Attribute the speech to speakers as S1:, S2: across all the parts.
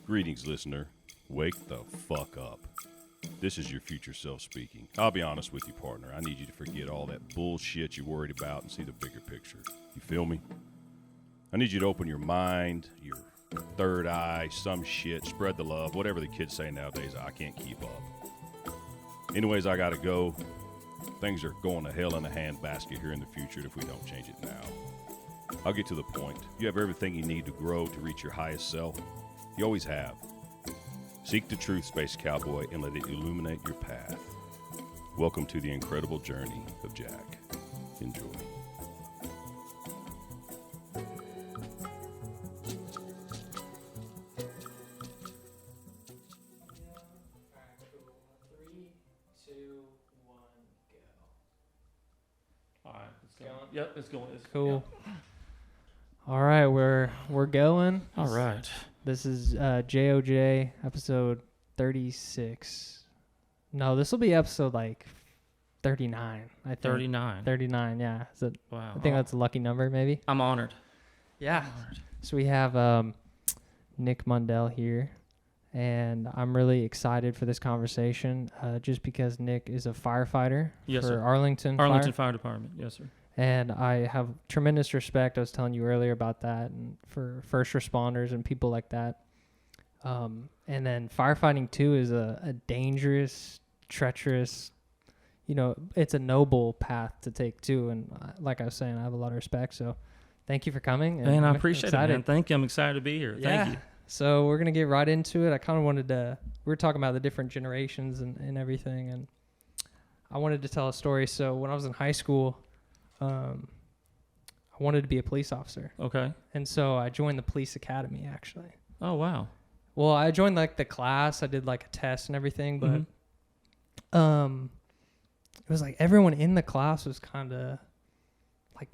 S1: Greetings, listener. Wake the fuck up. This is your future self speaking. I'll be honest with you, partner. I need you to forget all that bullshit you're worried about and see the bigger picture. You feel me? I need you to open your mind, your third eye, some shit, spread the love, whatever the kids say nowadays. I can't keep up. Anyways, I gotta go. Things are going to hell in a handbasket here in the future if we don't change it now. I'll get to the point. You have everything you need to grow to reach your highest self. You always have. Seek the truth, Space Cowboy, and let it illuminate your path. Welcome to the incredible journey of Jack. Enjoy.
S2: Yep, it's going.
S3: Cool. Yeah. All right, we're going.
S2: All right.
S3: This is JOJ episode 36. No, this will be episode like 39. I think
S2: 39.
S3: 39. Yeah.
S2: Wow.
S3: I think that's a lucky number, maybe.
S2: I'm honored.
S3: Yeah. So we have Nick Mundell here, and I'm really excited for this conversation, just because Nick is a firefighter for
S2: sir.
S3: Arlington
S2: Fire Department. Yes, sir.
S3: And I have tremendous respect. I was telling you earlier about that, and for first responders and people like that. And then firefighting too is a dangerous, treacherous, it's a noble path to take too. And like I was saying, I have a lot of respect. So thank you for coming.
S2: And I appreciate it, man. Thank you. I'm excited to be here.
S3: Yeah.
S2: Thank you.
S3: So we're going to get right into it. I kind of wanted to, we were talking about the different generations and everything. And I wanted to tell a story. So when I was in high school, I wanted to be a police officer.
S2: Okay.
S3: And so I joined the police academy, actually.
S2: Oh, wow.
S3: Well, I joined like the class. I did like a test and everything, but it was like everyone in the class was kind of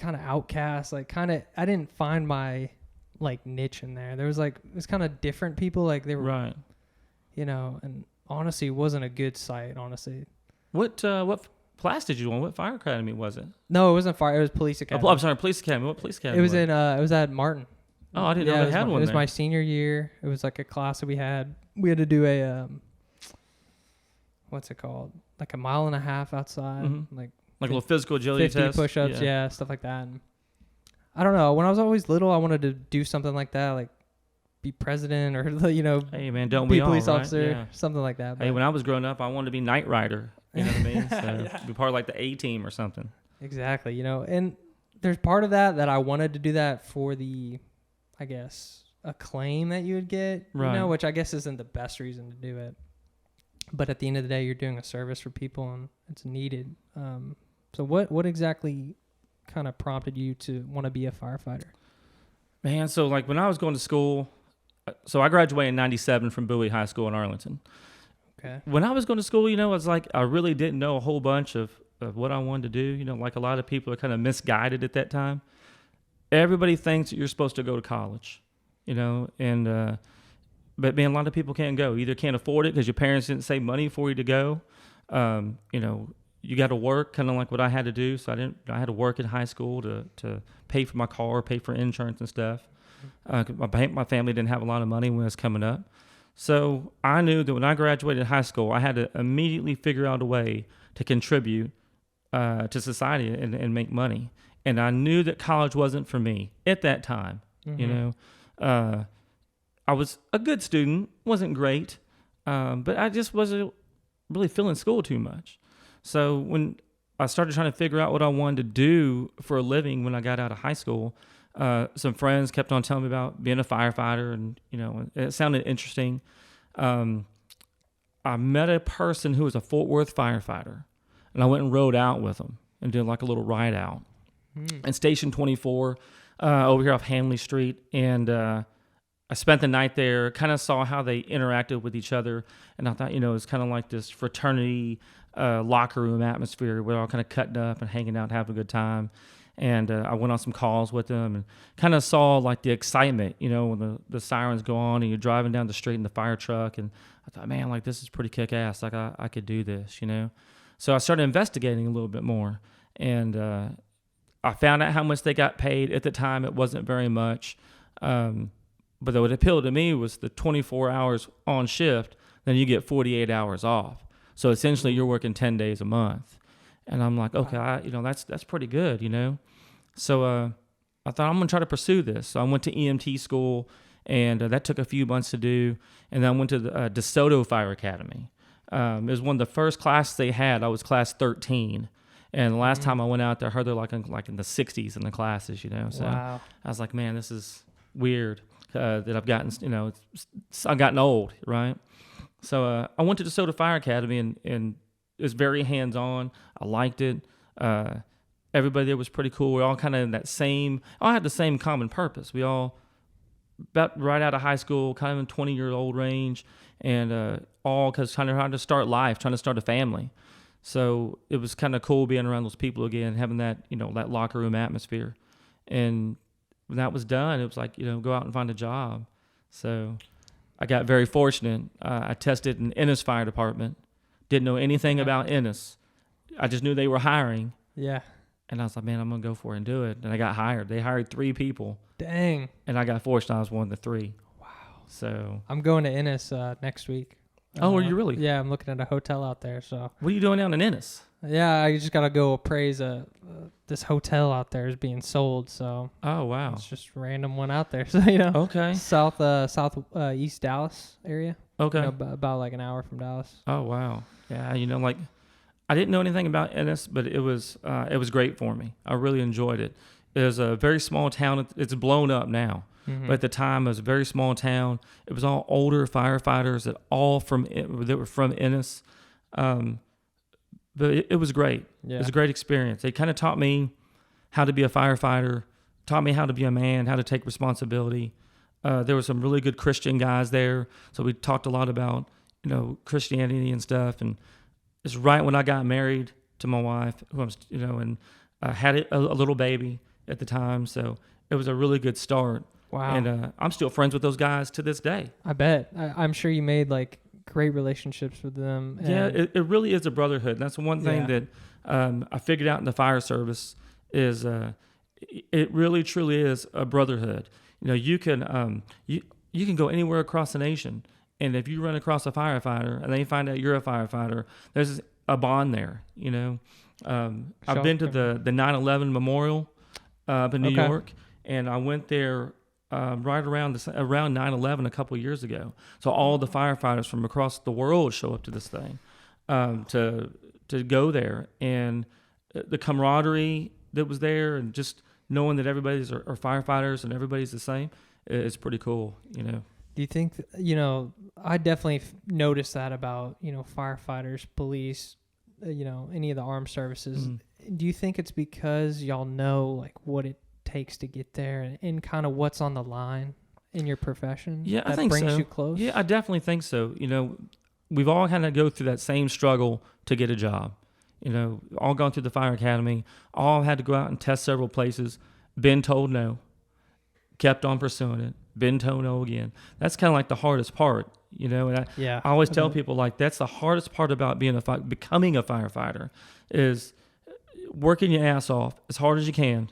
S3: outcast, I didn't find my like niche in there. There was like, it was kind of different people, like they were,
S2: right.
S3: And honestly, it wasn't a good sight, honestly.
S2: What class did you on? What fire academy was it?
S3: No, it wasn't fire. It was police academy.
S2: Oh, I'm sorry, police academy. What police academy?
S3: It was it was at Martin.
S2: Oh, I didn't know they had one.
S3: It was
S2: there.
S3: my senior year. It was like a class that we had. We had to do a what's it called? Like a mile and a half outside, like
S2: a little physical agility
S3: 50
S2: test.
S3: push-ups, yeah, stuff like that. And I don't know. When I was always little, I wanted to do something like that, like be president or
S2: Hey man, don't
S3: be
S2: we
S3: a police
S2: all,
S3: officer,
S2: right? Yeah.
S3: something like that.
S2: Hey, when I was growing up, I wanted to be Knight Rider. You know what I mean? So
S3: Yeah.
S2: be part of like the A team or something.
S3: Exactly. And there's part of that I wanted to do that for the, I guess, acclaim that you would get,
S2: right.
S3: Which I guess isn't the best reason to do it. But at the end of the day, you're doing a service for people and it's needed. So what exactly kind of prompted you to want to be a firefighter?
S2: Man, so like when I was going to school, so I graduated in 97 from Bowie High School in Arlington.
S3: Okay.
S2: When I was going to school, it was like I really didn't know a whole bunch of what I wanted to do. Like a lot of people are kind of misguided at that time. Everybody thinks that you're supposed to go to college, but man, a lot of people can't go. Either can't afford it because your parents didn't save money for you to go. You got to work, kind of like what I had to do. So I had to work in high school to pay for my car, pay for insurance and stuff. My family didn't have a lot of money when it was coming up. So I knew that when I graduated high school, I had to immediately figure out a way to contribute to society and make money. And I knew that college wasn't for me at that time. I was a good student, wasn't great, but I just wasn't really feeling school too much. So when I started trying to figure out what I wanted to do for a living when I got out of high school, some friends kept on telling me about being a firefighter, and it sounded interesting. I met a person who was a Fort Worth firefighter, and I went and rode out with him and did like a little ride out. And Station 24 over here off Hanley Street, and I spent the night there, kind of saw how they interacted with each other, and I thought, it was kind of like this fraternity locker room atmosphere. We're all kind of cutting up and hanging out and having a good time. And I went on some calls with them and kind of saw like the excitement, when the sirens go on and you're driving down the street in the fire truck. And I thought, man, like this is pretty kick-ass. Like I could do this, So I started investigating a little bit more. And I found out how much they got paid. At the time, it wasn't very much. But what appealed to me was the 24 hours on shift, then you get 48 hours off. So essentially you're working 10 days a month. And I'm like, okay, that's pretty good, So I thought I'm going to try to pursue this. So I went to EMT school, and that took a few months to do. And then I went to the DeSoto Fire Academy. It was one of the first classes they had. I was class 13. And the last time I went out there, I heard they're like in the 60s in the classes, So
S3: Wow.
S2: I was like, man, this is weird that I've gotten, I've gotten old, right? So I went to DeSoto Fire Academy, and it was very hands-on. I liked it. Everybody there was pretty cool. We all kind of in that all had the same common purpose. We all about right out of high school, kind of in 20-year-old range, and all because kind of trying to start life, trying to start a family. So it was kind of cool being around those people again, having that, that locker room atmosphere. And when that was done, it was like, go out and find a job. So I got very fortunate. I tested in Ennis Fire Department. Didn't know anything about Ennis. I just knew they were hiring.
S3: Yeah.
S2: And I was like, man, I'm going to go for it and do it. And I got hired. They hired 3 people.
S3: Dang.
S2: And I got fortunate. I was one of the 3.
S3: Wow.
S2: So.
S3: I'm going to Ennis next week.
S2: Oh, are you really?
S3: Yeah, I'm looking at a hotel out there. So.
S2: What are you doing down in Ennis?
S3: Yeah, I just gotta go appraise this hotel out there is being sold. So.
S2: Oh wow.
S3: It's just random one out there. So
S2: Okay.
S3: East Dallas area.
S2: Okay.
S3: About like an hour from Dallas.
S2: Oh wow. Yeah, I didn't know anything about Ennis, but it was great for me. I really enjoyed it. It was a very small town. It's blown up now. Mm-hmm. But at the time, it was a very small town. It was all older firefighters that were from Ennis. But it was great. Yeah. It was a great experience. They kind of taught me how to be a firefighter, taught me how to be a man, how to take responsibility. There were some really good Christian guys there, so we talked a lot about Christianity and stuff. And it's right when I got married to my wife, who I'm and had a little baby at the time. So it was a really good start.
S3: Wow.
S2: And I'm still friends with those guys to this day.
S3: I bet. I'm sure you made like great relationships with them.
S2: Yeah, it really is a brotherhood. And that's one thing that I figured out in the fire service is it really truly is a brotherhood. You can you can go anywhere across the nation, and if you run across a firefighter and they find out you're a firefighter, there's a bond there. I've been to the 9/11 memorial up in New York, and I went there right around 9/11 a couple of years ago. So all the firefighters from across the world show up to this thing to go there, and the camaraderie that was there, and just knowing that everybody's are firefighters and everybody's the same, it's pretty cool.
S3: Do you think I definitely noticed that about firefighters, police, any of the armed services. Do you think it's because y'all know like what it takes to get there and kind of what's on the line in your profession?
S2: Yeah,
S3: that
S2: I think
S3: brings
S2: so.
S3: you close?
S2: Yeah, I definitely think so. We've all kind of go through that same struggle to get a job. All gone through the fire academy, all had to go out and test several places, been told no, kept on pursuing it, been told no again. That's kind of like the hardest part, And I always tell people like that's the hardest part about becoming a firefighter is working your ass off as hard as you can,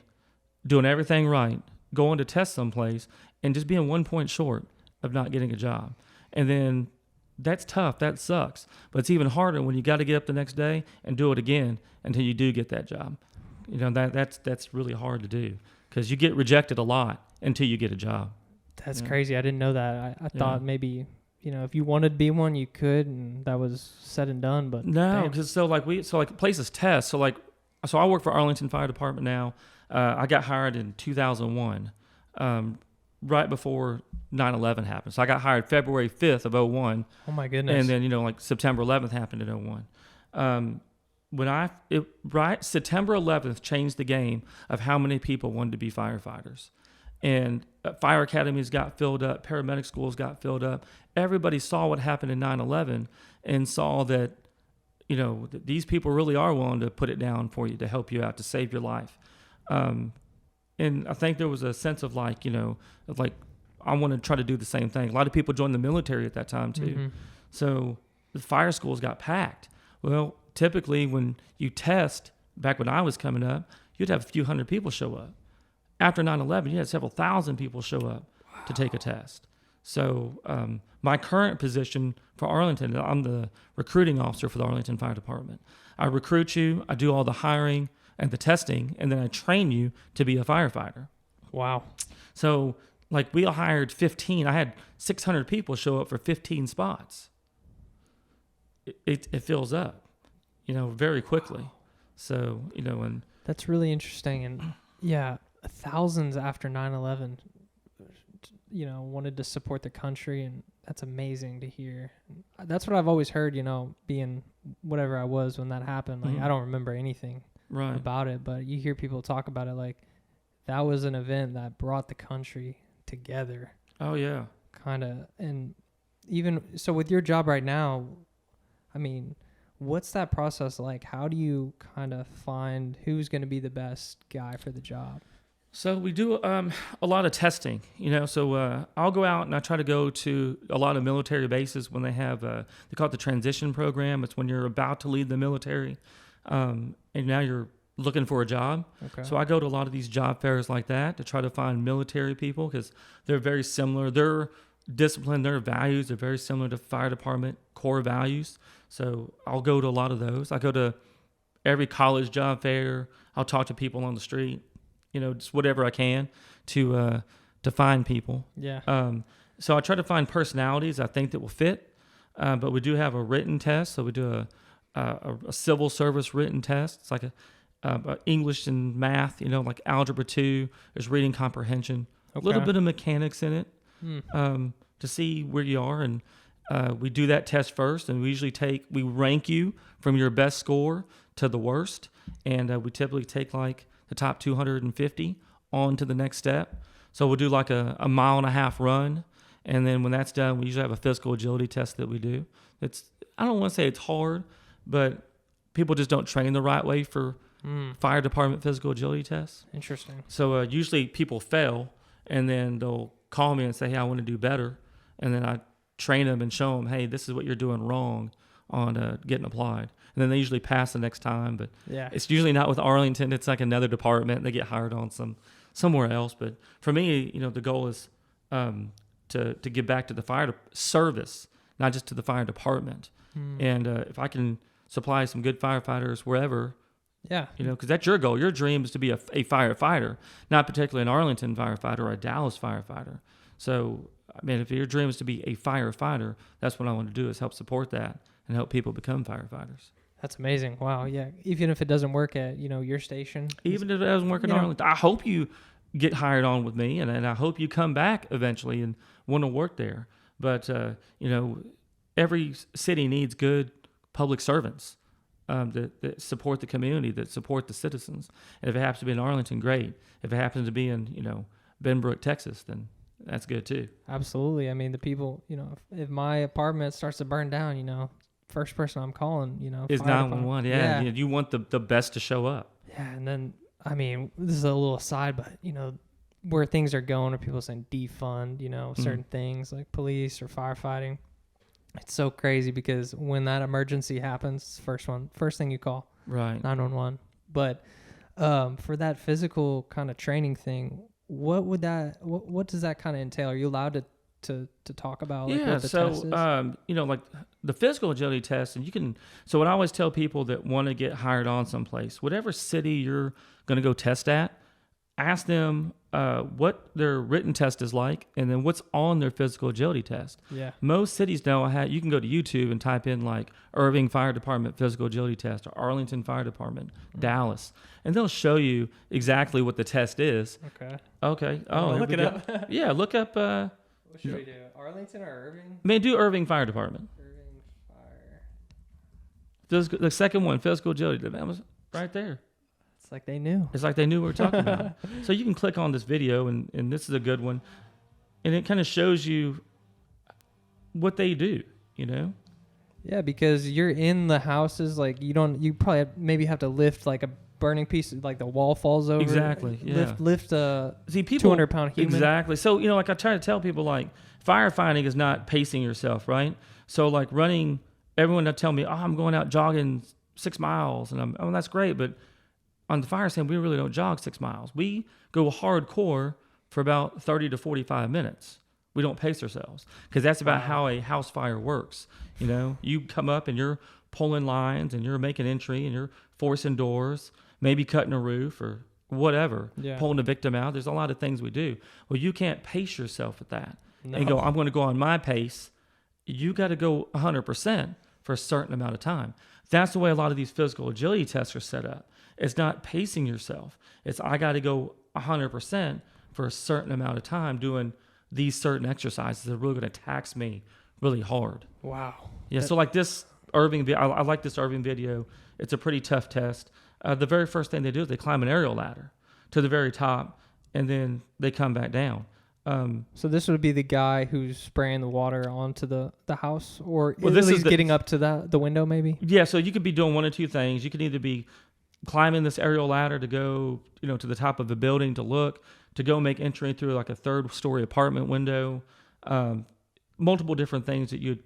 S2: doing everything right, going to test someplace, and just being 1 point short of not getting a job. And then that's tough. That sucks. But it's even harder when you got to get up the next day and do it again until you do get that job. That's really hard to do because you get rejected a lot until you get a job.
S3: That's crazy. I didn't know that. I thought maybe, if you wanted to be one, you could, and that was said and done. But
S2: no, because places test. So I work for Arlington Fire Department now. I got hired in 2001, right before 9/11 happened. So I got hired February 5th of 01.
S3: Oh my goodness.
S2: And then September 11th happened in 01. September 11th changed the game of how many people wanted to be firefighters. And fire academies got filled up, paramedic schools got filled up. Everybody saw what happened in 9/11 and saw that, that these people really are willing to put it down for you, to help you out, to save your life. And I think there was a sense of I want to try to do the same thing. A lot of people joined the military at that time too. Mm-hmm. So the fire schools got packed. Well, typically when you test, back when I was coming up, you'd have a few hundred people show up. After 9/11, you had several thousand people show up. to take a test. So my current position for Arlington, I'm the recruiting officer for the Arlington Fire Department. I recruit you, I do all the hiring and the testing, and then I train you to be a firefighter.
S3: Wow.
S2: So like we hired 15. I had 600 people show up for 15 spots. It fills up, very quickly. So, and
S3: That's really interesting. And yeah, thousands after 9/11, wanted to support the country, and that's amazing to hear. That's what I've always heard, being whatever I was when that happened. Like, I don't remember anything about it, but you hear people talk about it like that was an event that brought the country together.
S2: Oh, yeah.
S3: Kind of. And even so with your job right now, I mean, what's that process like? How do you kind of find who's going to be the best guy for the job?
S2: So we do a lot of testing, So I'll go out and I try to go to a lot of military bases when they have, they call it the transition program. It's when you're about to leave the military and now you're looking for a job.
S3: Okay.
S2: So I go to a lot of these job fairs like that to try to find military people because they're very similar. Their discipline, their values are very similar to fire department core values. So I'll go to a lot of those. I go to every college job fair. I'll talk to people on the street. Just whatever I can to find people.
S3: Yeah.
S2: So I try to find personalities I think that will fit. But we do have a written test. So we do a civil service written test. It's like a English and math, like Algebra 2. There's reading comprehension.
S3: Okay.
S2: A little bit of mechanics in it to see where you are. And we do that test first. And we rank you from your best score to the worst. And we typically take like the top 250 on to the next step. So we'll do like a 1.5 mile run. And then when that's done, we usually have a physical agility test that we do. I don't want to say it's hard, but people just don't train the right way for fire department physical agility tests.
S3: Interesting.
S2: So usually people fail and then they'll call me and say, hey, I want to do better. And then I train them and show them, hey, this is what you're doing wrong on getting applied. And then they usually pass the next time, but it's usually not with Arlington. It's like another department. They get hired on somewhere else. But for me, the goal is to give back to the fire service, not just to the fire department. And if I can supply some good firefighters wherever, because that's your goal. Your dream is to be a firefighter, not particularly an Arlington firefighter or a Dallas firefighter. So, if your dream is to be a firefighter, that's what I want to do is help support that and help people become firefighters.
S3: That's amazing. Wow. Yeah. Even if it doesn't work at, your station.
S2: Even if it doesn't work in Arlington, I hope you get hired on with me and I hope you come back eventually and want to work there. But, every city needs good public servants that support the community, that support the citizens. And if it happens to be in Arlington, great. If it happens to be in, Benbrook, Texas, then that's good too.
S3: Absolutely. I mean, the people, if my apartment starts to burn down, first person I'm calling,
S2: is 911. Yeah. You want the best to show up.
S3: Yeah. And then, this is a little aside, but, where things are going, are people saying defund, certain things like police or firefighting. It's so crazy because when that emergency happens, first thing you call,
S2: right,
S3: 911. But for that physical kind of training thing, what does that kind of entail? Are you allowed to talk about what the test is?
S2: Like the physical agility test, and so what I always tell people that want to get hired on someplace, whatever city you're going to go test at, ask them what their written test is like, and then what's on their physical agility test.
S3: Yeah.
S2: Most cities now you can go to YouTube and type in like Irving Fire Department physical agility test or Arlington Fire Department, Dallas, and they'll show you exactly what the test is. Okay. Oh,
S3: look it up.
S2: Yeah, look up.
S3: What should we do? Arlington or Irving?
S2: Do Irving Fire Department.
S3: Irving Fire.
S2: The second one, physical agility. That was right there.
S3: It's like they knew.
S2: It's like they knew what we were talking about. So you can click on this video, and this is a good one. And it kind of shows you what they do,
S3: Yeah, because you're in the houses, like you probably maybe have to lift like a burning piece, like the wall falls over.
S2: Exactly, yeah.
S3: Lift a 200-pound human.
S2: Exactly. So, like I try to tell people, like, firefighting is not pacing yourself, right? So, like running, everyone will tell me, I'm going out jogging 6 miles. And that's great, but on the fire stand, we really don't jog 6 miles. We go hardcore for about 30 to 45 minutes. We don't pace ourselves because that's about how a house fire works. You know, you come up and you're pulling lines and you're making entry and you're forcing doors, maybe cutting a roof or whatever, pulling the victim out. There's a lot of things we do. Well, you can't pace yourself at that and go, I'm going to go on my pace. You got to go 100% for a certain amount of time. That's the way a lot of these physical agility tests are set up. It's not pacing yourself. It's I got to go 100% for a certain amount of time doing these certain exercises that are really going to tax me really hard.
S3: Wow.
S2: Yeah. So like this Irving, I like this Irving video. It's a pretty tough test. The very first thing they do is they climb an aerial ladder to the very top, and then they come back down.
S3: So this would be the guy who's spraying the water onto the house, or
S2: well,
S3: at least getting up to the window maybe?
S2: Yeah, so you could be doing one of two things. You could either be climbing this aerial ladder to go, to the top of a building to look, to go make entry through like a 3rd-story apartment window, multiple different things that you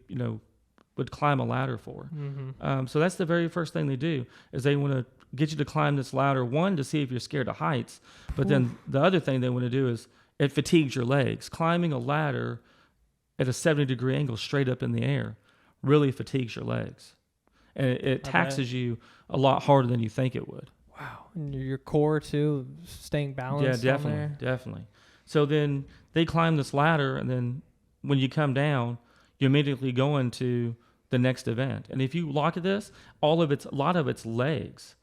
S2: would climb a ladder for. Mm-hmm. So that's the very first thing they do is they want to get you to climb this ladder, one, to see if you're scared of heights, but then the other thing they want to do is it fatigues your legs. Climbing a ladder at a 70-degree angle straight up in the air really fatigues your legs. And it taxes you a lot harder than you think it would.
S3: Wow. And your core, too, staying balanced.
S2: Yeah, definitely. So then they climb this ladder, and then when you come down, you immediately go into the next event. And if you look at this, a lot of it's legs,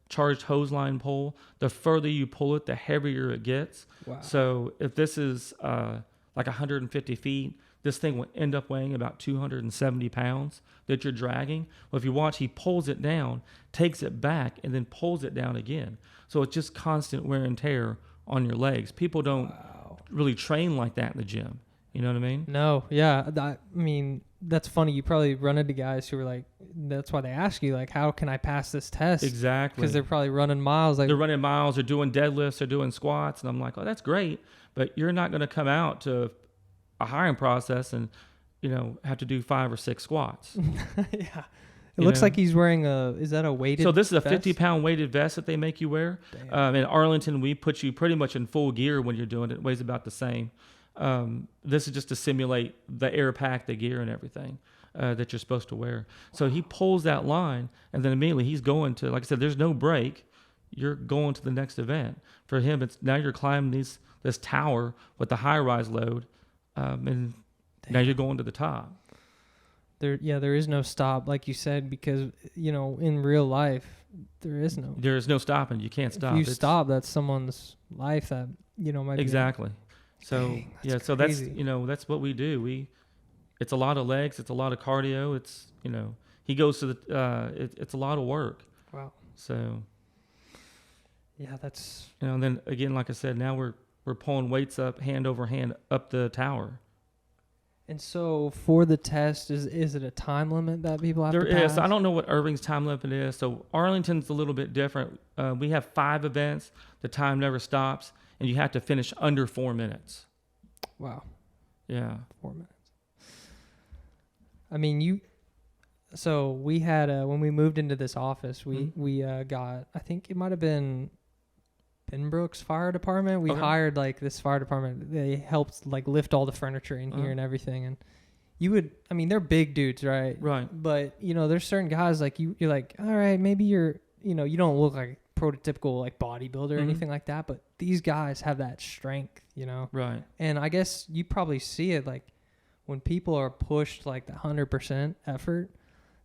S2: charged hose line pull. The further you pull it, the heavier it gets. Wow. So if this is like 150 feet, this thing will end up weighing about 270 pounds that you're dragging. Well, if you watch, he pulls it down, takes it back, and then pulls it down again. So it's just constant wear and tear on your legs. People don't really train like that in the gym. You know what I mean?
S3: No, yeah. That's funny. You probably run into guys who are like, that's why they ask you, like, how can I pass this test?
S2: Exactly.
S3: Because they're probably running miles. Like,
S2: they're running miles, they're doing deadlifts, they're doing squats. And I'm like, oh, that's great. But you're not going to come out to a hiring process and, have to do 5 or 6 squats.
S3: Yeah. It looks like he's wearing is that a weighted
S2: So this is a
S3: vest?
S2: 50-pound weighted vest that they make you wear. In Arlington, we put you pretty much in full gear when you're doing it. It weighs about the same. This is just to simulate the air pack, the gear, and everything that you're supposed to wear. So he pulls that line, and then immediately he's going to, like I said, there's no break. You're going to the next event. For him, it's now you're climbing this tower with the high-rise load, and now you're going to the top.
S3: There is no stop, like you said, because in real life there is no
S2: stopping. You can't stop.
S3: If you stop, that's someone's life that might
S2: exactly. So
S3: Dang,
S2: so that's that's what we do. It's a lot of legs, it's a lot of cardio. It's he goes to the it's a lot of work.
S3: Wow.
S2: So
S3: yeah, that's
S2: and then again, like I said, now we're pulling weights up hand over hand up the tower.
S3: And so for the test, is it a time limit that people have to pass?
S2: There is. I don't know what Irving's time limit is. So Arlington's a little bit different. We have 5 events. The time never stops, and you have to finish under 4 minutes.
S3: Wow.
S2: Yeah.
S3: 4 minutes. So we had, when we moved into this office, we got, I think it might have been Benbrook's Fire Department. We hired this fire department. They helped lift all the furniture in here and everything. And they're big dudes, right?
S2: Right.
S3: But there's certain guys you're like, all right, maybe you don't look like a prototypical bodybuilder or anything like that. But these guys have that strength,
S2: Right.
S3: And I guess you probably see it when people are pushed the 100% effort.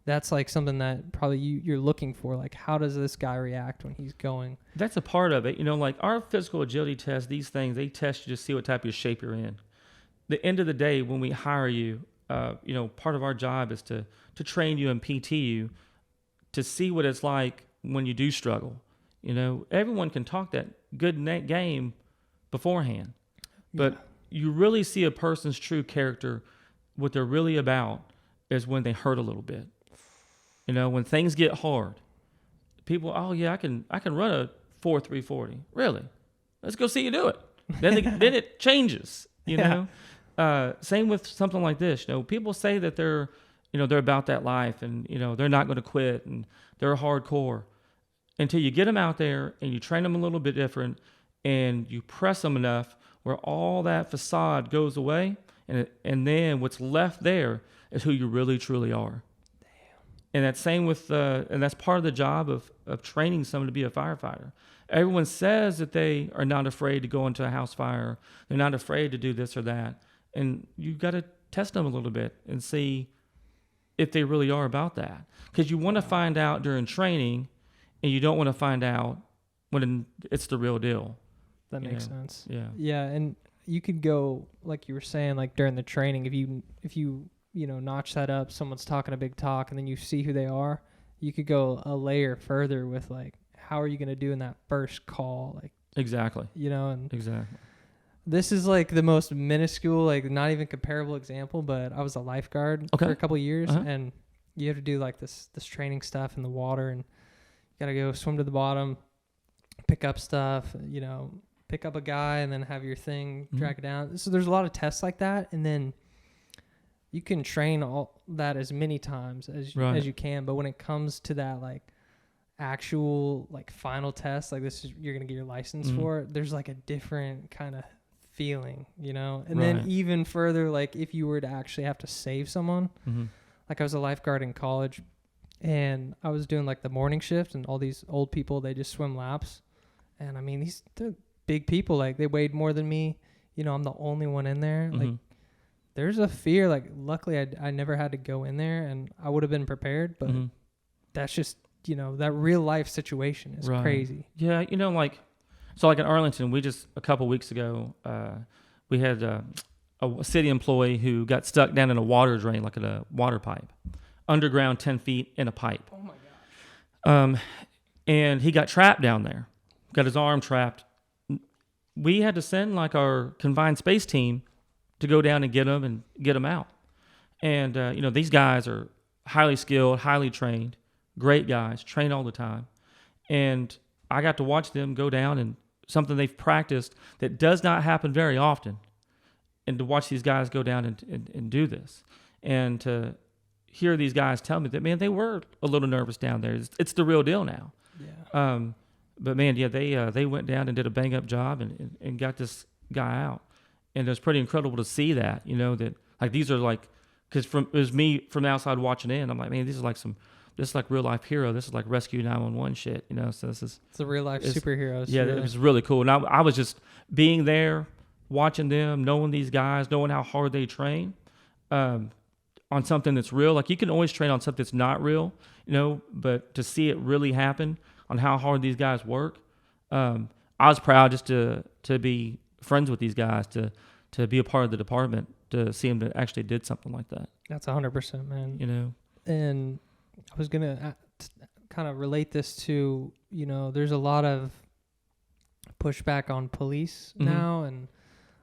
S3: That's something that probably you're looking for. How does this guy react when he's going?
S2: That's a part of it. Our physical agility test, these things, they test you to see what type of shape you're in. The end of the day, when we hire you, part of our job is to train you and PT you to see what it's like when you do struggle. Everyone can talk that good game beforehand, but you really see a person's true character, what they're really about, is when they hurt a little bit. When things get hard, people, oh yeah, I can run a 4.340. Really? Let's go see you do it. Then it changes. Same with something like this. People say that they're about that life, and they're not going to quit, and they're hardcore until you get them out there and you train them a little bit different, and you press them enough where all that facade goes away, and then what's left there is who you really truly are. And that's same with and that's part of the job of training someone to be a firefighter. Everyone says that they are not afraid to go into a house fire. They're not afraid to do this or that. And you've got to test them a little bit and see if they really are about that. Because you want to find out during training, and you don't want to find out when it's the real deal.
S3: That makes sense.
S2: Yeah.
S3: Yeah, and you could go, like you were saying, like during the training, if you notch that up, someone's talking a big talk, and then you see who they are, you could go a layer further with, like, how are you going to do in that first call? Like,
S2: exactly.
S3: And
S2: exactly.
S3: This is like the most minuscule, like not even comparable example, but I was a lifeguard for a couple of years, and you have to do like this training stuff in the water, and you got to go swim to the bottom, pick up stuff, pick up a guy, and then have your thing, drag it down. So there's a lot of tests like that, and then you can train all that as many times as you can, but when it comes to that like actual like final test, like this is you're gonna get your license for, there's like a different kind of feeling, and then even further, like if you were to actually have to save someone, like I was a lifeguard in college, and I was doing like the morning shift, and all these old people, they just swim laps, and I mean they're big people, like they weighed more than me, I'm the only one in there, like there's a fear, like luckily I never had to go in there, and I would have been prepared, but that's just that real life situation is crazy.
S2: Yeah, so like in Arlington, we just a couple weeks ago, we had a city employee who got stuck down in a water drain, like in a water pipe, underground 10 feet in a pipe.
S3: Oh my gosh.
S2: And he got trapped down there, got his arm trapped. We had to send like our confined space team to go down and get him out. And, these guys are highly skilled, highly trained, great guys, train all the time. And I got to watch them go down, and something they've practiced that does not happen very often, and to watch these guys go down and do this, and to hear these guys tell me that, man, they were a little nervous down there. It's the real deal now.
S3: Yeah.
S2: But man, yeah, they went down and did a bang up job and got this guy out, and it was pretty incredible to see that. That like these are like, because it was me from the outside watching in. I'm like, man, this is like real life hero. This is like Rescue 911 shit, So it's
S3: the real life superheroes.
S2: Yeah,
S3: really.
S2: It was really cool. And I was just being there, watching them, knowing these guys, knowing how hard they train on something that's real. Like you can always train on something that's not real, but to see it really happen on how hard these guys work, I was proud just to be friends with these guys, to be a part of the department, to see them that actually did something like that.
S3: That's 100%, man. And I was going to kind of relate this to, there's a lot of pushback on police now, and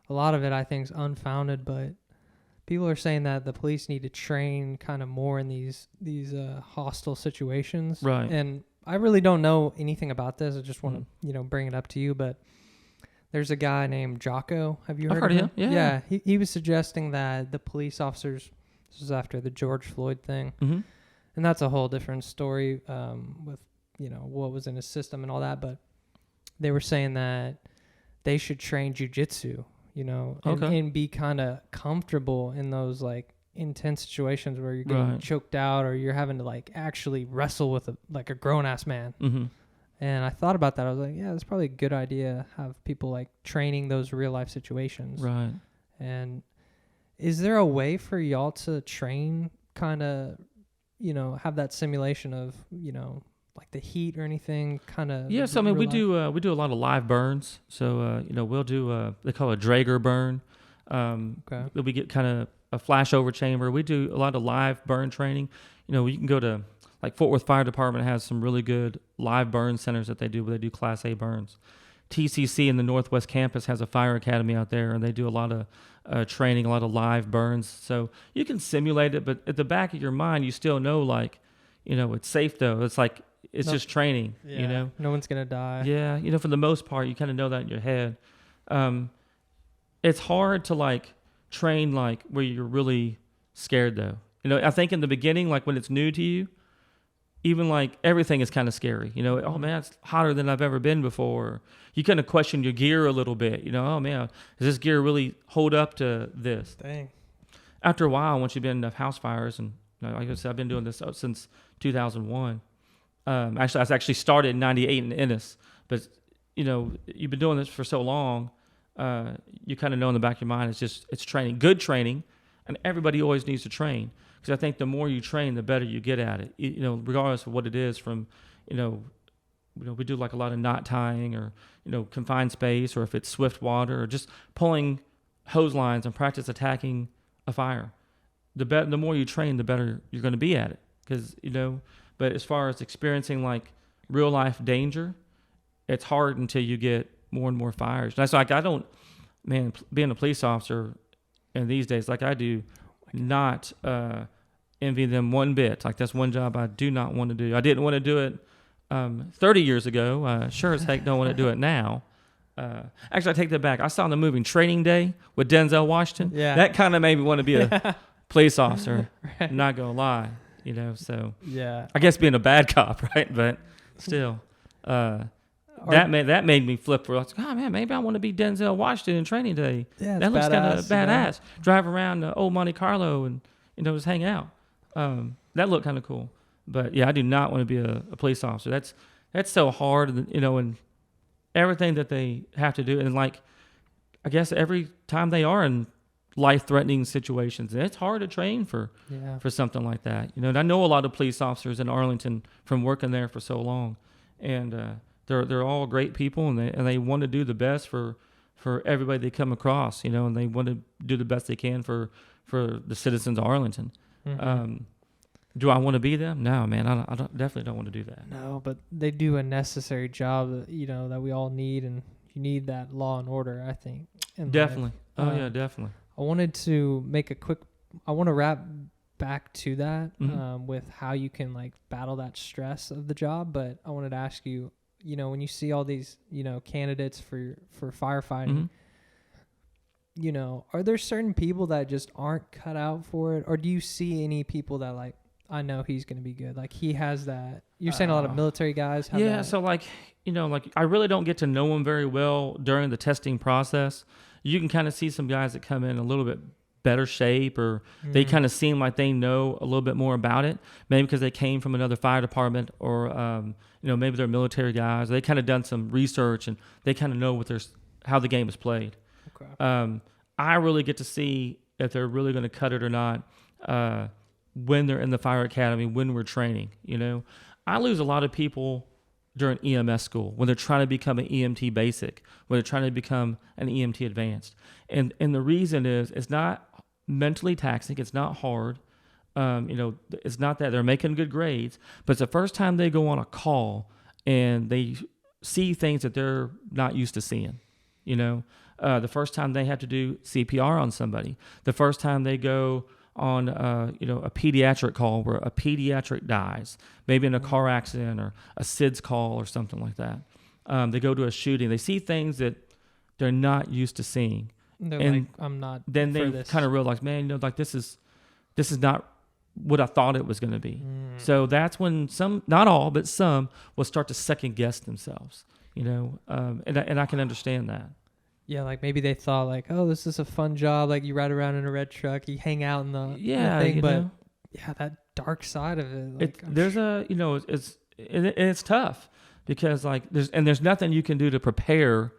S3: a lot of it I think is unfounded, but people are saying that the police need to train kind of more in these hostile situations.
S2: Right.
S3: And I really don't know anything about this. I just want to, bring it up to you, but there's a guy named Jocko. Have you heard of him?
S2: Yeah.
S3: He was suggesting that the police officers, this was after the George Floyd thing, and that's a whole different story with, what was in his system and all that. But they were saying that they should train jujitsu, and be kind of comfortable in those like intense situations where you're getting choked out, or you're having to like actually wrestle with a grown ass man. And I thought about that. I was like, yeah, that's probably a good idea. Have people like training those real life situations.
S2: Right.
S3: And is there a way for y'all to train kind of, have that simulation of, like the heat or anything kind of?
S2: Yeah. So I mean, we do a lot of live burns. So, we'll do, they call it a Draeger burn. We get kind of a flashover chamber. We do a lot of live burn training. You can go to, like Fort Worth Fire Department has some really good live burn centers that they do, where they do Class A burns. TCC in the Northwest Campus has a fire academy out there, and they do a lot of training, a lot of live burns. So you can simulate it, but at the back of your mind, you still know, like, it's safe though. It's like, it's just training,
S3: No one's going to die.
S2: Yeah. For the most part, you kind of know that in your head. It's hard to like train, like where you're really scared though. I think in the beginning, like when it's new to you, even like everything is kind of scary. You know, oh man, it's hotter than I've ever been before. You kind of question your gear a little bit. You know, oh man, does this gear really hold up to this?
S3: Dang.
S2: After a while, once you've been in enough house fires, and you know, like I said, I've been doing this since 2001. Actually, I actually started in '98 in Ennis, but you know, you've been doing this for so long, you kind of know in the back of your mind it's training, good training, and everybody always needs to train, because I think the more you train, the better you get at it. You know, regardless of what it is. From you know, we do like a lot of knot tying, or you know, confined space, or if it's swift water, or just pulling hose lines and practice attacking a fire. The more you train, the better you're going to be at it. Because you know, but as far as experiencing like real life danger, it's hard until you get more and more fires. That's like, being a police officer in these days, like I do, not envy them one bit. Like that's one job I do not want to do. I didn't want to do it 30 years ago. Sure as heck don't want to do it now. Actually, I take that back. I saw the movie Training Day with Denzel Washington.
S3: Yeah.
S2: That kind of made me want to be a police officer. Right. I'm not gonna lie, you know. So
S3: yeah,
S2: I guess being a bad cop, right? But still, that made me flip. For I was like, oh man, maybe I want to be Denzel Washington in Training Day.
S3: Yeah,
S2: that looks kind of badass.
S3: Yeah.
S2: Drive around old Monte Carlo and you know just hang out. That looked kind of cool. But yeah, I do not want to be a police officer. That's so hard, you know, and everything that they have to do, and like I guess every time they are in life-threatening situations, it's hard to train for something like that. You know, and I know a lot of police officers in Arlington from working there for so long, and they're all great people, and they want to do the best for everybody they come across. You know, and they want to do the best they can for the citizens of Arlington. Mm-hmm. Do I want to be them? No, man, I definitely don't want to do that.
S3: No, but they do a necessary job that, you know, that we all need, and you need that law and order, I think.
S2: Definitely. Oh yeah, definitely.
S3: I wanted to I want to wrap back to that with how you can like battle that stress of the job. But I wanted to ask you, you know, when you see all these, you know, candidates for firefighting, you know, are there certain people that just aren't cut out for it? Or do you see any people that like, I know he's going to be good? Like he has that. You're saying a lot of military guys have that.
S2: So like, you know, like I really don't get to know them very well during the testing process. You can kind of see some guys that come in a little bit better shape, or they kind of seem like they know a little bit more about it, maybe because they came from another fire department, or you know, maybe they're military guys. They kind of done some research and they kind of know how the game is played. Okay. I really get to see if they're really going to cut it or not when they're in the fire academy, when we're training. You know, I lose a lot of people during EMS school when they're trying to become an EMT basic, when they're trying to become an EMT advanced. And the reason is it's not mentally taxing. It's not hard. You know, it's not that they're making good grades, but it's the first time they go on a call and they see things that they're not used to seeing. You know, the first time they have to do CPR on somebody, the first time they go on you know, a pediatric call where a pediatric dies, maybe in a car accident or a SIDS call or something like that. They go to a shooting. They see things that they're not used to seeing.
S3: They're
S2: and
S3: like, I'm not.
S2: Then they kind of realize, man, you know, like this is not what I thought it was going to be. So that's when some, not all, but some will start to second guess themselves. You know, and I can understand that.
S3: Yeah, like maybe they thought like, oh, this is a fun job. Like you ride around in a red truck, you hang out in the thing, but know? Yeah, that dark side of it. Like,
S2: there's a, you know, it's tough because like there's nothing you can do to prepare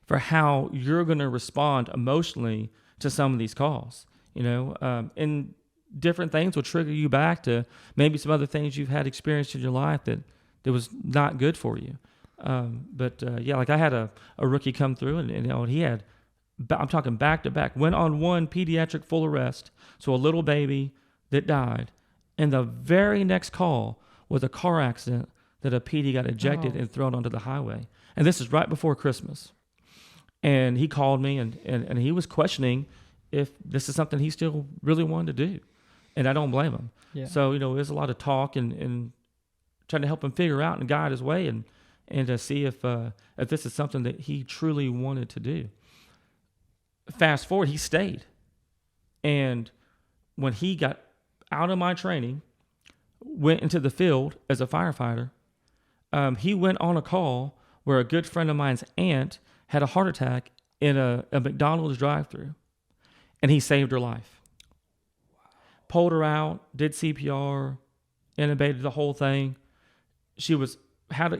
S2: for how you're going to respond emotionally to some of these calls. You know, and different things will trigger you back to maybe some other things you've had experienced in your life that was not good for you. But yeah, like I had a rookie come through and you know, he had, I'm talking back to back, went on one pediatric full arrest. So a little baby that died. And the very next call was a car accident that a PD got ejected and thrown onto the highway. And this is right before Christmas. And he called me and he was questioning if this is something he still really wanted to do. And I don't blame him. Yeah. So, you know, there's a lot of talk and trying to help him figure out and guide his way and to see if this is something that he truly wanted to do. Fast forward, he stayed. And when he got out of my training, went into the field as a firefighter. He went on a call where a good friend of mine's aunt had a heart attack in a McDonald's drive-thru, and he saved her life. Pulled her out, did CPR, intubated the whole thing. She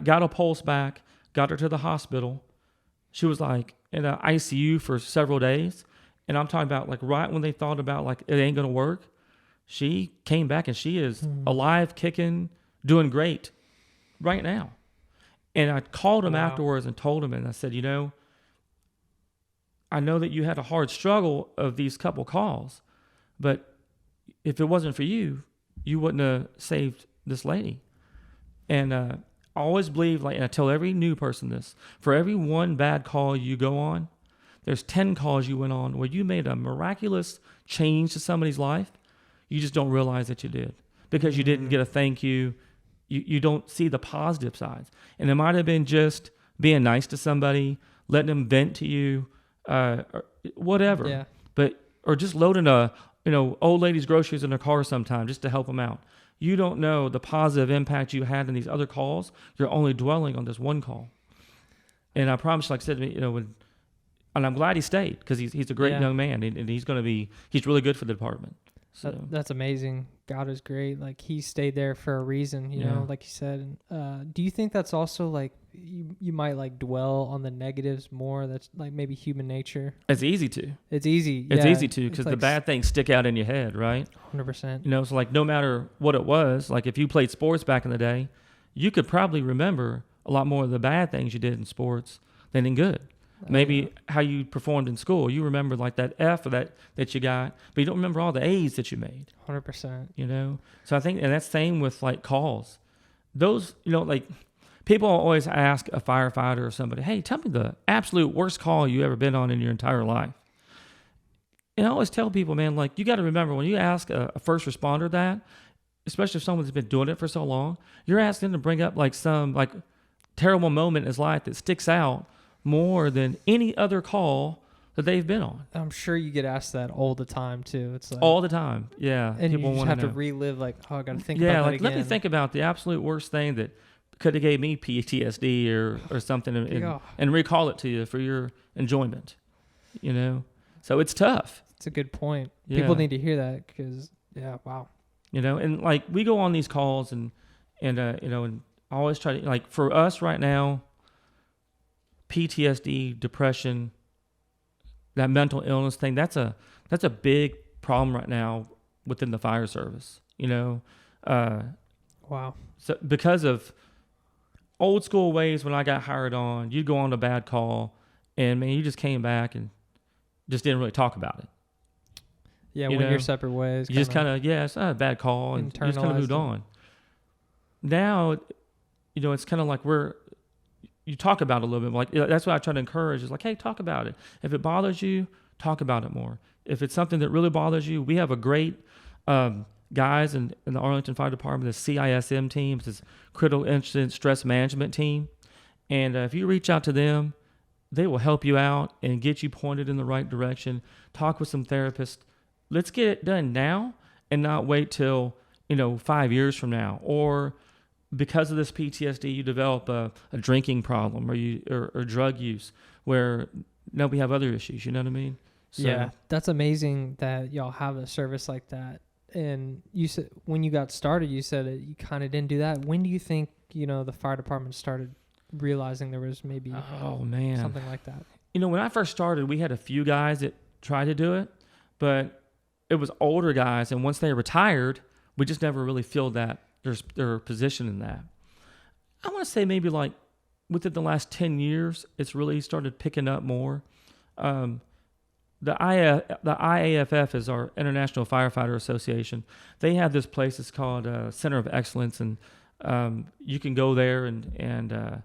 S2: got a pulse back, got her to the hospital. She was like in an ICU for several days. And I'm talking about like right when they thought about like it ain't going to work, she came back and she is alive, kicking, doing great right now. And I called him afterwards and told him, and I said, I know that you had a hard struggle of these couple calls, but if it wasn't for you, you wouldn't have saved this lady. And I always believe, like, and I tell every new person this, for every one bad call you go on, there's 10 calls you went on where you made a miraculous change to somebody's life. You just don't realize that you did because you didn't get a thank you. You don't see the positive sides. And it might have been just being nice to somebody, letting them vent to you, or whatever.
S3: Yeah.
S2: Or just loading old lady's groceries in her car sometime just to help them out. You don't know the positive impact you had in these other calls. You're only dwelling on this one call. And I promise, like I said to me, and I'm glad he stayed because he's a great young man and he's really good for the department. So
S3: that's amazing. God is great. Like he stayed there for a reason, you know, like you said. Do you think that's also like you might like dwell on the negatives more? That's like maybe human nature.
S2: It's easy to.
S3: It's easy to
S2: because the bad things stick out in your head, right?
S3: 100%.
S2: So like no matter what it was, like if you played sports back in the day, you could probably remember a lot more of the bad things you did in sports than in good. Maybe how you performed in school. You remember like that F or that you got, but you don't remember all the A's that you made.
S3: 100%.
S2: So I think, and that's same with like calls. Those, like people always ask a firefighter or somebody, hey, tell me the absolute worst call you ever been on in your entire life. And I always tell people, man, like you got to remember when you ask a first responder that, especially if someone's been doing it for so long, you're asking them to bring up like some like terrible moment in his life that sticks out more than any other call that they've been on.
S3: I'm sure you get asked that all the time too. It's like
S2: all the time, yeah.
S3: And
S2: people
S3: you just have to relive, like, oh, I got to think about that again.
S2: Let me think about the absolute worst thing that could have gave me PTSD or something, and recall it to you for your enjoyment. So it's tough.
S3: It's a good point.
S2: Yeah.
S3: People need to hear that because, wow.
S2: And like we go on these calls and I always try to, like, for us right now, PTSD, depression, that mental illness thing, that's a big problem right now within the fire service,
S3: Wow.
S2: So because of old school ways, when I got hired on, you'd go on a bad call and man, you just came back and just didn't really talk about it.
S3: Yeah, when you're separate ways.
S2: You just kind of, it's not a bad call, and you just kind of moved on. Now, it's kind of like you talk about it a little bit. Like that's what I try to encourage is like, hey, talk about it. If it bothers you, talk about it more. If it's something that really bothers you, we have a great guys in the Arlington Fire Department, the CISM team, it's this Critical Incident Stress Management team. And if you reach out to them, they will help you out and get you pointed in the right direction. Talk with some therapists. Let's get it done now and not wait till 5 years from now, or because of this PTSD, you develop a drinking problem or drug use where now we have other issues. You know what I mean? So,
S3: yeah, that's amazing that y'all have a service like that. And you said when you got started, you said that you kind of didn't do that. When do you think the fire department started realizing there was maybe something like that?
S2: When I first started, we had a few guys that tried to do it, but it was older guys, and once they retired, we just never really filled their position in that. I want to say maybe like within the last 10 years, it's really started picking up more. The IAFF is our International Firefighter Association. They have this place. It's called Center of Excellence, and you can go there and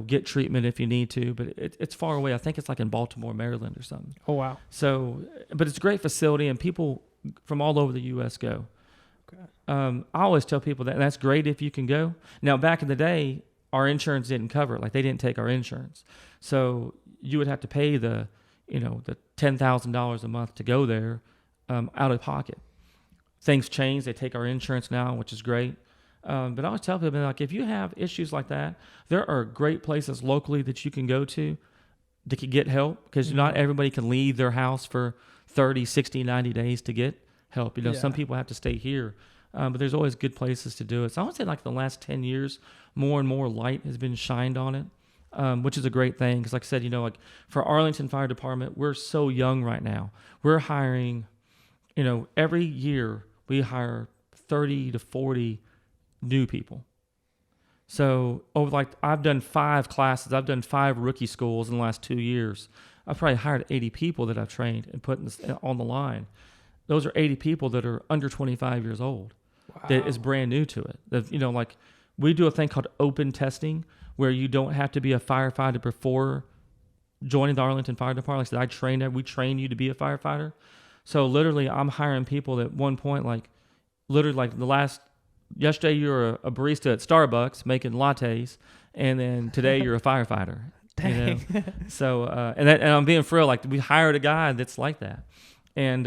S2: get treatment if you need to. But it's far away. I think it's like in Baltimore, Maryland, or something.
S3: Oh wow!
S2: So, but it's a great facility, and people from all over the U.S. go. Okay. I always tell people that, and that's great if you can go. Now, back in the day, our insurance didn't cover it. Like they didn't take our insurance, so you would have to pay the $10,000 a month to go there out of pocket. things change. They take our insurance now, which is great. But I always tell people, like, if you have issues like that, there are great places locally that you can go to that can get help, because not everybody can leave their house for 30, 60, 90 days to get help. You know, some people have to stay here. But there's always good places to do it. So I would say, like, the last 10 years, more and more light has been shined on it, which is a great thing. Because like I said, you know, like for Arlington Fire Department, we're so young right now. We're hiring, you know, every year we hire 30 to 40 new people. So I've done 5 classes. I've done 5 rookie schools in the last 2 years. I've probably hired 80 people that I've trained and put on the line. Those are 80 people that are under 25 years old. Wow. That is brand new to it. That, you know, like we do a thing called open testing, where you don't have to be a firefighter before joining the Arlington Fire Department. Like I said, we train you to be a firefighter. So literally I'm hiring people that at one point, like literally like yesterday you were a barista at Starbucks making lattes, and then today you're a firefighter.
S3: Dang.
S2: You know? So, and I'm being for real, like we hired a guy that's like that. And,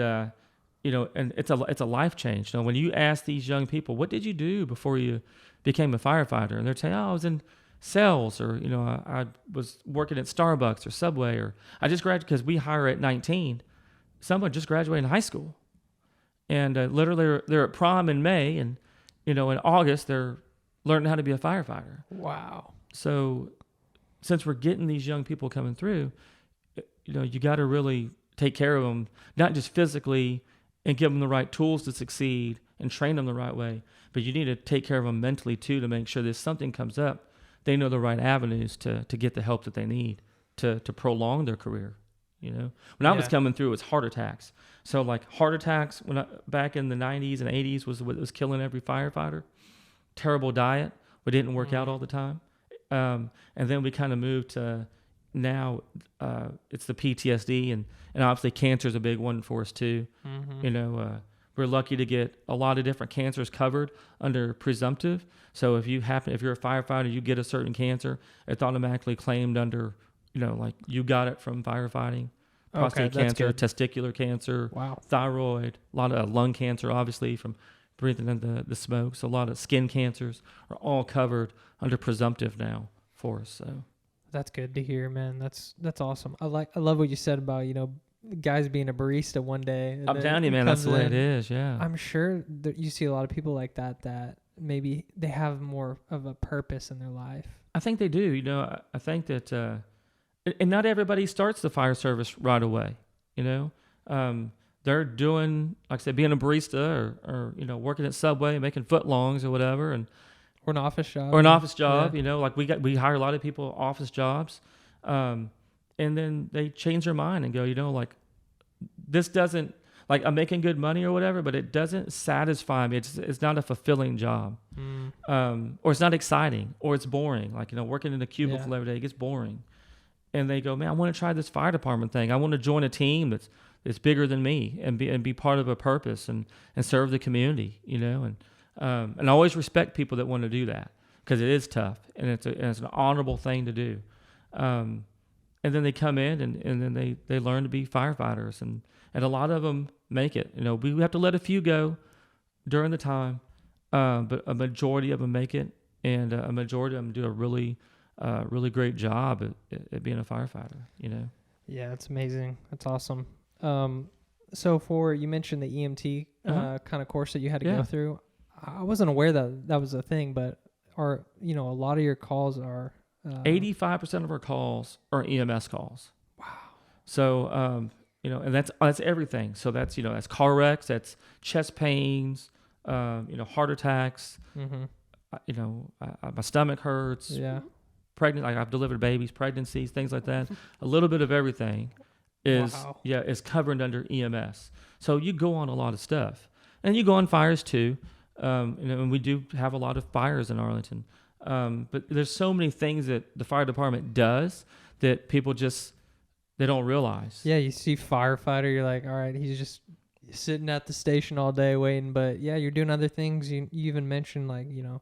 S2: you know, and it's a life change. You know, when you ask these young people, what did you do before you became a firefighter? And they're saying, I was in sales, or, you know, I was working at Starbucks or Subway, or I just graduated, because we hire at 19. Someone just graduated in high school. And literally they're at prom in May, and, you know, in August, they're learning how to be a firefighter.
S3: Wow.
S2: So since we're getting these young people coming through, you know, you got to really take care of them, not just physically and give them the right tools to succeed and train them the right way, but you need to take care of them mentally too, to make sure that if something comes up, they know the right avenues to get the help that they need to prolong their career. You know, when I was coming through, it was heart attacks. So like heart attacks back in the 90s and 80s was what was killing every firefighter. Terrible diet. We didn't work out all the time. And then we kind of moved to now it's the PTSD, and obviously cancer is a big one for us too. You know, we're lucky to get a lot of different cancers covered under presumptive. So if you're a firefighter, you get a certain cancer, it's automatically claimed under, you know, like you got it from firefighting. Prostate cancer, testicular cancer, thyroid, a lot of lung cancer, obviously from breathing in the smoke. So a lot of skin cancers are all covered under presumptive now for us. So
S3: that's good to hear, man. That's awesome. I love what you said about, you know, guys being a barista one day.
S2: I'm down here, man. That's the way it is. Yeah.
S3: I'm sure that you see a lot of people like that maybe they have more of a purpose in their life.
S2: I think they do. You know, I think that, and not everybody starts the fire service right away. You know, they're doing, like I said, being a barista or you know, working at Subway, making footlongs or whatever,
S3: or an office job.
S2: You know, like we hire a lot of people office jobs, and then they change their mind and go, you know, like this doesn't, like I'm making good money or whatever, but it doesn't satisfy me. It's not a fulfilling job, or it's not exciting, or it's boring. Like, you know, working in a cubicle every day, it gets boring. And they go, man, I want to try this fire department thing. I want to join a team that's bigger than me and be part of a purpose and serve the community, you know. And I always respect people that want to do that, because it is tough and it's an honorable thing to do. And then they come in and then they learn to be firefighters, and a lot of them make it. You know, we have to let a few go during the time, but a majority of them make it, and a majority of them do a really great job at being a firefighter, you know? Yeah,
S3: that's amazing. That's awesome. So you mentioned the EMT kind of course that you had to go through. I wasn't aware that was a thing, but you know, a lot of your calls are
S2: 85% of our calls are EMS calls.
S3: Wow. So
S2: you know, and that's everything. So that's, you know, that's car wrecks, that's chest pains, you know, heart attacks. You know, my stomach hurts.
S3: Yeah.
S2: Pregnant, like I've delivered babies, pregnancies, things like that. A little bit of everything is covered under EMS. So you go on a lot of stuff, and you go on fires too. You know, and we do have a lot of fires in Arlington. But there's so many things that the fire department does that people they don't realize.
S3: Yeah, you see firefighter, you're like, all right, he's just sitting at the station all day waiting. But yeah, you're doing other things. You even mentioned, like, you know,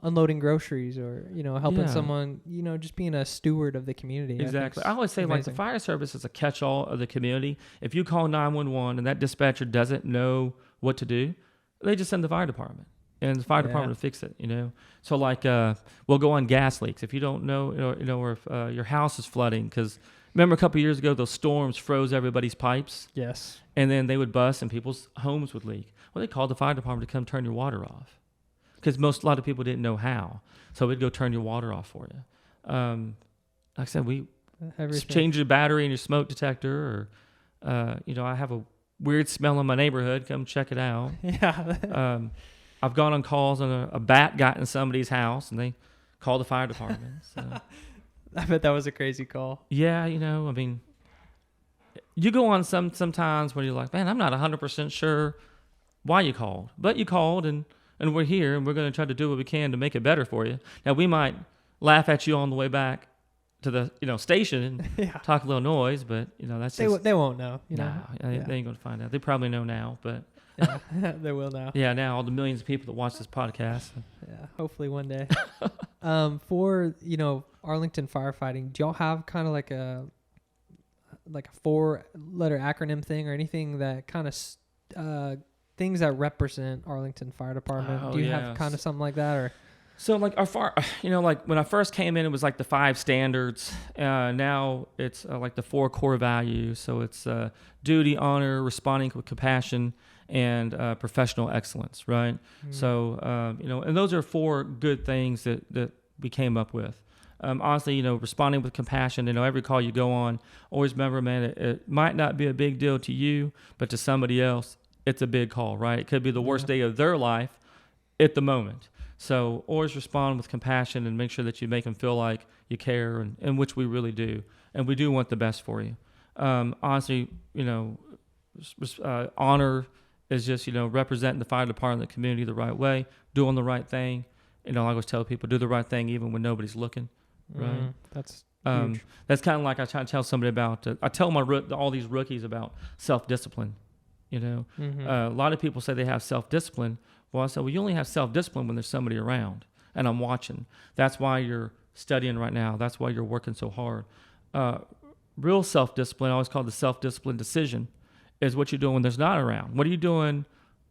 S3: unloading groceries, or, you know, helping someone, you know, just being a steward of the community.
S2: Exactly. I always say, amazing. Like, the fire service is a catch-all of the community. If you call 911 and that dispatcher doesn't know what to do, they just send the fire department. And the fire department will fix it, you know. So like, we'll go on gas leaks. If you don't know, or if your house is flooding, because remember a couple of years ago, those storms froze everybody's pipes.
S3: Yes.
S2: And then they would bust and people's homes would leak. Well, they called the fire department to come turn your water off, because a lot of people didn't know how. So we'd go turn your water off for you. Like I said, we change your battery in your smoke detector, or I have a weird smell in my neighborhood. Come check it out.
S3: Yeah.
S2: I've gone on calls and a bat got in somebody's house and they called the fire department. So.
S3: I bet that was a crazy call.
S2: Yeah, I mean, you go on sometimes when you're like, man, I'm not 100% sure why you called, but you called and we're here and we're going to try to do what we can to make it better for you. Now we might laugh at you on the way back to the station and talk a little noise, but that's just,
S3: they won't know.
S2: They ain't going to find out. They probably know now, but.
S3: Yeah, they will now.
S2: Yeah, now all the millions of people that watch this podcast.
S3: Yeah, hopefully one day. For Arlington Firefighting, do y'all have kind of like a 4-letter acronym thing or anything that kind of things that represent Arlington Fire Department? Do you have kind of something like that, or?
S2: So like like when I first came in, it was like the 5 standards. Now it's like the 4 core values. So it's duty, honor, responding with compassion, and professional excellence, right? So, and those are 4 good things that we came up with. Honestly, responding with compassion, every call you go on, always remember, man, it might not be a big deal to you, but to somebody else, it's a big call, right? It could be the worst day of their life at the moment. So always respond with compassion and make sure that you make them feel like you care, and which we really do. And we do want the best for you. Honestly, honor is just, representing the fire department, the community the right way, doing the right thing. I always tell people, do the right thing even when nobody's looking, right?
S3: That's huge.
S2: That's kind of like I try to tell somebody about, I tell all these rookies about self-discipline, A lot of people say they have self-discipline. Well, I said, you only have self-discipline when there's somebody around and I'm watching. That's why you're studying right now. That's why you're working so hard. Real self-discipline, I always call it the self-discipline decision, is what you're doing when there's not around. What are you doing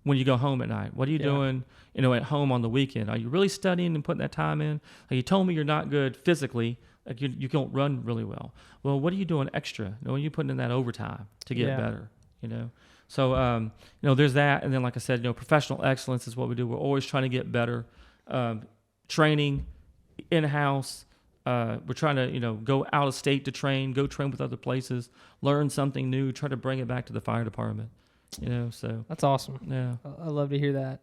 S2: when you go home at night? What are you doing, at home on the weekend? Are you really studying and putting that time in? Like you told me you're not good physically, like you don't run really well. Well, what are you doing extra? When you're putting in that overtime to get better, So, there's that. And then, like I said, professional excellence is what we do. We're always trying to get better. Training in-house. We're trying to, go out of state to train, go train with other places, learn something new, try to bring it back to the fire department, so.
S3: That's awesome.
S2: Yeah.
S3: I love to hear that.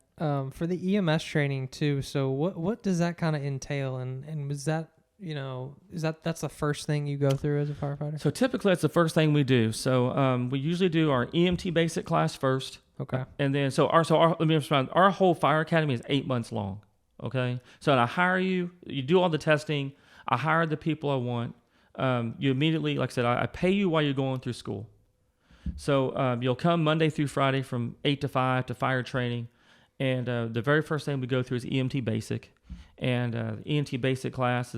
S3: For the EMS training too, so what does that kind of entail? And was that, that's the first thing you go through as a firefighter?
S2: So typically that's the first thing we do. So we usually do our EMT basic class first.
S3: Okay.
S2: And then, our whole fire academy is 8 months long. Okay. So I hire you, you do all the testing. I hire the people I want. You immediately, like I said, I pay you while you're going through school. So you'll come Monday through Friday from 8 to 5 to fire training. And the very first thing we go through is EMT Basic. And the EMT Basic class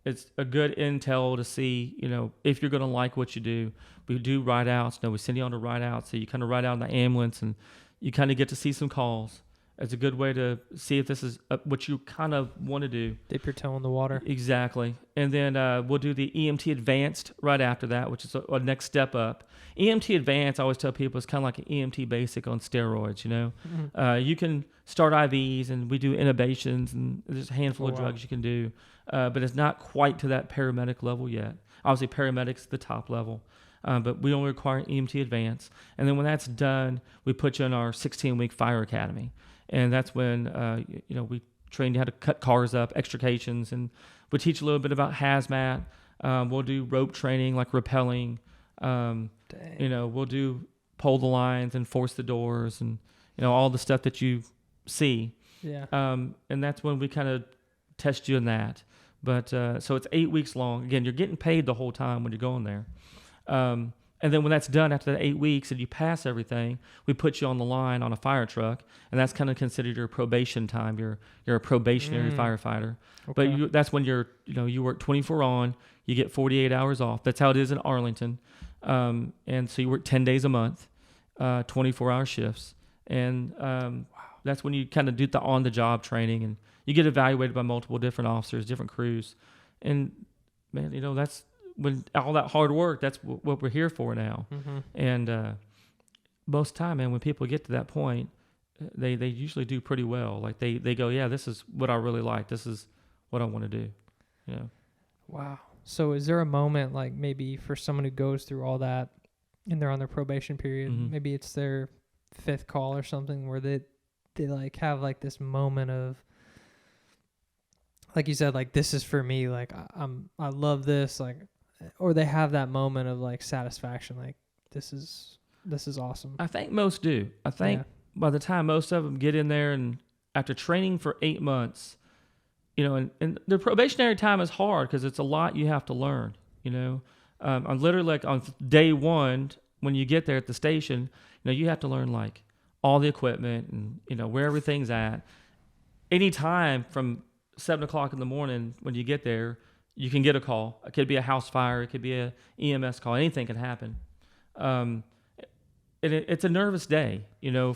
S2: it's a good intel to see, if you're going to like what you do. We do ride-outs. We send you on to ride-outs. So you kind of ride out in the ambulance and you kind of get to see some calls. It's a good way to see if this is what you kind of want to do.
S3: Dip your toe in the water.
S2: Exactly. And then we'll do the EMT Advanced right after that, which is a next step up. EMT Advanced, I always tell people, is kind of like an EMT Basic on steroids, You can start IVs, and we do intubations, and there's a handful of drugs you can do. But it's not quite to that paramedic level yet. Obviously, paramedics the top level. But we only require EMT Advanced. And then when that's done, we put you in our 16-week fire academy. And that's when, we train you how to cut cars up, extrications, and we teach a little bit about hazmat. We'll do rope training, like rappelling. We'll do pull the lines and force the doors and, all the stuff that you see.
S3: Yeah.
S2: And that's when we kind of test you in that. But so it's 8 weeks long. Again, you're getting paid the whole time when you're going there. And then when that's done after that 8 weeks and you pass everything, we put you on the line on a fire truck, and that's kind of considered your probation time. You're a probationary firefighter. Okay. But that's when you work 24 on, you get 48 hours off. That's how it is in Arlington. And so you work 10 days a month, 24-hour shifts. And that's when you kind of do the on-the-job training, and you get evaluated by multiple different officers, different crews. And, man, that's when all that hard work, that's what we're here for now.
S3: Mm-hmm.
S2: And most of the time, man, when people get to that point, they usually do pretty well. Like they go, yeah, this is what I really like. This is what I want to do.
S3: Wow. So is there a moment, like maybe for someone who goes through all that and they're on their probation period, maybe it's their 5th call or something, where they like have like this moment of, like you said, like, this is for me, like I love this, like, or they have that moment of like satisfaction, like this is awesome?
S2: I think most do. I think by the time most of them get in there, and after training for 8 months, and the probationary time is hard because it's a lot you have to learn. I'm literally, like, on day 1 when you get there at the station, you have to learn like all the equipment and where everything's at. Anytime from 7 o'clock in the morning when you get there, you can get a call. It could be a house fire, it could be a EMS call. Anything can happen. It's a nervous day,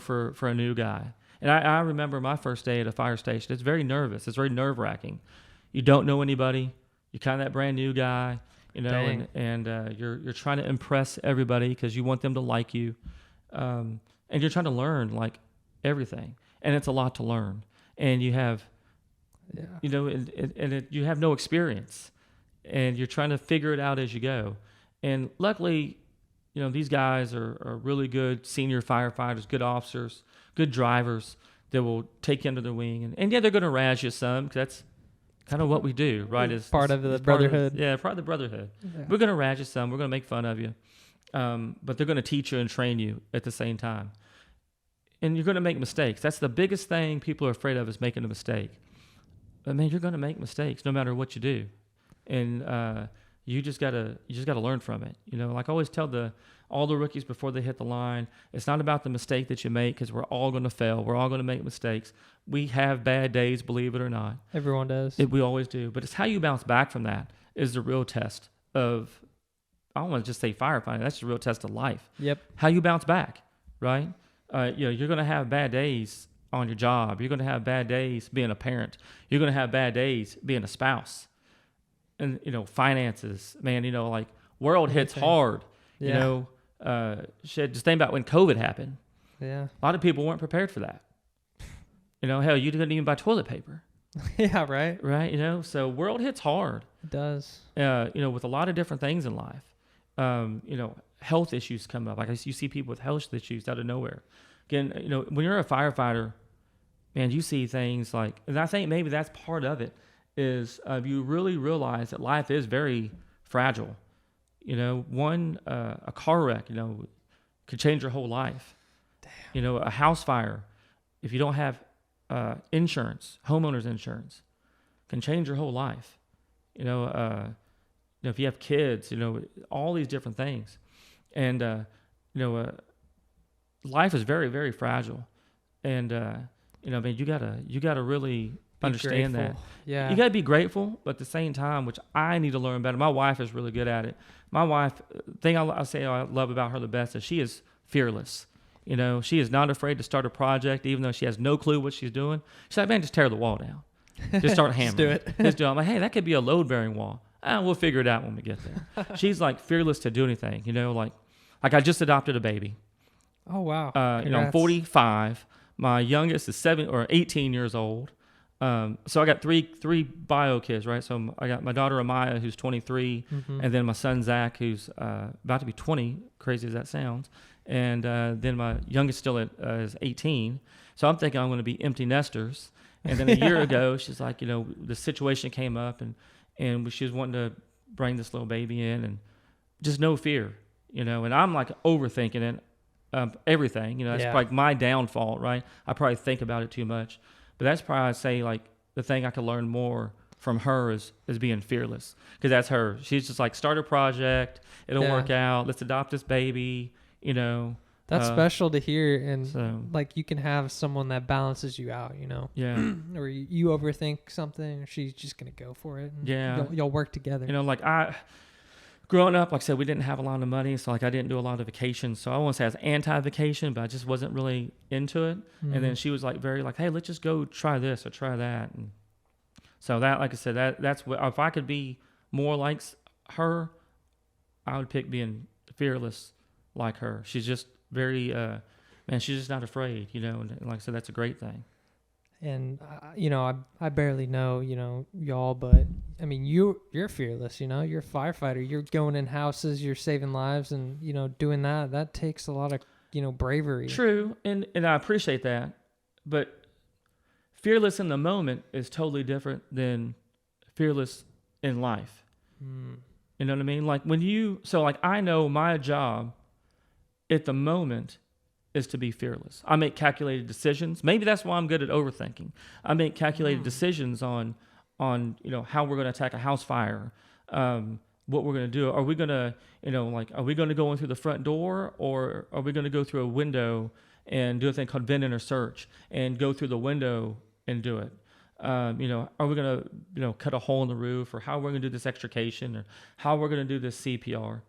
S2: for a new guy. And I remember my first day at a fire station. It's very nervous. It's very nerve-wracking. You don't know anybody. You're kind of that brand new guy, and you're trying to impress everybody because you want them to like you. And you're trying to learn, like, everything. And it's a lot to learn. And you have, you have no experience. And you're trying to figure it out as you go. And luckily, these guys are really good senior firefighters, good officers, good drivers that will take you under their wing. And they're going to razz you some, because that's kind of what we do, right? It's
S3: part of the brotherhood.
S2: Part of the brotherhood.
S3: Yeah.
S2: We're going to razz you some. We're going to make fun of you. But they're going to teach you and train you at the same time. And you're going to make mistakes. That's the biggest thing people are afraid of, is making a mistake. But, man, you're going to make mistakes no matter what you do. And you just gotta learn from it. Like I always tell all the rookies before they hit the line, it's not about the mistake that you make, because we're all going to fail. We're all going to make mistakes. We have bad days, believe it or not.
S3: Everyone does.
S2: We always do. But it's how you bounce back from that is the real test of, I don't want to just say firefighting. That's the real test of life.
S3: Yep.
S2: How you bounce back, right? You're going to have bad days on your job. You're going to have bad days being a parent. You're going to have bad days being a spouse. And, finances, man, like, world hits hard.
S3: Yeah.
S2: Just think about when COVID happened.
S3: Yeah.
S2: A lot of people weren't prepared for that. Hell, you didn't even buy toilet paper.
S3: Yeah, right.
S2: Right, so world hits hard.
S3: It does.
S2: With a lot of different things in life. Health issues come up. Like, you see people with health issues out of nowhere. Again, when you're a firefighter, man, you see things like, and I think maybe that's part of it, is you really realize that life is very fragile. A car wreck, could change your whole life. Damn. A house fire, if you don't have insurance, homeowners insurance, can change your whole life. If you have kids, all these different things. And, life is very, very fragile. And, you gotta really understand
S3: grateful.
S2: that.
S3: Yeah.
S2: You got to be grateful, but at the same time, which I need to learn better. My wife is really good at it. My wife, thing I say I love about her the best is she is fearless. She is not afraid to start a project, even though she has no clue what she's doing. She's like, man, just tear the wall down. Just start hammering.
S3: Just do it.
S2: Just do it. I'm like, hey, that could be a load-bearing wall. We'll figure it out when we get there. She's like fearless to do anything, like I just adopted a baby.
S3: Oh, wow.
S2: I'm 45. My youngest is 18 years old. So I got three bio kids, right? So I got my daughter Amaya, who's 23, and then my son Zach, who's about to be 20, crazy as that sounds, and then my youngest still is 18. So I'm thinking I'm going to be empty nesters. And then a year ago, she's like, the situation came up, and she was wanting to bring this little baby in, and just no fear, and I'm like overthinking it, everything, that's like my downfall, right? I probably think about it too much. But that's probably, I'd say, like, the thing I could learn more from her is being fearless. Because that's her. She's just like, start a project. It'll work out. Let's adopt this baby,
S3: That's special to hear. And, like, you can have someone that balances you out,
S2: Yeah.
S3: Or you overthink something, or she's just going to go for it. And y'all work together.
S2: Like, growing up, like I said, we didn't have a lot of money, so like I didn't do a lot of vacations. So I won't say I was anti-vacation, but I just wasn't really into it.
S3: Mm-hmm.
S2: And then she was like very like, hey, let's just go try this or try that. And so that, like I said, that's what, if I could be more like her, I would pick being fearless like her. She's just very, man, she's just not afraid, you know. And like I said, that's a great thing.
S3: And you know, I barely know, you know, y'all, but I mean, you're fearless, you know. You're a firefighter. You're going in houses, you're saving lives, and you know, doing that takes a lot of, you know, bravery.
S2: True, and I appreciate that, but fearless in the moment is totally different than fearless in life. You know what I mean? Like like I know my job at the moment is to be fearless. I make calculated decisions. Maybe that's why I'm good at overthinking. I make calculated decisions on you know, how we're going to attack a house fire, what we're going to do. Are we going to, you know, like, are we going to go in through the front door, or are we going to go through a window and do a thing called bend inner search and go through the window and do it? You know, are we going to, you know, cut a hole in the roof, or how we're going to do this extrication, or how we're going to do this CPR?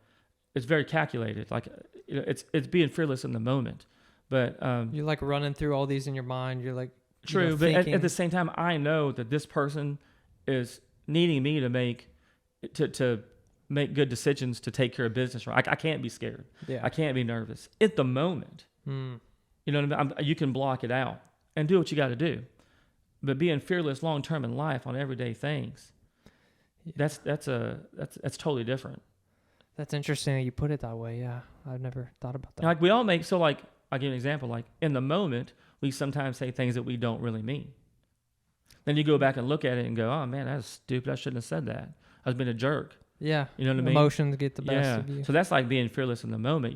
S2: It's very calculated. Like, you know, it's being fearless in the moment. But
S3: you're like running through all these in your mind. You're like,
S2: true,
S3: you know,
S2: but
S3: thinking.
S2: at the same time, I know that this person is needing me to make good decisions to take care of business. Right, I can't be scared.
S3: Yeah.
S2: I can't be nervous at the moment. You know what I mean? You can block it out and do what you got to do, but being fearless long term in life on everyday things, that's totally different.
S3: That's interesting that you put it that way. Yeah, I've never thought about that.
S2: Like we all make, so like I'll give you an example. Like in the moment, we sometimes say things that we don't really mean. Then you go back and look at it and go, oh man, that's stupid. I shouldn't have said that. I was being a jerk.
S3: Yeah.
S2: You know what I mean?
S3: Emotions get the best
S2: Yeah.
S3: of you.
S2: So that's like being fearless in the moment.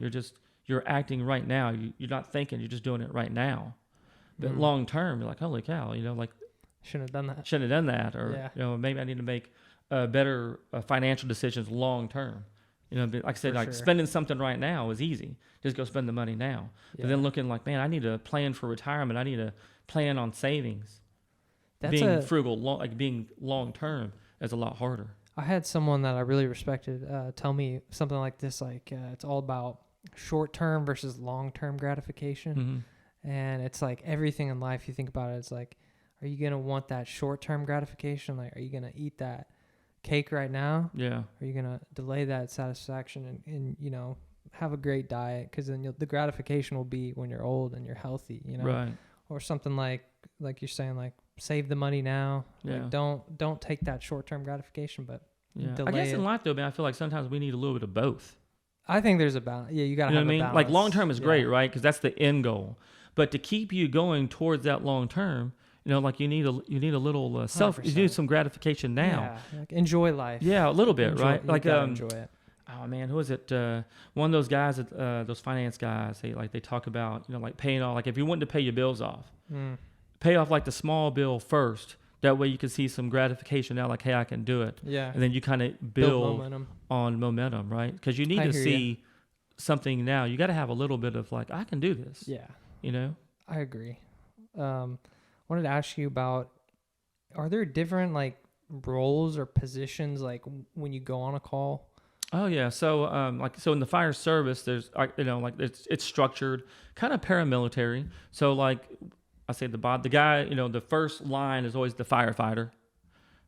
S2: You're acting right now. You're not thinking. You're just doing it right now. But long term, you're like, holy cow, you know, like
S3: shouldn't have done that.
S2: Shouldn't have done that, or
S3: Yeah.
S2: you know, maybe I need to make better financial decisions long term. You know, like I said,
S3: For
S2: like
S3: sure.
S2: spending something right now is easy. Just go spend the money now. But then looking like, man, I need to plan for retirement. I need to plan on savings. Being frugal, like being long term, is a lot harder.
S3: I had someone that I really respected tell me something like this, like it's all about short-term versus long-term gratification. And it's like everything in life, you think about it, it's like, are you going to want that short-term gratification? Like, are you going to eat that cake right now?
S2: Yeah.
S3: Are you going to delay that satisfaction and, you know, have a great diet? Because then the gratification will be when you're old and you're healthy, you know?
S2: Right.
S3: Or something like you're saying, like, save the money now.
S2: Yeah.
S3: Like, don't take that short-term gratification, but delay
S2: I guess
S3: it.
S2: in life though, man, I feel like sometimes we need a little bit of both.
S3: I think there's a balance. Yeah, you got to
S2: You know
S3: have
S2: what I mean?
S3: a balance.
S2: Like long term is great, right? Because that's the end goal. But to keep you going towards that long term, you know, like you need a little self. You
S3: 100%.
S2: need some gratification now.
S3: Yeah, like enjoy life.
S2: Yeah, a little bit,
S3: Enjoy,
S2: right?
S3: you
S2: Like
S3: gotta enjoy it.
S2: oh man, who is it? One of those guys, those finance guys. They talk about, you know, like paying off. Like if you wanted to pay your bills off, pay off like the small bill first. That way you can see some gratification now, like, hey, I can do it.
S3: Yeah.
S2: And then you kind of build
S3: momentum.
S2: on momentum, right? Because you need to see something now. You got to have a little bit of like, I can do this.
S3: Yeah.
S2: You know?
S3: I agree. Wanted to ask you about, are there different like roles or positions like when you go on a call?
S2: Oh yeah. So in the fire service, there's you know, like it's structured kind of paramilitary. So like I say the guy, you know, the first line is always the firefighter.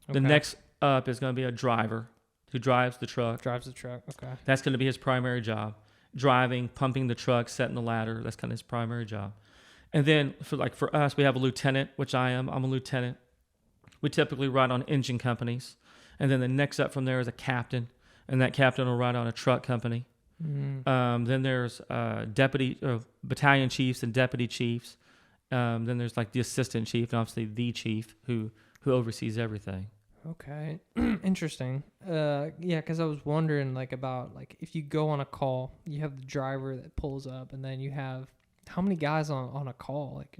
S2: The next up is going to be a driver who drives the truck.
S3: Drives the truck. Okay.
S2: That's going to be his primary job. Driving, pumping the truck, setting the ladder. That's kind of his primary job. And then for us, we have a lieutenant, which I am. I'm a lieutenant. We typically ride on engine companies. And then the next up from there is a captain. And that captain will ride on a truck company. Then there's battalion chiefs and deputy chiefs. Then there's like the assistant chief and obviously the chief who oversees everything.
S3: Okay. Interesting. Yeah, because I was wondering like about like if you go on a call, you have the driver that pulls up, and then you have how many guys on a call? Like,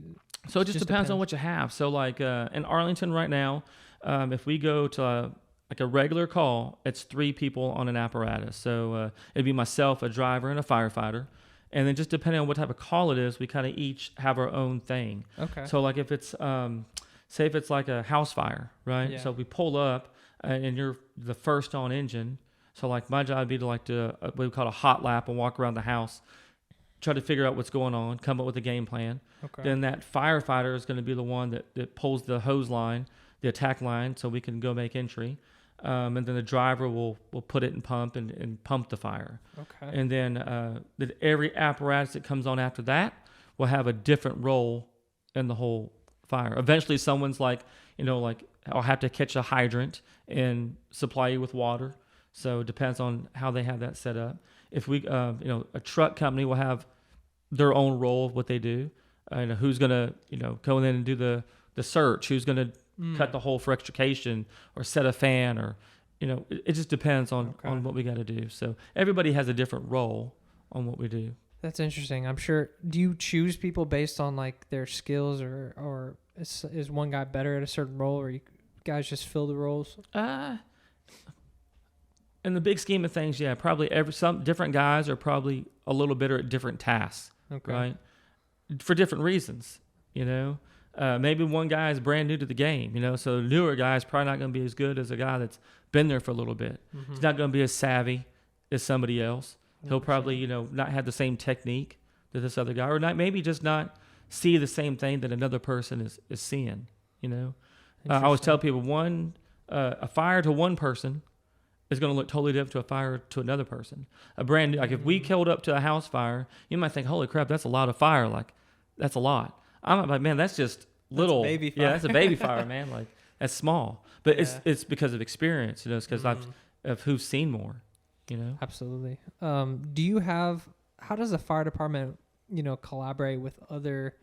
S2: so it just depends on what you have. So like in Arlington right now, if we go to like a regular call, it's 3 people on an apparatus. So it'd be myself, a driver, and a firefighter. And then just depending on what type of call it is, we kind of each have our own thing.
S3: Okay.
S2: So like if it's, say if it's like a house fire, right?
S3: Yeah.
S2: So we pull up and you're the first on engine, So like my job would be to like what we call a hot lap and walk around the house, try to figure out what's going on, come up with a game plan.
S3: Okay.
S2: Then that firefighter is going to be the one that pulls the hose line, the attack line, so we can go make entry. And then the driver will put it in pump and pump the fire.
S3: Okay.
S2: And then every apparatus that comes on after that will have a different role in the whole fire. Eventually someone's like, I'll have to catch a hydrant and supply you with water. So it depends on how they have that set up. If we, a truck company will have their own role of what they do. Who's going to, go in and do the search, who's going to cut the hole for extrication or set a fan, or it just depends on what we got to do. So everybody has a different role on what we do.
S3: That's interesting. I'm sure. Do you choose people based on like their skills, or is one guy better at a certain role, or you guys just fill the roles?
S2: In the big scheme of things, yeah, probably some different guys are probably a little better at different tasks, right? For different reasons, Maybe one guy is brand new to the game, so the newer guy is probably not going to be as good as a guy that's been there for a little bit. Mm-hmm. He's not going to be as savvy as somebody else. 100%. He'll probably, not have the same technique that this other guy, or maybe just not see the same thing that another person is seeing, I always tell people a fire to one person is going to look totally different to a fire to another person. A brand new, like if we killed up to a house fire, you might think, holy crap, that's a lot of fire. Like that's a lot. I'm like, man, that's just little.
S3: That's a baby fire.
S2: Yeah, that's a baby fire, man. Like that's small, but it's because of experience, it's because of who's seen more,
S3: Absolutely. Do you have, how does the fire department, collaborate with other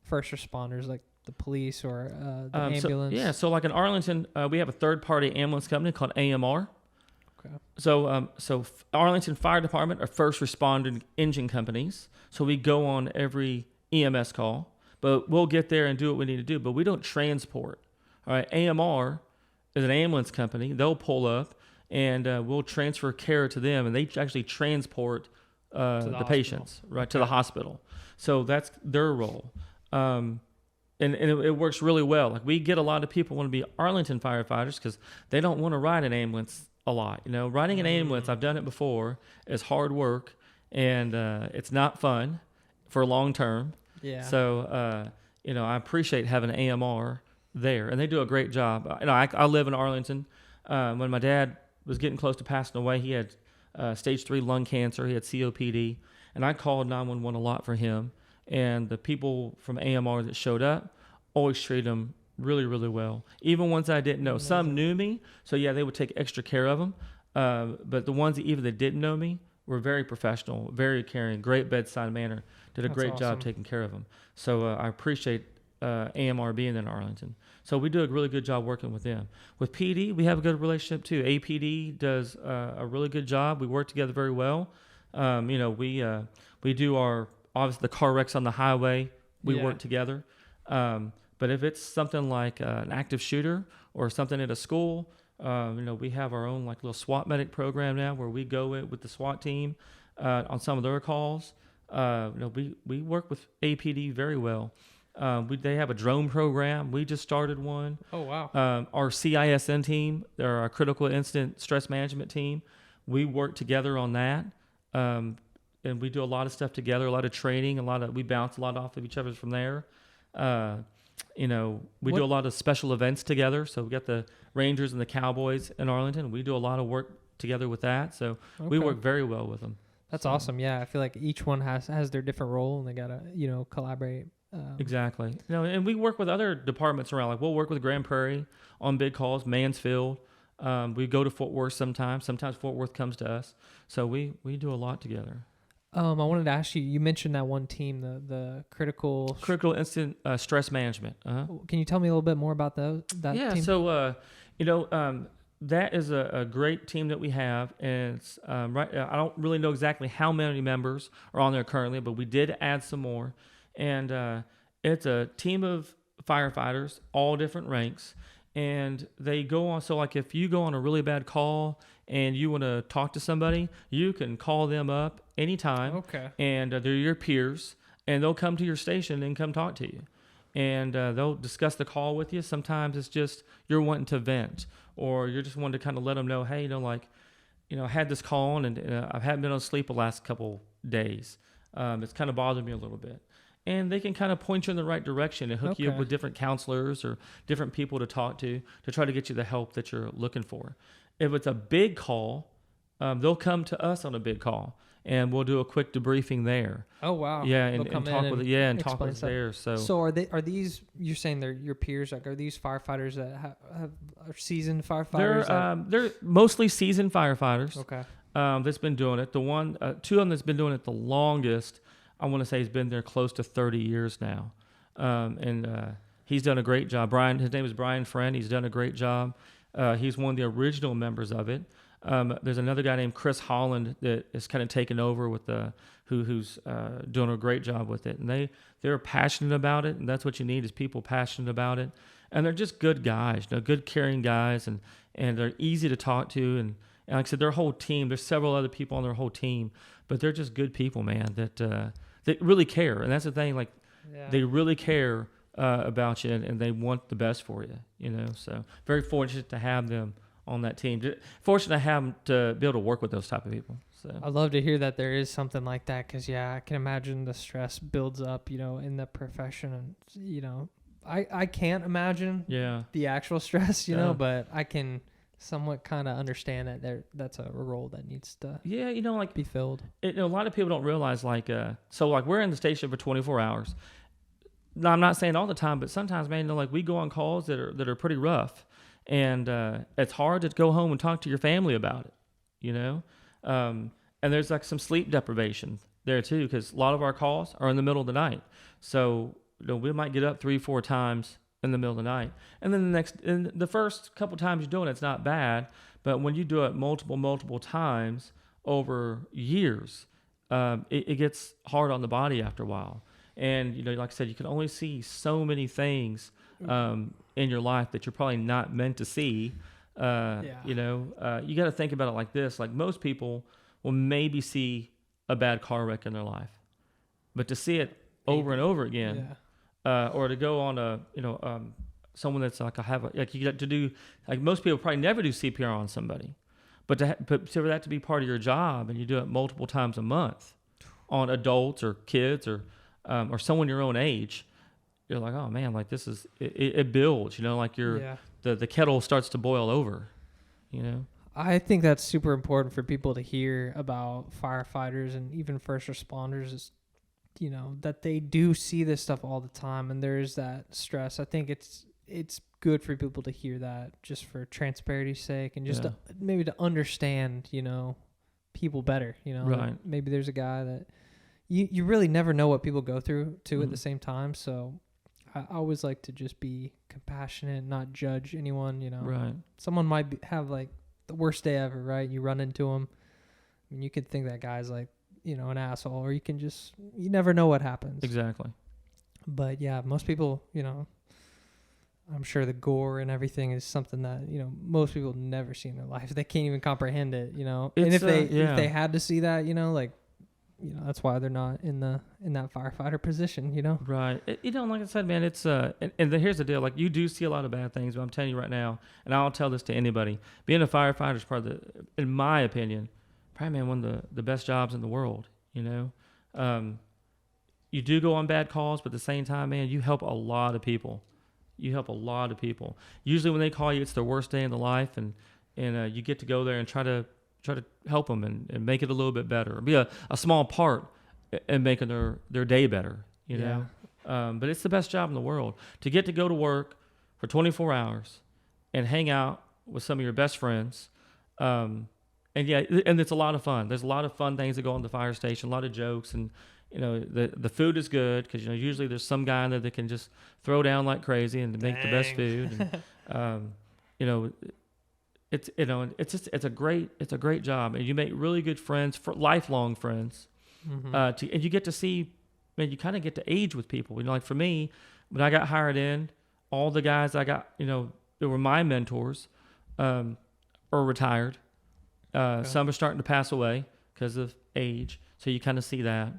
S3: first responders like the police or the ambulance?
S2: So like in Arlington, we have a third-party ambulance company called AMR.
S3: Okay.
S2: So Arlington Fire Department are first responder engine companies. So we go on every EMS call, but we'll get there and do what we need to do. But we don't transport. All right. AMR is an ambulance company. They'll pull up and we'll transfer care to them, and they actually transport the patients to the hospital. So that's their role. And it works really well. Like we get a lot of people want to be Arlington firefighters because they don't want to ride an ambulance a lot. Riding an ambulance, I've done it before, is hard work, and it's not fun for long term. Yeah. So, I appreciate having AMR there, and they do a great job. I live in Arlington. When my dad was getting close to passing away, he had stage 3 lung cancer. He had COPD, and I called 911 a lot for him. And the people from AMR that showed up always treated him really, really well. Even ones I didn't know. Some knew me, so yeah, they would take extra care of them. But the ones that didn't know me were very professional, very caring, great bedside manner. Did a great job taking care of them. So I appreciate AMR being in Arlington. So we do a really good job working with them. With PD, we have a good relationship too. APD does a really good job. We work together very well. We do our, obviously the car wrecks on the highway, we work together. But if it's something like an active shooter or something at a school, we have our own like little SWAT medic program now where we go in with the SWAT team on some of their calls. We work with APD very well. They have a drone program. We just started one.
S3: Oh, wow.
S2: Our CISN team, they're our critical incident stress management team. We work together on that. And we do a lot of stuff together, a lot of training, we bounce a lot off of each other from there. We do a lot of special events together. So we got the Rangers and the Cowboys in Arlington. We do a lot of work together with that. So we work very well with them.
S3: That's awesome. Yeah, I feel like each one has their different role, and they gotta collaborate.
S2: Exactly. And we work with other departments around. Like we'll work with Grand Prairie on big calls, Mansfield. We go to Fort Worth sometimes. Sometimes Fort Worth comes to us. So we do a lot together.
S3: I wanted to ask you. You mentioned that one team, the critical
S2: incident stress management. Uh-huh.
S3: Can you tell me a little bit more about that team?
S2: Yeah. So that is a great team that we have, and it's right. I don't really know exactly how many members are on there currently, but we did add some more, and it's a team of firefighters, all different ranks, and they go on. So like if you go on a really bad call and you want to talk to somebody, you can call them up anytime.
S3: Okay.
S2: And they're your peers, and they'll come to your station and come talk to you. And they'll discuss the call with you. Sometimes it's just you're wanting to vent, or you're just wanting to kind of let them know, hey, I had this call and I haven't been able to sleep the last couple days. It's kind of bothered me a little bit. And they can kind of point you in the right direction and hook you up with different counselors or different people to talk to try to get you the help that you're looking for. If it's a big call, they'll come to us on a big call, and we'll do a quick debriefing there.
S3: Oh wow!
S2: Yeah, and talk with talk with us there. So
S3: are these? You're saying they're your peers? Like, are these firefighters that are seasoned firefighters?
S2: They're mostly seasoned firefighters.
S3: Okay.
S2: That's been doing it. The one, two of them that's been doing it the longest, I want to say, has been there close to 30 years now, and he's done a great job. Brian, his name is Brian Friend. He's done a great job. He's one of the original members of it. There's another guy named Chris Holland that is kind of taken over with who's doing a great job with it, and they're passionate about it, and that's what you need is people passionate about it, and they're just good guys, good caring guys, and they're easy to talk to, and like I said, their whole team. There's several other people on their whole team, but they're just good people, man. That really care, and that's the thing. Like they really care about you, and they want the best for you. So very fortunate to have them on that team. Fortunate to have them to be able to work with those type of people. So
S3: I'd love to hear that there is something like that, because I can imagine the stress builds up, in the profession, and I can't imagine the actual stress, but I can somewhat kind of understand that that's a role that needs to be filled.
S2: A lot of people don't realize so we're in the station for 24 hours. No, I'm not saying all the time, but sometimes, man, we go on calls that are pretty rough. And it's hard to go home and talk to your family about it, and there's some sleep deprivation there too, because a lot of our calls are in the middle of the night. So we might get up 3-4 times in the middle of the night, and then the first couple times you're doing it's not bad, but when you do it multiple times over years, it gets hard on the body after a while. And like I said, you can only see so many things in your life that you're probably not meant to see. You got to think about it like this. Like, most people will maybe see a bad car wreck in their life, but to see it over and over again, or to go on someone that's you get to do, most people probably never do CPR on somebody, but for that to be part of your job, and you do it multiple times a month on adults or kids or someone your own age, you're like, oh man, this is it builds, the kettle starts to boil over,
S3: I think that's super important for people to hear about firefighters and even first responders, is that they do see this stuff all the time, and there's that stress. I think it's good for people to hear that, just for transparency's sake, and just maybe to understand people better.
S2: Right.
S3: Maybe there's a guy that you really never know what people go through too, at the same time. So I always like to just be compassionate, not judge anyone.
S2: Right.
S3: Someone might have the worst day ever, right? You run into them, I mean, you could think that guy's an asshole, or you never know what happens.
S2: Exactly.
S3: But yeah, most people, I'm sure the gore and everything is something that, most people never see in their life. They can't even comprehend it, and if they had to see that, that's why they're not in that firefighter position,
S2: Right. Like I said, man, it's and here's the deal. You do see a lot of bad things, but I'm telling you right now, and I'll tell this to anybody, being a firefighter is probably, in my opinion, probably, man, one of the best jobs in the world. You do go on bad calls, but at the same time, man, you help a lot of people. Usually when they call you, it's their worst day in their life, and you get to go there and try to help them and make it a little bit better, or be a small part in making their day better, but it's the best job in the world, to get to go to work for 24 hours and hang out with some of your best friends. And it's a lot of fun. There's a lot of fun things that go on the fire station, a lot of jokes, and the food is good, because usually there's some guy in there that can just throw down like crazy and make the best food. And, it's a great job, and you make really good friends, for lifelong friends. Mm-hmm. And you get to see, man, you kind of get to age with people. For me, when I got hired in, all the guys I got, that were my mentors, are retired. Some are starting to pass away because of age, so you kind of see that.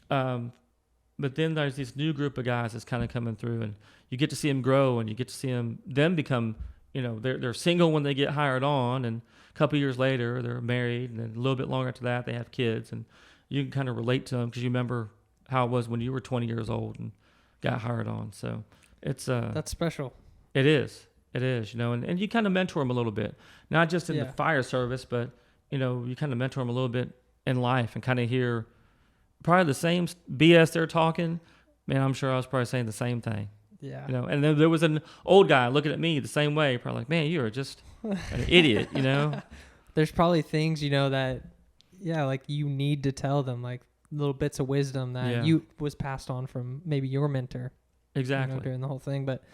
S2: But then there's this new group of guys that's kind of coming through, and you get to see them grow, and you get to see them become, they're single when they get hired on, and a couple years later they're married, and then a little bit longer after that they have kids, and you can kind of relate to them because you remember how it was when you were 20 years old and got hired on. So it's
S3: that's special.
S2: It is, and you kind of mentor them a little bit, not just in the fire service, but you kind of mentor them a little bit in life and kind of hear probably the same BS they're talking. Man, I'm sure I was probably saying the same thing.
S3: Yeah.
S2: And then there was an old guy looking at me the same way, probably like, man, you're just an idiot,
S3: There's probably things, that, like you need to tell them, like little bits of wisdom that you was passed on from maybe your mentor.
S2: Exactly.
S3: During the whole thing. But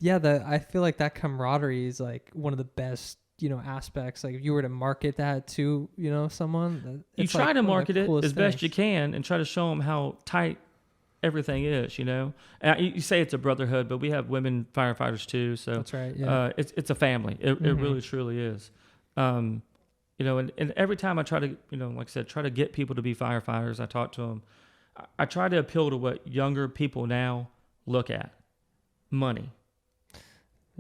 S3: I feel like that camaraderie is like one of the best, aspects. Like if you were to market that to, someone.
S2: You try to market it as best you can and try to show them how tight everything is, And you say it's a brotherhood, but we have women firefighters too. So
S3: that's right. Yeah.
S2: It's a family. It really truly is. And every time I try to, like I said, try to get people to be firefighters, I talk to them. I try to appeal to what younger people now look at: money.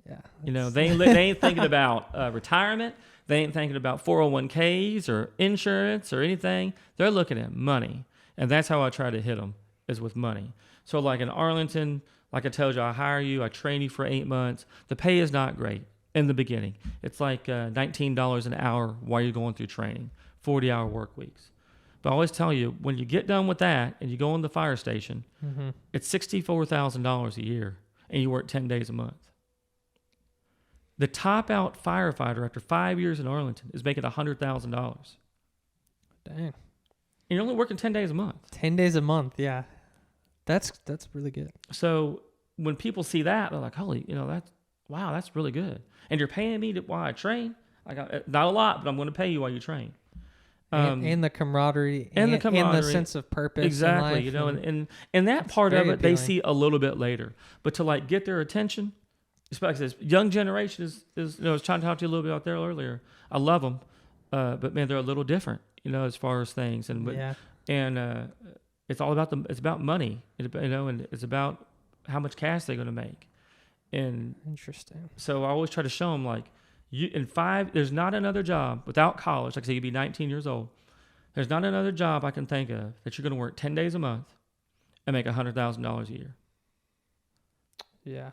S3: Yeah.
S2: They ain't thinking about retirement. They ain't thinking about 401ks or insurance or anything. They're looking at money, and that's how I try to hit them. Is with money. So like in Arlington, like I told you, I hire you, I train you for 8 months. The pay is not great in the beginning. It's like $19 an hour while you're going through training, 40-hour work weeks. But I always tell you, when you get done with that and you go in the fire station, it's $64,000 a year, and you work 10 days a month. The top out firefighter after 5 years in Arlington is making $100,000.
S3: Dang.
S2: And you're only working 10 days a month.
S3: 10 days a month, yeah. That's really good.
S2: So when people see that, they're like, holy, that's really good. And you're paying me while I train. I got not a lot, but I'm going to pay you while you train.
S3: And the camaraderie.
S2: And
S3: the sense of purpose.
S2: Exactly.
S3: In life,
S2: and that part of it,
S3: appealing.
S2: they see a little bit later. But to like get their attention, especially this young generation is I was trying to talk to you a little bit out there earlier. I love them. But man, they're a little different, as far as things. And it's all about it's about money, and it's about how much cash they're going to make. And
S3: interesting.
S2: So I always try to show them like, there's not another job without college. Like I say, you'd be 19 years old. There's not another job I can think of that you're going to work 10 days a month and make $100,000 a year.
S3: Yeah,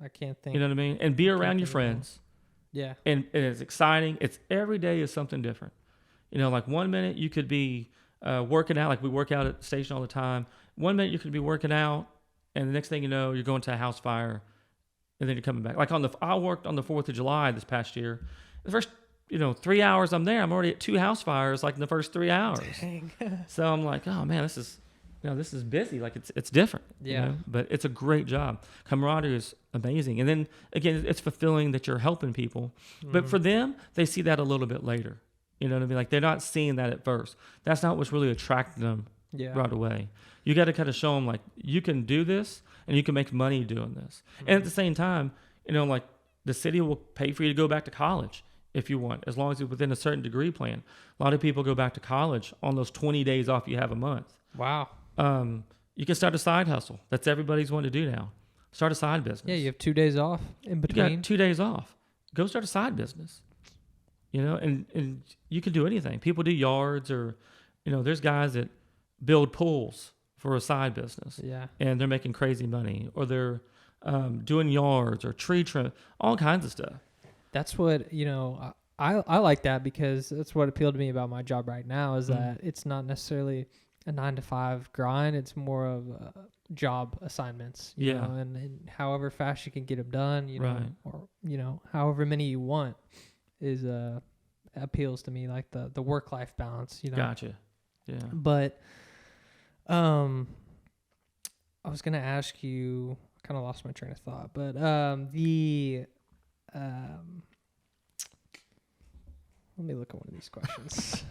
S3: I can't think.
S2: You know what I mean? And be around your friends.
S3: Yeah.
S2: And it's exciting. It's every day is something different. Like 1 minute you could be working out, like we work out at the station all the time. 1 minute you could be working out, and the next thing you know, you're going to a house fire, and then you're coming back. Like I worked on the 4th of July this past year. The first, 3 hours I'm there, I'm already at 2 house fires, like in the first 3 hours.
S3: Dang.
S2: So I'm like, oh man, this is busy. Like it's different.
S3: Yeah.
S2: But it's a great job. Camaraderie is amazing. And then again, it's fulfilling that you're helping people. But for them, they see that a little bit later. You know what I mean? Like they're not seeing that at first. That's not what's really attracting them right away. You got to kind of show them like you can do this and you can make money doing this. And at the same time, like the city will pay for you to go back to college if you want, as long as it's within a certain degree plan. A lot of people go back to college on those 20 days off you have a month.
S3: Wow.
S2: You can start a side hustle. That's everybody's wanting to do now. Start a side business.
S3: Yeah, you have 2 days off in between.
S2: You got 2 days off. Go start a side business. And you can do anything. People do yards or, there's guys that build pools for a side business.
S3: Yeah.
S2: And they're making crazy money. Or they're doing yards or tree trim, all kinds of stuff.
S3: That's what, I like that because that's what appealed to me about my job right now is that it's not necessarily a 9-to-5 grind. It's more of job assignments, you know, and however fast you can get them done, know, or, however many you want is appeals to me, like the work-life balance,
S2: Gotcha. Yeah.
S3: But I was going to ask you, I kind of lost my train of thought, but let me look at one of these questions.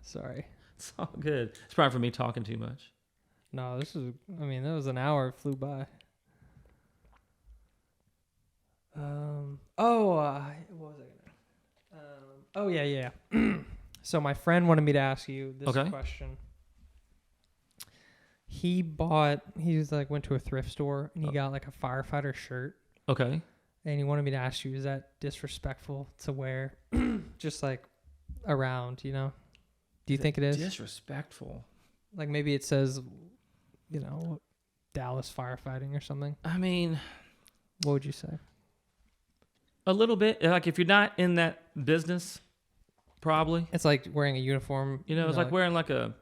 S3: Sorry.
S2: It's all good. It's probably for me talking too much.
S3: No, that was an hour. It flew by. What was I gonna? Yeah. So my friend wanted me to ask you this question. He went to a thrift store and he got like a firefighter shirt.
S2: Okay.
S3: and you wanted me to ask you, is that disrespectful to wear just like around, you know? Do you think it is?
S2: Disrespectful.
S3: Like maybe it says, you know, Dallas Firefighting or something.
S2: I mean,
S3: what would you say?
S2: a little bit. Like if you're not in that business, probably.
S3: It's like wearing a uniform.
S2: You know, it's like wearing like a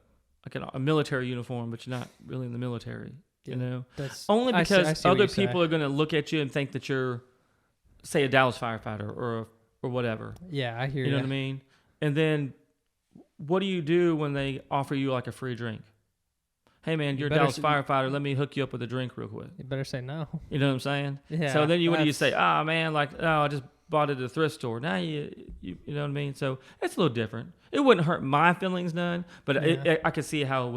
S2: military uniform, but you're not really in the military. You know,
S3: that's
S2: only because
S3: I see
S2: other people are going to look at you and think that you're, say, a Dallas firefighter or whatever.
S3: Yeah, I hear you.
S2: You know what I mean? And then, what do you do when they offer you like a free drink? Hey man, you're a Dallas firefighter. Let me hook you up with a drink real quick.
S3: You better say no.
S2: You know what I'm saying?
S3: Yeah.
S2: So then what do you say? Ah, man, like, oh, I just bought it at the thrift store. Now you know what I mean? So it's a little different. It wouldn't hurt my feelings none, but I could see how it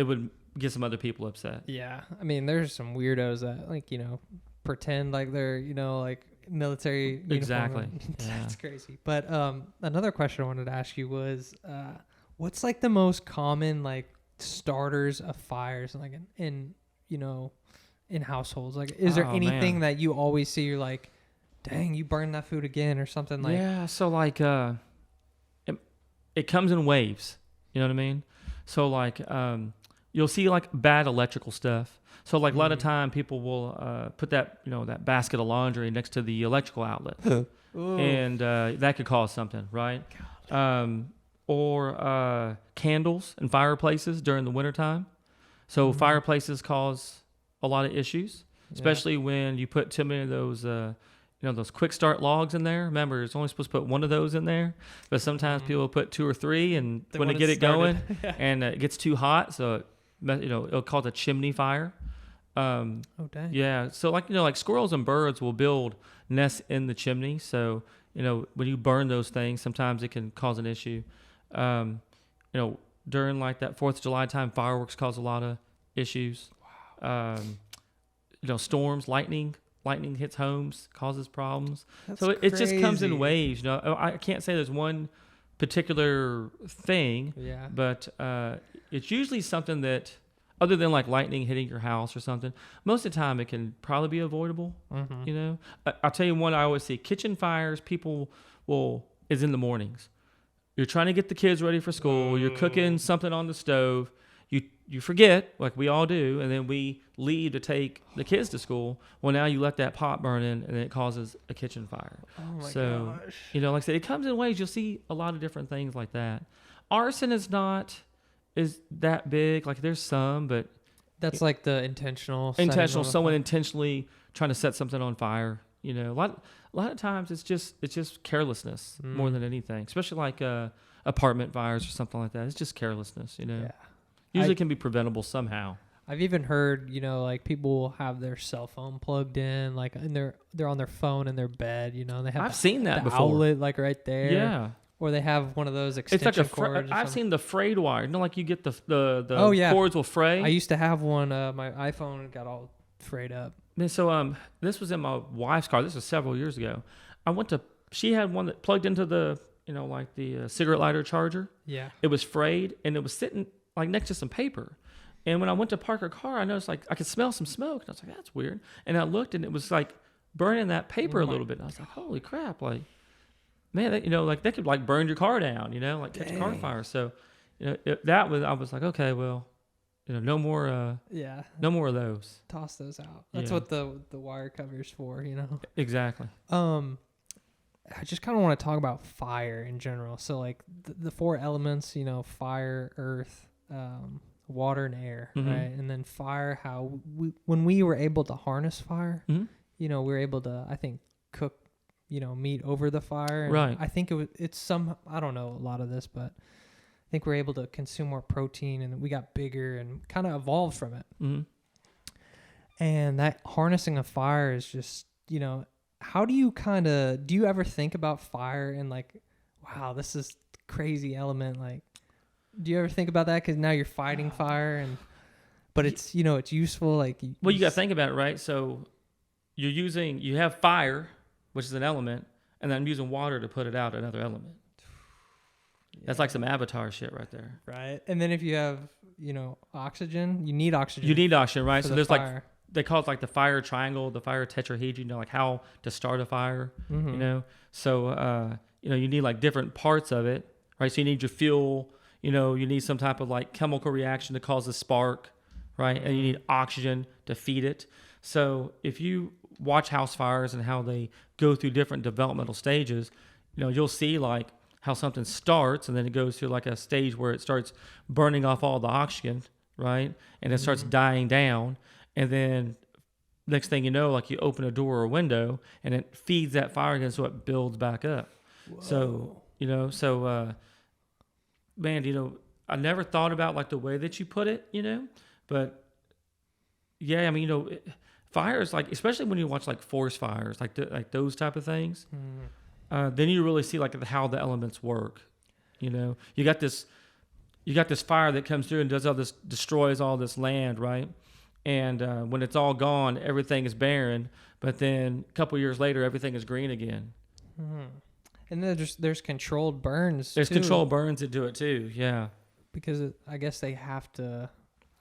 S2: would get some other people upset.
S3: Yeah, I mean, there's some weirdos that like, you know, pretend like they're, you know, like military uniform.
S2: Exactly.
S3: That's crazy. But another question I wanted to ask you was, what's like the most common like starters of fires like in you know, in households? Like, is there anything that you always see? You're like, dang, you burned that food again or something like?
S2: Yeah. So like, it comes in waves. You know what I mean? So like, you'll see like bad electrical stuff. So like a lot of time people will put that, you know, that basket of laundry next to the electrical outlet, and that could cause something, right? Or candles and fireplaces during the wintertime. So fireplaces cause a lot of issues, especially when you put too many of those, you know, those quick start logs in there. Remember, it's only supposed to put one of those in there, but sometimes people put 2 or 3, and when they get it going, and it gets too hot, so you know, it'll cause a chimney fire.
S3: Oh dang.
S2: Yeah. So like, you know, like squirrels and birds will build nests in the chimney. So, you know, when you burn those things, sometimes it can cause an issue. You know, during like that 4th of July time, fireworks cause a lot of issues. Wow. You know, storms, lightning hits homes, causes problems.
S3: That's
S2: so it just comes in
S3: crazy.
S2: waves. You know, I can't say there's one particular thing, but it's usually something that, other than like lightning hitting your house or something, most of the time it can probably be avoidable. You know, I'll tell you one I always see: kitchen fires. People is in the mornings. You're trying to get the kids ready for school. You're cooking something on the stove. You forget, like we all do, and then we leave to take the kids to school. Well, now you let that pot burn in, and it causes a kitchen fire.
S3: Oh my gosh.
S2: You know, like I said, it comes in waves. You'll see a lot of different things like that. Arson is that big. Like there's some, but
S3: that's like the intentional.
S2: Someone intentionally trying to set something on fire. You know, a lot of times it's just carelessness more than anything. Especially like apartment fires or something like that. It's just carelessness. You know.
S3: Yeah.
S2: Usually can be preventable somehow.
S3: I've even heard, you know, like people have their cell phone plugged in, like, and they're on their phone in their bed. You know, they have.
S2: I've seen that
S3: the
S2: before.
S3: Outlet like right there.
S2: Yeah.
S3: Or they have one of those extension
S2: It's like
S3: cords.
S2: I've seen the frayed wire. You know, like you get the cords will fray.
S3: I used to have one. My iPhone got all frayed up.
S2: And so this was in my wife's car. This was several years ago. She had one that plugged into the, you know, like the cigarette lighter charger.
S3: Yeah.
S2: It was frayed, and it was sitting like next to some paper. And when I went to park her car, I noticed like I could smell some smoke. And I was like, that's weird. And I looked, and it was like burning that paper a little bit. And I was like, holy crap. Like, man, you know, like that could like burn your car down, you know, like catch a car fire. So, you know, I was like, okay, well, you know, no more of those.
S3: Toss those out. That's what the wire cover's for, you know?
S2: Exactly.
S3: I just kind of want to talk about fire in general. So like the 4 elements, you know, fire, earth, water, and air, right? And then fire, how when we were able to harness fire, you know, we were able to, I think, cook, you know, meat over the fire. And
S2: right.
S3: I think I don't know a lot of this, but I think we're able to consume more protein, and we got bigger and kind of evolved from it. And that harnessing of fire is just, you know, how do you ever think about fire and like, wow, this is crazy element? Like, do you ever think about that? Because now you're fighting fire, but it's, you know, it's useful. Like,
S2: you got to think about it, right? So you have fire, which is an element, and then I'm using water to put it out, another element. Yeah. That's like some Avatar shit right there.
S3: Right. And then if you have, you know, oxygen, you need oxygen.
S2: You need oxygen, right? So there's
S3: fire.
S2: they call it like the fire triangle, the fire tetrahedron, you know, like how to start a fire, you know? So, you know, you need like different parts of it, right? So you need your fuel, you know, you need some type of like chemical reaction to cause a spark, right? And you need oxygen to feed it. So if you watch house fires and how they go through different developmental stages, you know, you'll see like how something starts and then it goes through like a stage where it starts burning off all the oxygen, right? And it starts dying down. And then next thing you know, like you open a door or a window and it feeds that fire again so it builds back up. Whoa. So, you know, man, you know, I never thought about like the way that you put it, you know, but yeah, I mean, you know, fires, like, especially when you watch like forest fires, like those type of things, then you really see like how the elements work. You know, you got this fire that comes through and does all this, destroys all this land, right? And when it's all gone, everything is barren. But then a couple years later, everything is green again.
S3: And then there's controlled burns.
S2: There's
S3: too,
S2: controlled burns that do it too. Yeah.
S3: Because I guess they have to.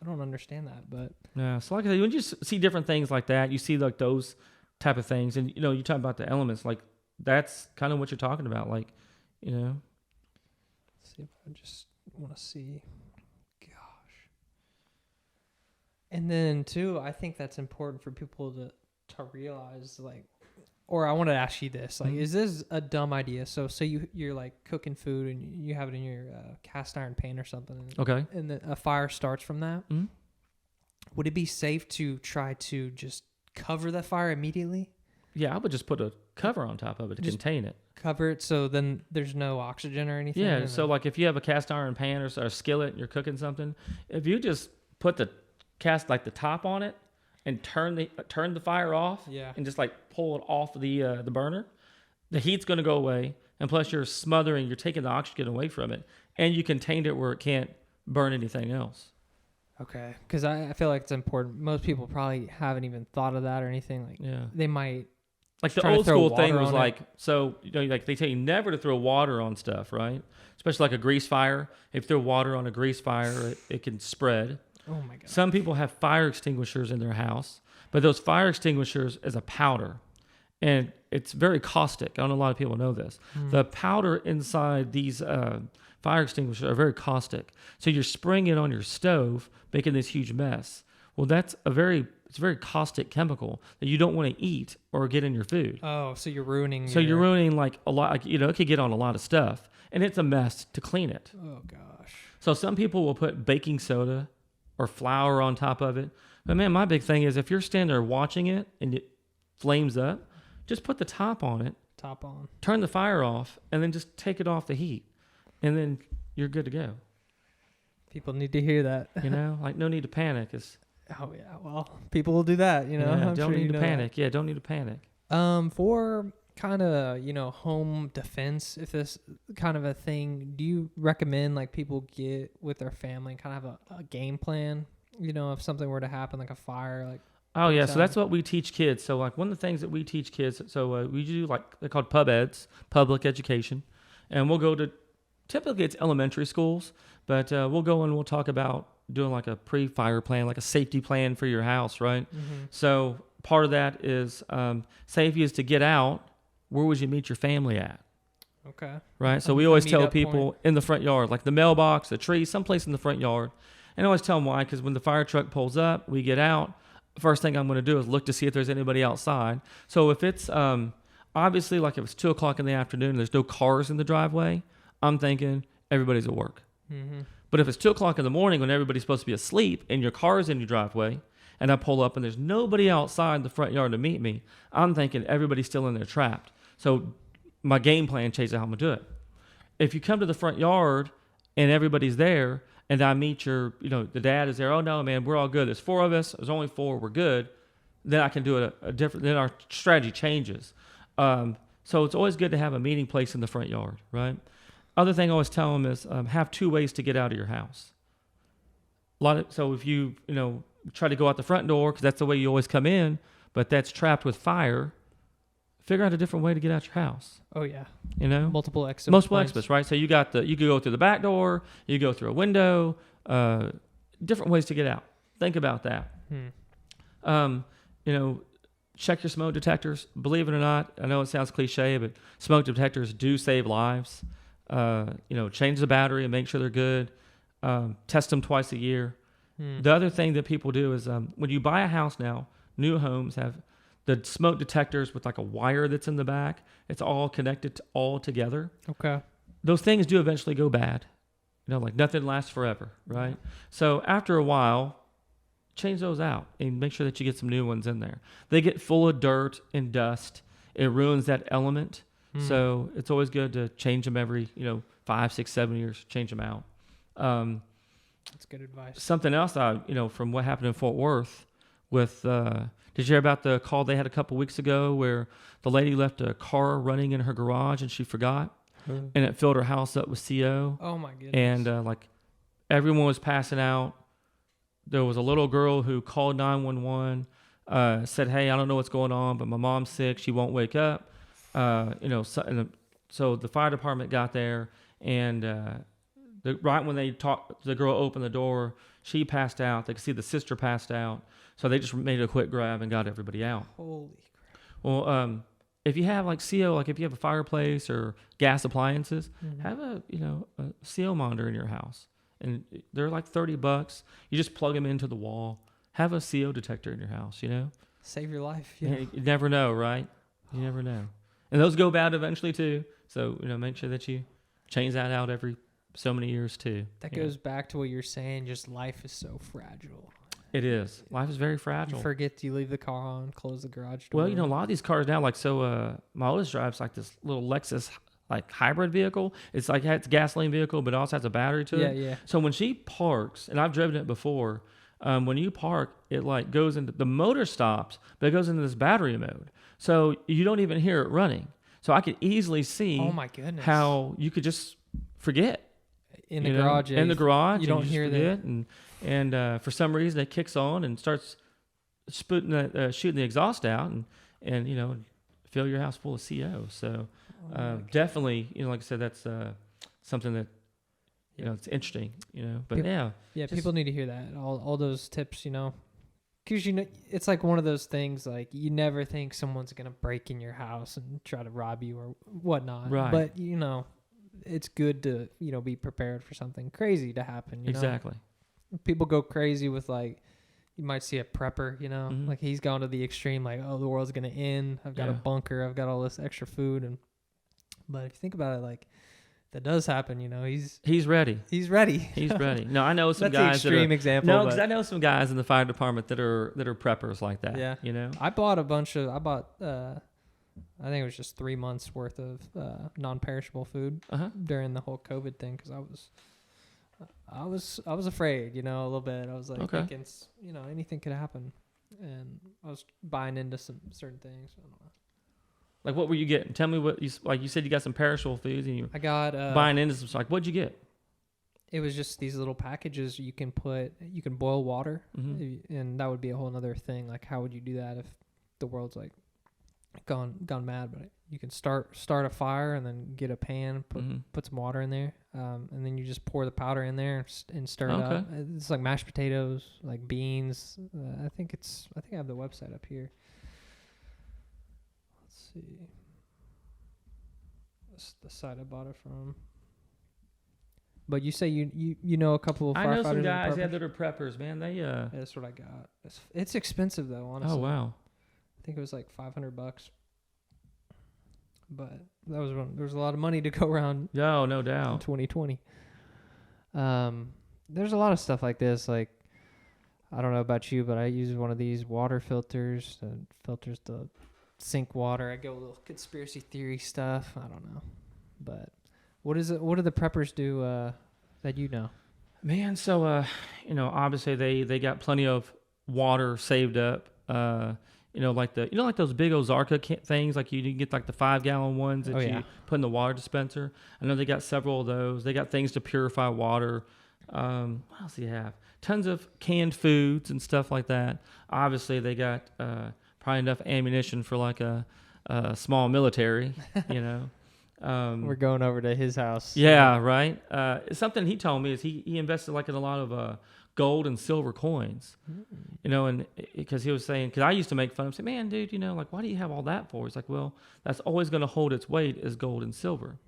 S3: I don't understand that, but
S2: yeah. So like I said, when you see different things like that, you see like those type of things, and you know, you talk about the elements, like that's kind of what you're talking about, like, you know.
S3: Let's see if I just want to see. Gosh. And then too, I think that's important for people to realize, like, or I want to ask you this, like, is this a dumb idea? So you're like cooking food and you have it in your cast iron pan or something.
S2: Okay.
S3: And then a fire starts from that. Would it be safe to try to just cover that fire immediately?
S2: Yeah, I would just put a cover on top of it to contain it.
S3: Cover it so then there's no oxygen or anything?
S2: Yeah, so like if you have a cast iron pan or a skillet and you're cooking something, if you just put the top on it and turn the fire off, and just like pull it off the burner, the heat's going to go away, and plus you're taking the oxygen away from it, and you contained it where it can't burn anything else.
S3: Okay, because I feel like it's important. Most people probably haven't even thought of that or anything. Like, they might.
S2: Like the old school thing was like, so, you know, like they tell you never to throw water on stuff, right? Especially like a grease fire. If you throw water on a grease fire, it can spread.
S3: Oh my God.
S2: Some people have fire extinguishers in their house, but those fire extinguishers is a powder, and it's very caustic. I don't know a lot of people know this. The powder inside these fire extinguishers are very caustic. So you're spraying it on your stove, making this huge mess. Well, it's a very caustic chemical that you don't want to eat or get in your food.
S3: Oh, so you're ruining.
S2: You're ruining like a lot. Like, you know, it could get on a lot of stuff, and it's a mess to clean it.
S3: Oh gosh.
S2: So some people will put baking soda or flour on top of it. But man, my big thing is if you're standing there watching it and it flames up, just put the top on it.
S3: Top on.
S2: Turn the fire off, and then just take it off the heat, and then you're good to go.
S3: People need to hear that.
S2: You know, like no need to panic.
S3: Oh yeah, well, people will do that. You know,
S2: yeah, don't need to panic.
S3: That.
S2: Yeah, don't need to panic.
S3: For kind of, you know, home defense, if this kind of a thing, do you recommend like people get with their family and kind of have a game plan? You know, if something were to happen, like a fire, like.
S2: Oh yeah, so that's what we teach kids. So like one of the things that we teach kids, so we do like they're called pub eds, public education, and we'll go to typically it's elementary schools, but we'll go and we'll talk about doing like a pre-fire plan, like a safety plan for your house, right? So part of that is say if you was to get out, where would you meet your family at?
S3: Okay.
S2: Right. So we always tell people in the front yard, like the mailbox, the tree, someplace in the front yard. And I always tell them why, because when the fire truck pulls up, we get out. First thing I'm going to do is look to see if there's anybody outside. So if it's obviously like if it's 2:00 in the afternoon and there's no cars in the driveway, I'm thinking everybody's at work. But if it's 2:00 in the morning when everybody's supposed to be asleep and your car's in your driveway, and I pull up and there's nobody outside the front yard to meet me, I'm thinking everybody's still in there trapped. So my game plan changes how I'm going to do it. If you come to the front yard and everybody's there, and I meet the dad is there, oh no, man, we're all good. There's 4 of us. There's only 4. We're good. Then I can do it a different, then our strategy changes. So it's always good to have a meeting place in the front yard, right? Other thing I always tell them is have 2 ways to get out of your house. So if you try to go out the front door because that's the way you always come in, but that's trapped with fire, figure out a different way to get out your house.
S3: Oh yeah.
S2: Multiple exits, right? So you could go through the back door, you go through a window, different ways to get out. Think about that. Check your smoke detectors. Believe it or not, I know it sounds cliche, but smoke detectors do save lives. Change the battery and make sure they're good. Test them twice a year. The other thing that people do is when you buy a house now, new homes have the smoke detectors with like a wire that's in the back. It's all connected all together.
S3: Okay.
S2: Those things do eventually go bad. Like nothing lasts forever, right? So after a while, change those out and make sure that you get some new ones in there. They get full of dirt and dust. It ruins that element. So it's always good to change them every, 5, 6, 7 years, change them out.
S3: That's good advice.
S2: Something else, from what happened in Fort Worth with, did you hear about the call they had a couple weeks ago where the lady left a car running in her garage and she forgot and it filled her house up with CO?
S3: Oh my goodness.
S2: And everyone was passing out. There was a little girl who called 911, said, "Hey, I don't know what's going on, but my mom's sick. She won't wake up." So the fire department got there, and right when they talked, the girl opened the door. She passed out. They could see the sister passed out. So they just made a quick grab and got everybody out.
S3: Holy crap.
S2: Well, if you have like CO, like if you have a fireplace or gas appliances, have a CO monitor in your house. And they're like $30. You just plug them into the wall. Have a CO detector in your house,
S3: Save your life.
S2: You never know, right? You never know. And those go bad eventually too. So, make sure that you change that out every so many years too.
S3: That goes back to what you're saying. Just life is so fragile.
S2: It is. Life is very fragile.
S3: You forget you leave the car on, close the garage door.
S2: Well, a lot of these cars now, my oldest drives like this little Lexus like hybrid vehicle. It's like it's a gasoline vehicle, but it also has a battery to it.
S3: Yeah.
S2: So when she parks, and I've driven it before, when you park, it like goes into the motor stops, but it goes into this battery mode. So you don't even hear it running. So I could easily see
S3: oh my goodness.
S2: how you could just forget.
S3: In the garage.
S2: In the garage.
S3: You don't hear that.
S2: And for some reason it kicks on and starts shooting the exhaust out and fill your house full of CO. So definitely, like I said, that's something that, it's interesting, but
S3: Yeah, people need to hear that. All those tips, because it's like one of those things, like you never think someone's going to break in your house and try to rob you or whatnot.
S2: Right.
S3: But, it's good to, be prepared for something crazy to happen.
S2: Exactly.
S3: People go crazy with like, you might see a prepper, like he's gone to the extreme, like, oh, the world's going to end. I've got a bunker. I've got all this extra food. But if you think about it, like, that does happen, he's
S2: ready.
S3: He's ready.
S2: He's ready. No, I know some
S3: That's
S2: guys
S3: the extreme example.
S2: No, because I know some guys in the fire department that are preppers like that.
S3: Yeah. I bought I think it was just 3 months worth of non-perishable food during the whole COVID thing because I was afraid, a little bit. I was like thinking, anything could happen, and I was buying into some certain things. I don't know.
S2: Like, what were you getting? Tell me what you said you got some perishable foods and
S3: I got
S2: buying into some. Like, what'd you get?
S3: It was just these little packages you can boil water, and that would be a whole other thing. Like, how would you do that if the world's like gone mad? But you can start a fire and then get a pan, put some water in there, and then you just pour the powder in there and stir it up. It's like mashed potatoes, like beans. I think I have the website up here. Let's see. That's the site I bought it from. But you say you know a couple of firefighters.
S2: I know some guys that are preppers, man. They
S3: Yeah, that's what I got. It's expensive though, honestly.
S2: Oh wow.
S3: I think it was like $500. But that was there was a lot of money to go around.
S2: No doubt.
S3: In 2020. There's a lot of stuff like this. Like, I don't know about you, but I use one of these water filters that filters the sink water. I go a little conspiracy theory stuff. I don't know. But what do the preppers do that you know? Man, so obviously they got plenty of water saved up. Like those big Ozarka things, like you can get like the 5-gallon ones that you put in the water dispenser. I know they got several of those. They got things to purify water. What else do you have? Tons of canned foods and stuff like that. Obviously, they got probably enough ammunition for like a small military, We're going over to his house.
S2: Yeah, right. Something he told me is he invested like in a lot of gold and silver coins, you know, and because he was saying, because I used to make fun of him, say, man, dude, you know, like, why do you have all that for? He's like, well, that's always going to hold its weight as gold and silver.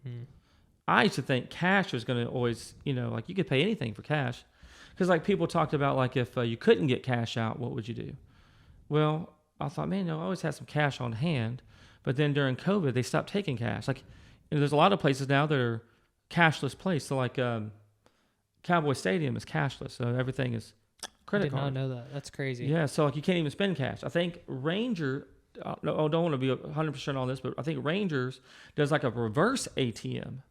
S2: I used to think cash was going to always, you know, like you could pay anything for cash. Because like people talked about like if you couldn't get cash out, what would you do? Well, I thought, man, you know, I always had some cash on hand. But then during COVID, they stopped taking cash. Like, you know, there's a lot of places now that are cashless place. So like Cowboy Stadium is cashless. So everything is credit card.
S3: I did not know that. That's crazy.
S2: Yeah, so like you can't even spend cash. I think Ranger, I don't want to be 100% on this, but I think Rangers does like a reverse ATM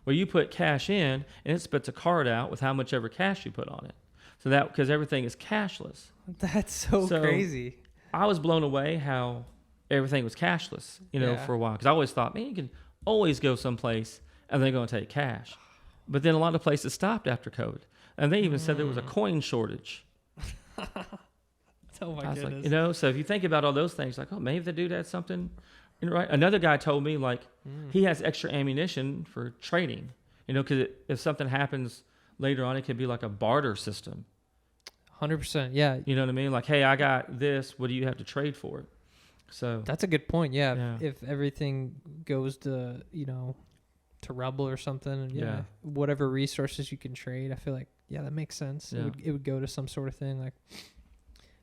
S2: where you put cash in and it spits a card out with how much ever cash you put on it. So that, because everything is cashless.
S3: That's so crazy.
S2: I was blown away how everything was cashless, you know, for a while. Because I always thought, man, you can always go someplace and they're going to take cash. But then a lot of places stopped after COVID. And they even said there was a coin shortage.
S3: Oh my goodness.
S2: Like, you know, so if you think about all those things, like, oh, maybe the dude had something, right? Another guy told me, like, he has extra ammunition for trading, you know, because if something happens later on, it could be like a barter system.
S3: 100%, yeah.
S2: You know what I mean? Like, hey, I got this. What do you have to trade for it? So
S3: that's a good point. Yeah. If everything goes to, you know, to rubble or something, and whatever resources you can trade, I feel like, that makes sense. Yeah. It would go to some sort of thing. Like,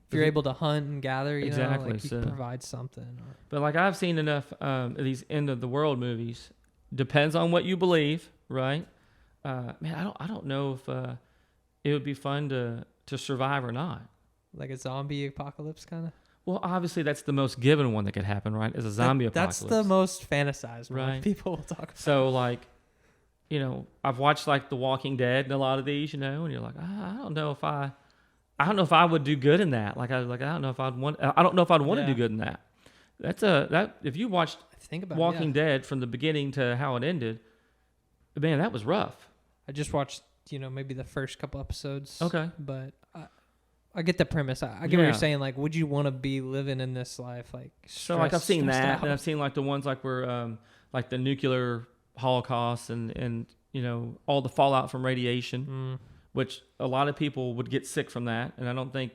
S3: if you're able to hunt and gather, you know, like you can provide something.
S2: But like I've seen enough of these end of the world movies. Depends on what you believe, right? Man, I don't know if it would be fun to survive or not.
S3: Like a zombie apocalypse kind of?
S2: Well, obviously that's the most given one that could happen, right? Is a zombie apocalypse.
S3: That's the most fantasized one.
S2: Right.
S3: People will talk about.
S2: So like, you know, I've watched like The Walking Dead and a lot of these, you know, and you're like, I don't know if I would do good in that. Like I don't know if I'd want to do good in that. That if you watched Walking Dead from the beginning to how it ended, man, that was rough.
S3: I just watched, you know, maybe the first couple episodes.
S2: Okay.
S3: But I get the premise. I get what you're saying. Like, would you want to be living in this life? Like,
S2: so like I've seen that, and I've seen like the ones like where like the nuclear holocaust and you know all the fallout from radiation, which a lot of people would get sick from that, and I don't think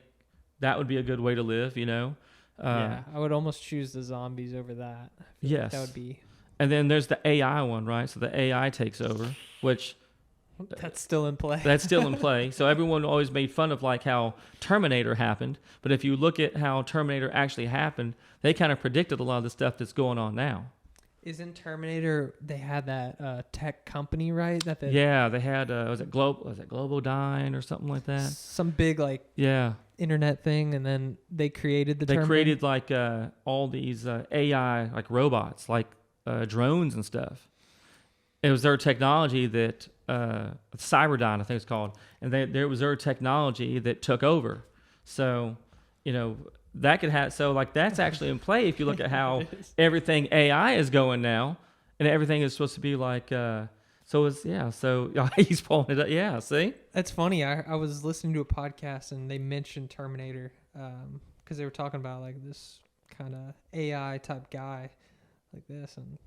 S2: that would be a good way to live. You know.
S3: I would almost choose the zombies over that.
S2: Yes,
S3: like that would be.
S2: And then there's the AI one, right? So the AI takes over, which.
S3: That's still in play.
S2: That's still in play. So everyone always made fun of like how Terminator happened. But if you look at how Terminator actually happened, they kind of predicted a lot of the stuff that's going on now.
S3: Isn't Terminator, they had that tech company, right?
S2: They had, was it Globodyne or something like that?
S3: Some big like internet thing. And then they created the Terminator. They created
S2: like all these AI like robots, like drones and stuff. It was their technology that... Cyberdyne, I think it's called, and there was their technology that took over. So, you know, that could have. So, like, that's actually in play if you look at how everything AI is going now, and everything is supposed to be like. So he's pulling it up. Yeah, see,
S3: that's funny. I was listening to a podcast and they mentioned Terminator because they were talking about like this kind of AI type guy like this, and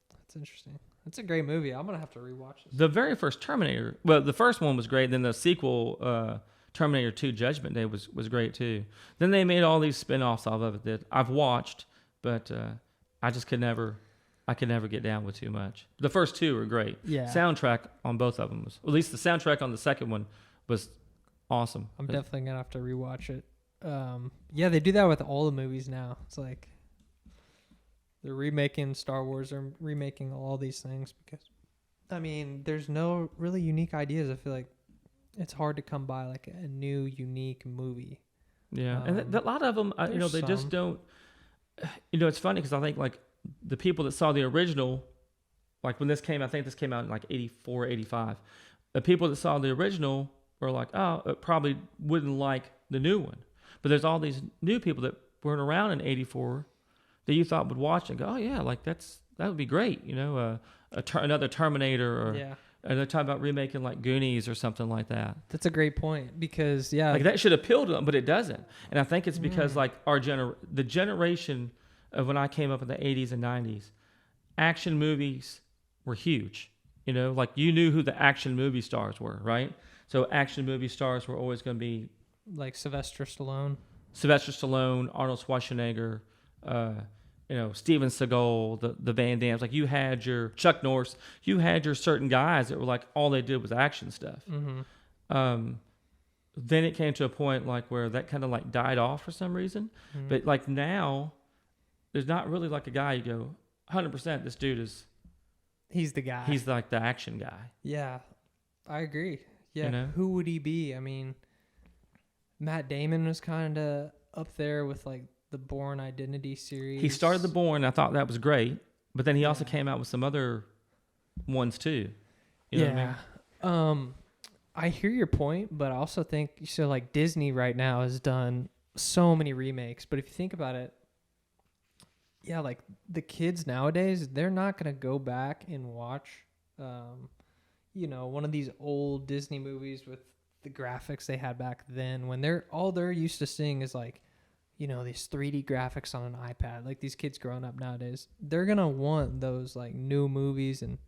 S3: that's interesting. It's a great movie. I'm going to have to rewatch this.
S2: The very first Terminator, well, the first one was great. Then the sequel, Terminator 2 Judgment Day was great too. Then they made all these spin-offs off of it that I've watched, but I just could never get down with too much. The first two were great.
S3: Yeah.
S2: Soundtrack on both of them was, at least the soundtrack on the second one was awesome.
S3: I'm definitely going to have to rewatch it. They do that with all the movies now. It's like, they're remaking Star Wars. They're remaking all these things because, I mean, there's no really unique ideas. I feel like it's hard to come by like a new, unique movie.
S2: Yeah, and a lot of them, you know, they just don't. You know, it's funny because I think like the people that saw the original, like when this came, I think this came out in like 84, 85. The people that saw the original were like, oh, it probably wouldn't like the new one. But there's all these new people that weren't around in 84. That you thought would watch and go, oh yeah, like that would be great, you know, another Terminator, or they're talking about remaking like Goonies or something like that.
S3: That's a great point because like
S2: that should appeal to them, but it doesn't. And I think it's because like the generation of when I came up in the 80s and 90s, action movies were huge. You know, like you knew who the action movie stars were, right? So action movie stars were always going to be
S3: Like Sylvester Stallone.
S2: Sylvester Stallone, Arnold Schwarzenegger, Steven Seagal, the Van Dams. Like, you had your Chuck Norris, you had your certain guys that were like, all they did was action stuff.
S3: Mm-hmm.
S2: Then it came to a point like where that kind of like died off for some reason.
S3: Mm-hmm.
S2: But like now, there's not really like a guy you go, 100% this dude is,
S3: He's the guy.
S2: he's like the action guy.
S3: Yeah, I agree. Yeah,
S2: You know?
S3: who would he be? I mean, Matt Damon was kind of up there with like the Bourne Identity series.
S2: He started the Bourne. I thought that was great. But then he also
S3: Yeah.
S2: came out with some other ones too. You know what I mean?
S3: I hear your point, but I also think so. Like Disney right now has done so many remakes, but if you think about it, yeah, like the kids nowadays, they're not gonna go back and watch, one of these old Disney movies with the graphics they had back then. When they're used to seeing is like, these 3D graphics on an iPad. Like these kids growing up nowadays, they're gonna want those like new movies, and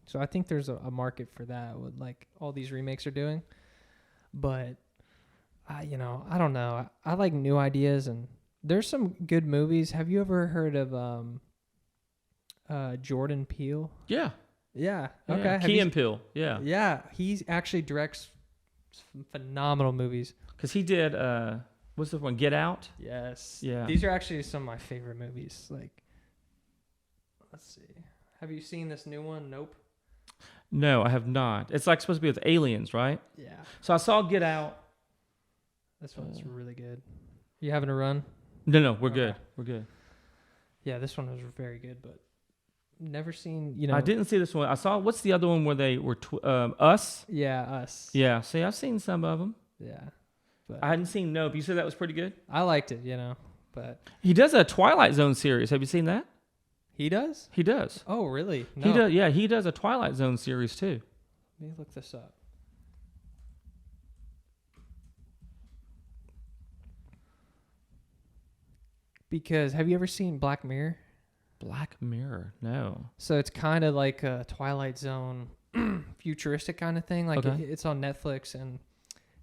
S3: so I think there's a market for that. What like all these remakes are doing, but I don't know. I like new ideas, and there's some good movies. Have you ever heard of Jordan Peele?
S2: Yeah.
S3: Yeah.
S2: Yeah.
S3: Okay.
S2: Key and Peele. Yeah.
S3: Yeah, he actually directs some phenomenal movies.
S2: Because he did, what's the one? Get Out?
S3: Yes.
S2: Yeah.
S3: These are actually some of my favorite movies. Like, let's see. Have you seen this new one? Nope.
S2: No, I have not. It's like supposed to be with aliens, right?
S3: Yeah.
S2: So I saw Get Out.
S3: This one's really good. You having a run?
S2: No, we're
S3: Okay.
S2: good. We're good.
S3: Yeah, this one was very good, but never seen,
S2: I didn't see this one. I saw, what's the other one where they were, Us?
S3: Yeah, Us.
S2: Yeah. See, I've seen some of them.
S3: Yeah. But
S2: I hadn't seen Nope. You said that was pretty good?
S3: I liked it, but
S2: He does a Twilight Zone series. Have you seen that?
S3: he does?
S2: He does.
S3: Oh, really? No.
S2: He does. Yeah, he does a Twilight Zone series too.
S3: Let me look this up. Because have you ever seen Black Mirror?
S2: Black Mirror. No.
S3: So it's kind of like a Twilight Zone futuristic kind of thing. Like
S2: Okay.
S3: it's on Netflix, and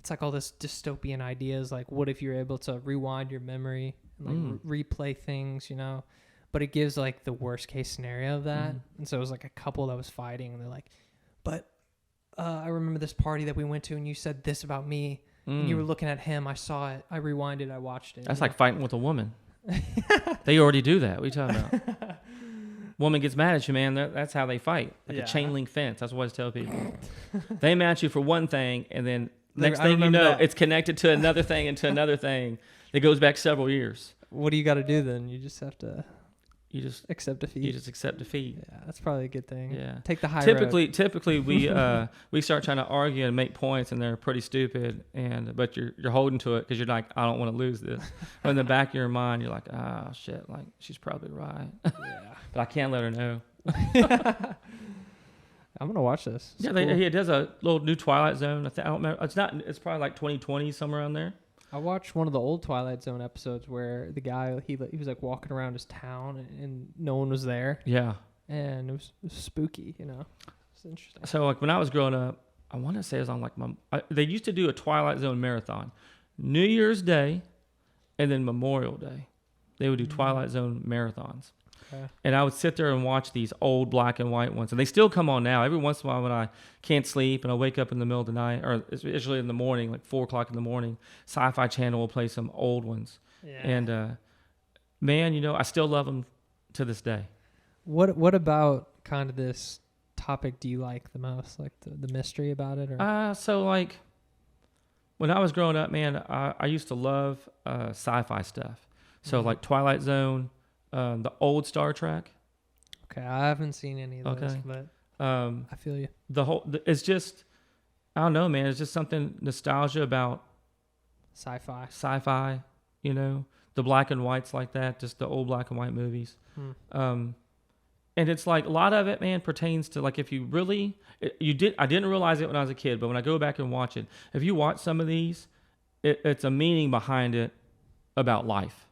S3: it's like all this dystopian ideas. Like, what if you're able to rewind your memory and like replay things, But it gives like the worst case scenario of that. And so it was like a couple that was fighting, and they're like, but I remember this party that we went to, and you said this about me, and you were looking at him. I saw it. I rewinded. I watched it.
S2: That's like fighting with a woman. They already do that. What are you talking about? Woman gets mad at you, man. That's how they fight. Like a chain link fence. That's what I always tell people. They mad at you for one thing, and then next thing you know, it's connected to another thing and to another thing that goes back several years.
S3: What do you got to do then? You just have to
S2: You just
S3: accept defeat.
S2: you just accept defeat.
S3: Yeah, that's probably a good thing.
S2: Yeah.
S3: Take the high
S2: Typically
S3: road.
S2: we start trying to argue and make points, and they're pretty stupid, but you're holding to it because you're like, I don't want to lose this. But in the back of your mind, you're like, oh shit, like she's probably right.
S3: Yeah.
S2: But I can't let her know.
S3: I'm gonna watch this. It's
S2: Yeah,
S3: cool.
S2: he does a little new Twilight Zone. I don't remember. It's probably like 2020 somewhere around there.
S3: I watched one of the old Twilight Zone episodes where the guy he was like walking around his town, and no one was there,
S2: Yeah.
S3: and it was spooky. It's interesting.
S2: So like when I was growing up, I want to say it was on like they used to do a Twilight Zone marathon, New Year's Day, and then Memorial Day. They would do Twilight Zone marathons.
S3: Okay.
S2: And I would sit there and watch these old black and white ones. And they still come on now. Every once in a while when I can't sleep and I wake up in the middle of the night, or especially in the morning, like 4 o'clock in the morning, Sci-Fi Channel will play some old ones.
S3: Yeah.
S2: And, man, I still love them to this day.
S3: What about kind of this topic do you like the most? Like the mystery about it? Or?
S2: So, like, when I was growing up, man, I used to love sci-fi stuff. So, like Twilight Zone, the old Star Trek.
S3: Okay, I haven't seen any of those, but I feel you.
S2: It's just, I don't know, man. It's just something nostalgia about
S3: Sci-fi,
S2: the black and whites like that, just the old black and white movies. And it's like a lot of it, man, pertains to like if you really, I didn't realize it when I was a kid, but when I go back and watch it, if you watch some of these, it's a meaning behind it about life.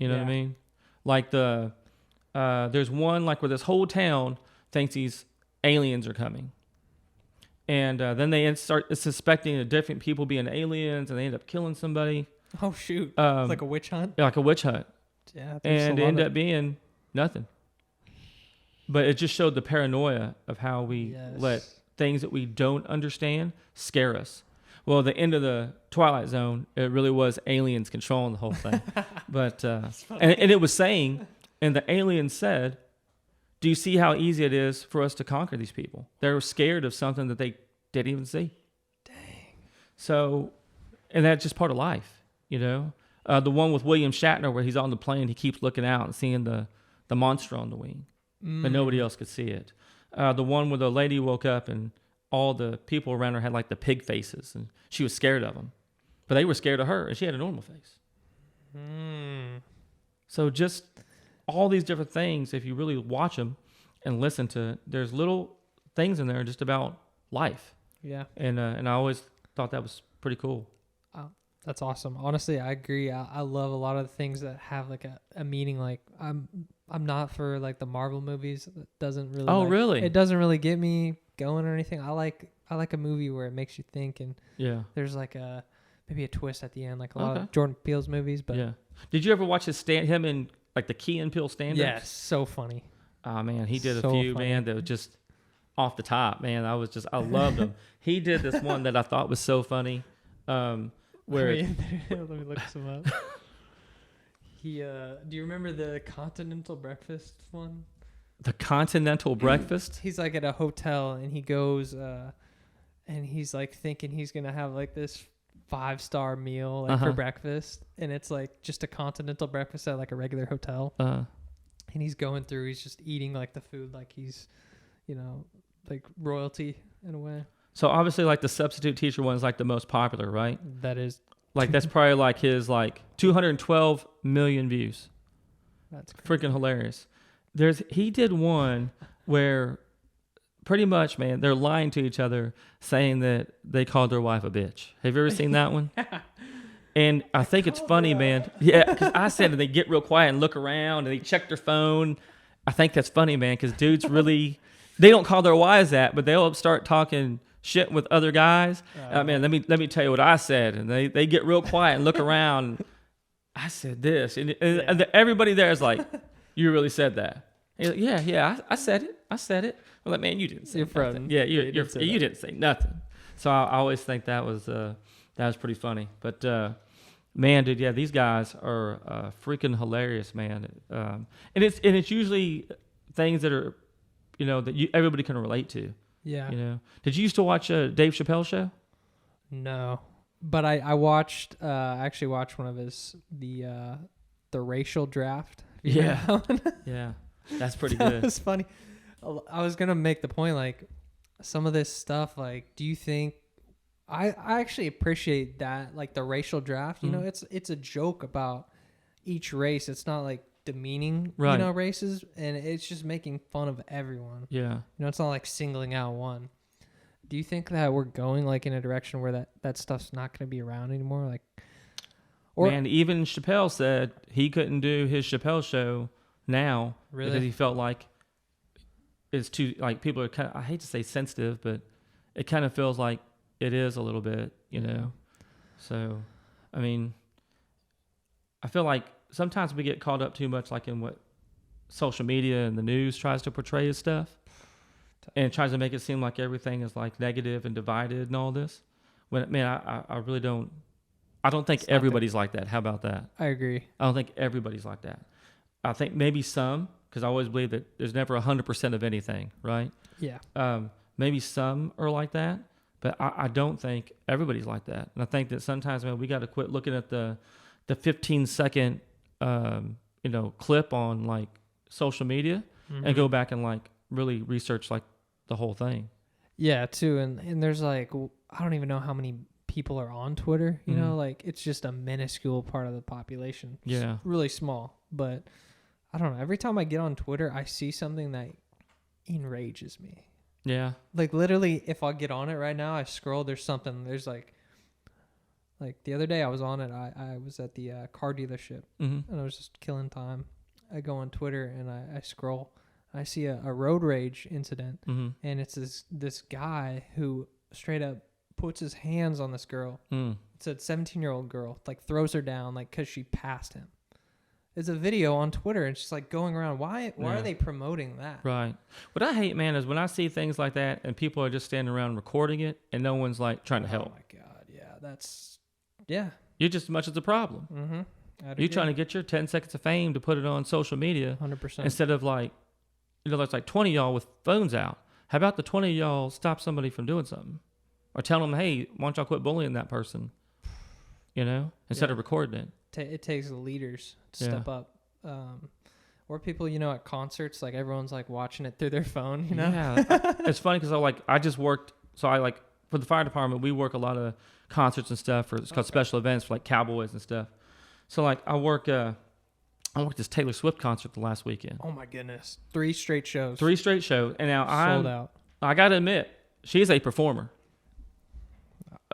S2: You know what I mean? Like there's one like where this whole town thinks these aliens are coming. And then they start suspecting different people being aliens, and they end up killing somebody.
S3: Oh, shoot. It's like a witch hunt?
S2: Like a witch hunt.
S3: Yeah.
S2: And it ended up being nothing. But it just showed the paranoia of how we let things that we don't understand scare us. Well, the end of the Twilight Zone, it really was aliens controlling the whole thing. But and it was saying, and the aliens said, do you see how easy it is for us to conquer these people? They're scared of something that they didn't even see.
S3: Dang.
S2: So, and that's just part of life, you know? The one with William Shatner where he's on the plane, he keeps looking out and seeing the monster on the wing, but nobody else could see it. The one where the lady woke up and all the people around her had like the pig faces, and she was scared of them. But they were scared of her, and she had a normal face. So just all these different things, if you really watch them and listen to, there's little things in there just about life.
S3: Yeah.
S2: And I always thought that was pretty cool.
S3: That's awesome. Honestly, I agree. I love a lot of the things that have like a meaning. Like I'm not for like the Marvel movies. It doesn't really.
S2: Oh, really?
S3: It doesn't really get me going or anything. I like a movie where it makes you think, and there's like maybe a twist at the end, like a lot of Jordan Peele's movies. But
S2: did you ever watch him in like the Key and Peele standards?
S3: Yeah, so funny.
S2: Oh man, he did
S3: So
S2: a few,
S3: funny.
S2: man, that was just off the top, man. I loved him. He did this one that I thought was so funny. Where
S3: let me look some up. Do you remember the Continental Breakfast one?
S2: The Continental Breakfast?
S3: He's like at a hotel and he goes and he's like thinking he's gonna have like this 5-star meal like for breakfast, and it's like just a continental breakfast at like a regular hotel. And he's going through, he's just eating like the food like he's, you know, like royalty in a way.
S2: So obviously like the substitute teacher one is like the most popular, right?
S3: That is
S2: like that's probably like his like 212 million views.
S3: That's crazy.
S2: Freaking hilarious. He did one where pretty much, man, they're lying to each other saying that they called their wife a bitch. Have you ever seen that one? And I think it's funny, man. Yeah, because I said that they get real quiet and look around and they check their phone. I think that's funny, man, because dudes really, they don't call their wives that, but they'll start talking shit with other guys. Man, let me tell you what I said. And they get real quiet and look around. I said this. And everybody there is like, you really said that. Like, yeah, I said it. Well, like, man, you didn't say nothing. Yeah, you didn't say nothing. So I always think that was pretty funny. But man, dude, yeah, these guys are freaking hilarious, man. And it's usually things that are, you know, that everybody can relate to.
S3: Yeah.
S2: You know, did you used to watch Dave Chappelle show?
S3: No, but I actually watched one of his the racial draft.
S2: Yeah. Yeah, that's pretty good.
S3: That was funny. I was gonna make the point, like, some of this stuff, like, do you think I actually appreciate that, like the racial draft, you know, it's a joke about each race. It's not like demeaning, you know, races, and it's just making fun of everyone. Yeah. You know, it's not like singling out one. Do you think that we're going like in a direction where that stuff's not going to be around anymore? Like, or
S2: man, even Chappelle said he couldn't do his Chappelle show now because he felt like it's too, like, people are kind of, I hate to say sensitive, but it kind of feels like it is a little bit, you know. So, I mean, I feel like sometimes we get caught up too much, like in what social media and the news tries to portray as stuff, and it tries to make it seem like everything is like negative and divided and all this. When, man, I really don't. I don't think everybody's like that. How about that?
S3: I agree.
S2: I don't think everybody's like that. I think maybe some, because I always believe that there's never 100% of anything, right?
S3: Yeah.
S2: Maybe some are like that, but I don't think everybody's like that. And I think that sometimes, man, we got to quit looking at the 15-second clip on like social media and go back and like really research like the whole thing.
S3: Yeah, too. And there's like, I don't even know how many people are on Twitter, you know, like it's just a minuscule part of the population. Yeah. It's really small. But I don't know. Every time I get on Twitter, I see something that enrages me. Yeah. Like literally, if I get on it right now, I scroll, there's something, there's like the other day I was on it, I was at the car dealership and I was just killing time. I go on Twitter and I scroll. I see a road rage incident and it's this guy who straight up puts his hands on this girl. It's a 17-year-old girl, like throws her down, like because she passed him. There's a video on Twitter, and she's like going around. Why are they promoting that?
S2: Right. What I hate, man, is when I see things like that and people are just standing around recording it and no one's like trying to help.
S3: Oh my God, yeah.
S2: You're just as much as a problem.
S3: Mm-hmm.
S2: You're trying to get your 10 seconds of fame to put it on social media.
S3: 100%.
S2: Instead of like, there's like 20 of y'all with phones out. How about the 20 of y'all stop somebody from doing something? Or tell them, hey, why don't y'all quit bullying that person? Instead of recording it.
S3: It takes leaders to step up. Or people, at concerts, like everyone's like watching it through their phone,
S2: Yeah. It's funny because I just worked, for the fire department, we work a lot of concerts and stuff it's called special events for like cowboys and stuff. So like I worked this Taylor Swift concert the last weekend.
S3: Oh my goodness. 3 straight shows.
S2: 3 straight shows. And now
S3: sold out.
S2: I got to admit, she's a performer.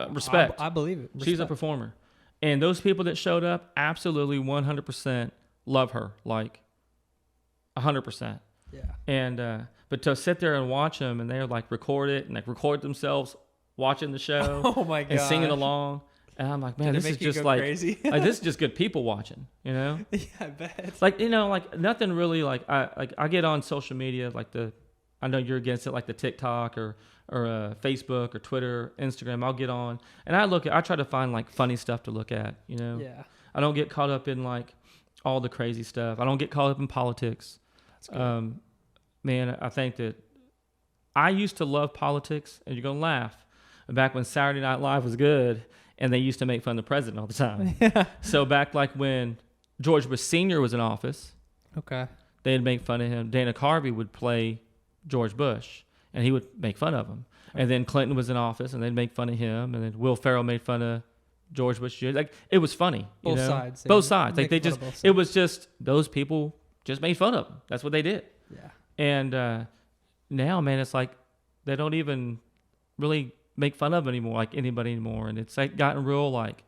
S2: Respect.
S3: I believe it.
S2: She's a performer. And those people that showed up absolutely 100% love her, like 100%.
S3: Yeah.
S2: And but to sit there and watch them and they're like record it and like record themselves watching the show
S3: oh my God.
S2: and singing along. And I'm like, man, this is just like,
S3: crazy?
S2: like this is just good people watching,
S3: Yeah, I bet.
S2: Like, like nothing really I get on social media I know you're against it, like the TikTok or Facebook or Twitter, Instagram. I'll get on and I try to find like funny stuff to look at,
S3: Yeah.
S2: I don't get caught up in like all the crazy stuff. I don't get caught up in politics.
S3: That's good.
S2: Man, I think that I used to love politics, and you're going to laugh, back when Saturday Night Live was good and they used to make fun of the president all the time.
S3: Yeah.
S2: So back like when George Bush Sr. was in office,
S3: Okay.
S2: they'd make fun of him. Dana Carvey would play George Bush, and he would make fun of him. Okay. And then Clinton was in office, and they'd make fun of him. And then Will Ferrell made fun of George Bush Jr. Like, it was funny.
S3: Both sides.
S2: Both sides. Like, it was just, those people just made fun of him. That's what they did.
S3: Yeah.
S2: And now, man, it's like they don't even really make fun of anymore, like anybody anymore. And it's like gotten real, like,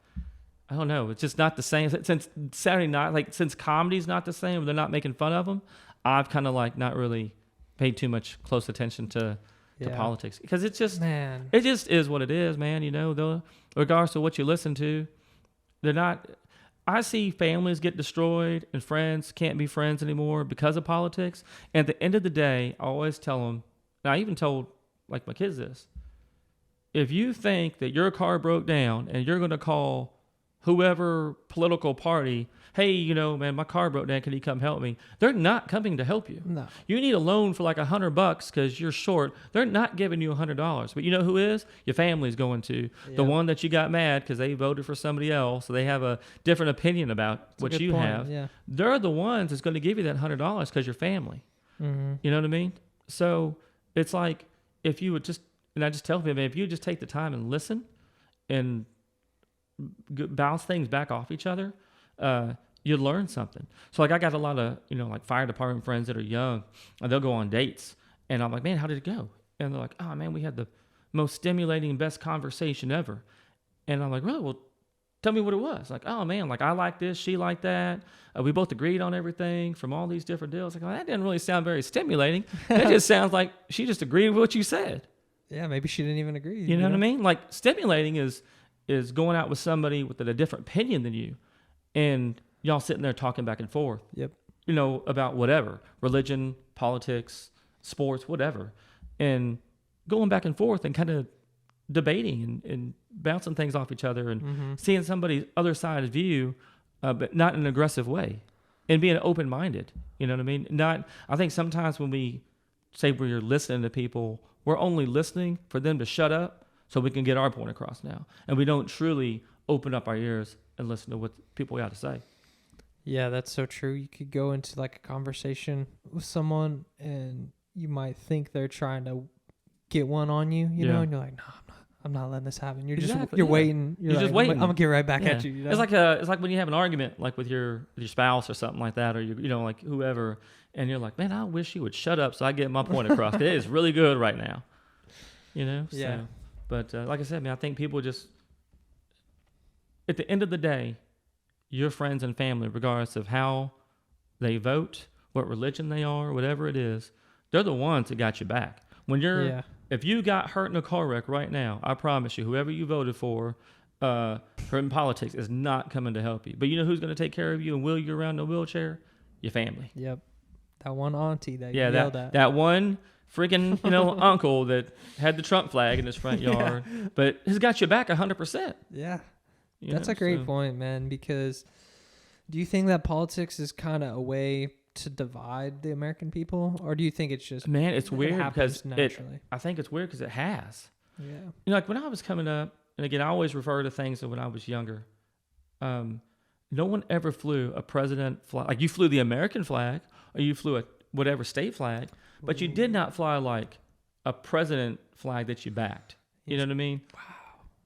S2: I don't know. It's just not the same. Since Saturday night, like, since comedy's not the same, they're not making fun of them, I've kind of like not really paid too much close attention to politics, because it's just,
S3: man,
S2: it just is what it is, man. Though, regardless of what you listen to, they're not. I see families get destroyed and friends can't be friends anymore because of politics. And at the end of the day, I always tell them, and I even told like my kids this: if you think that your car broke down and you're going to call whoever political party, hey, man, my car broke down, can you come help me? They're not coming to help you.
S3: No.
S2: You need a loan for like $100 because you're short. They're not giving you $100. But you know who is? Your family's going to.
S3: Yep.
S2: The one that you got mad because they voted for somebody else, so they have a different opinion about what you have.
S3: Yeah.
S2: They're the ones that's going to give you that $100 because you're family.
S3: Mm-hmm.
S2: You know what I mean? So it's like, if you would just, and I just tell people, if you just take the time and listen and bounce things back off each other, you learn something. So like I got a lot of, like fire department friends that are young, and they'll go on dates, and I'm like, man, how did it go? And they're like, oh man, we had the most stimulating, best conversation ever. And I'm like, really? Well, tell me what it was. Like, oh man, like I like this, she liked that. We both agreed on everything from all these different deals. Like, oh, that didn't really sound very stimulating. That just sounds like she just agreed with what you said.
S3: Yeah, maybe she didn't even agree.
S2: You know what I mean? Like, stimulating is going out with somebody with a different opinion than you, and y'all sitting there talking back and forth.
S3: Yep.
S2: About whatever, religion, politics, sports, whatever, and going back and forth and kind of debating and bouncing things off each other and seeing somebody's other side of view, but not in an aggressive way, and being open-minded. You know what I mean? I think sometimes when we say we're listening to people, we're only listening for them to shut up so we can get our point across now. And we don't truly open up our ears and listen to what people got to say.
S3: Yeah, that's so true. You could go into like a conversation with someone and you might think they're trying to get one on you, you know, and you're like, no, I'm not letting this happen. You're
S2: exactly,
S3: just waiting. You're just waiting. I'm gonna get right back at you.
S2: It's like when you have an argument like with your spouse or something like that, or like whoever, and you're like, man, I wish you would shut up so I get my point across. It is really good right now. Yeah. So, but like I said, man, I think people just, at the end of the day, your friends and family, regardless of how they vote, what religion they are, whatever it is, they're the ones that got you back. When you're if you got hurt in a car wreck right now, I promise you, whoever you voted for in politics is not coming to help you. But you know who's going to take care of you and wheel you around in a wheelchair? Your family.
S3: Yep. That one auntie that you
S2: Yeah,
S3: yelled at.
S2: that one freaking, uncle that had the Trump flag in his front yard, but has got your back 100%.
S3: Yeah. That's a great point, man, because do you think that politics is kind of a way to divide the American people, or do you think it's just
S2: it's weird because
S3: naturally?
S2: I think it's weird because it has.
S3: Yeah.
S2: Like when I was coming up, and again, I always refer to things that when I was younger, no one ever flew a president flag. Like you flew the American flag or you flew a whatever state flag, but you did not fly like a president flag that you backed. You know what I mean? Wow.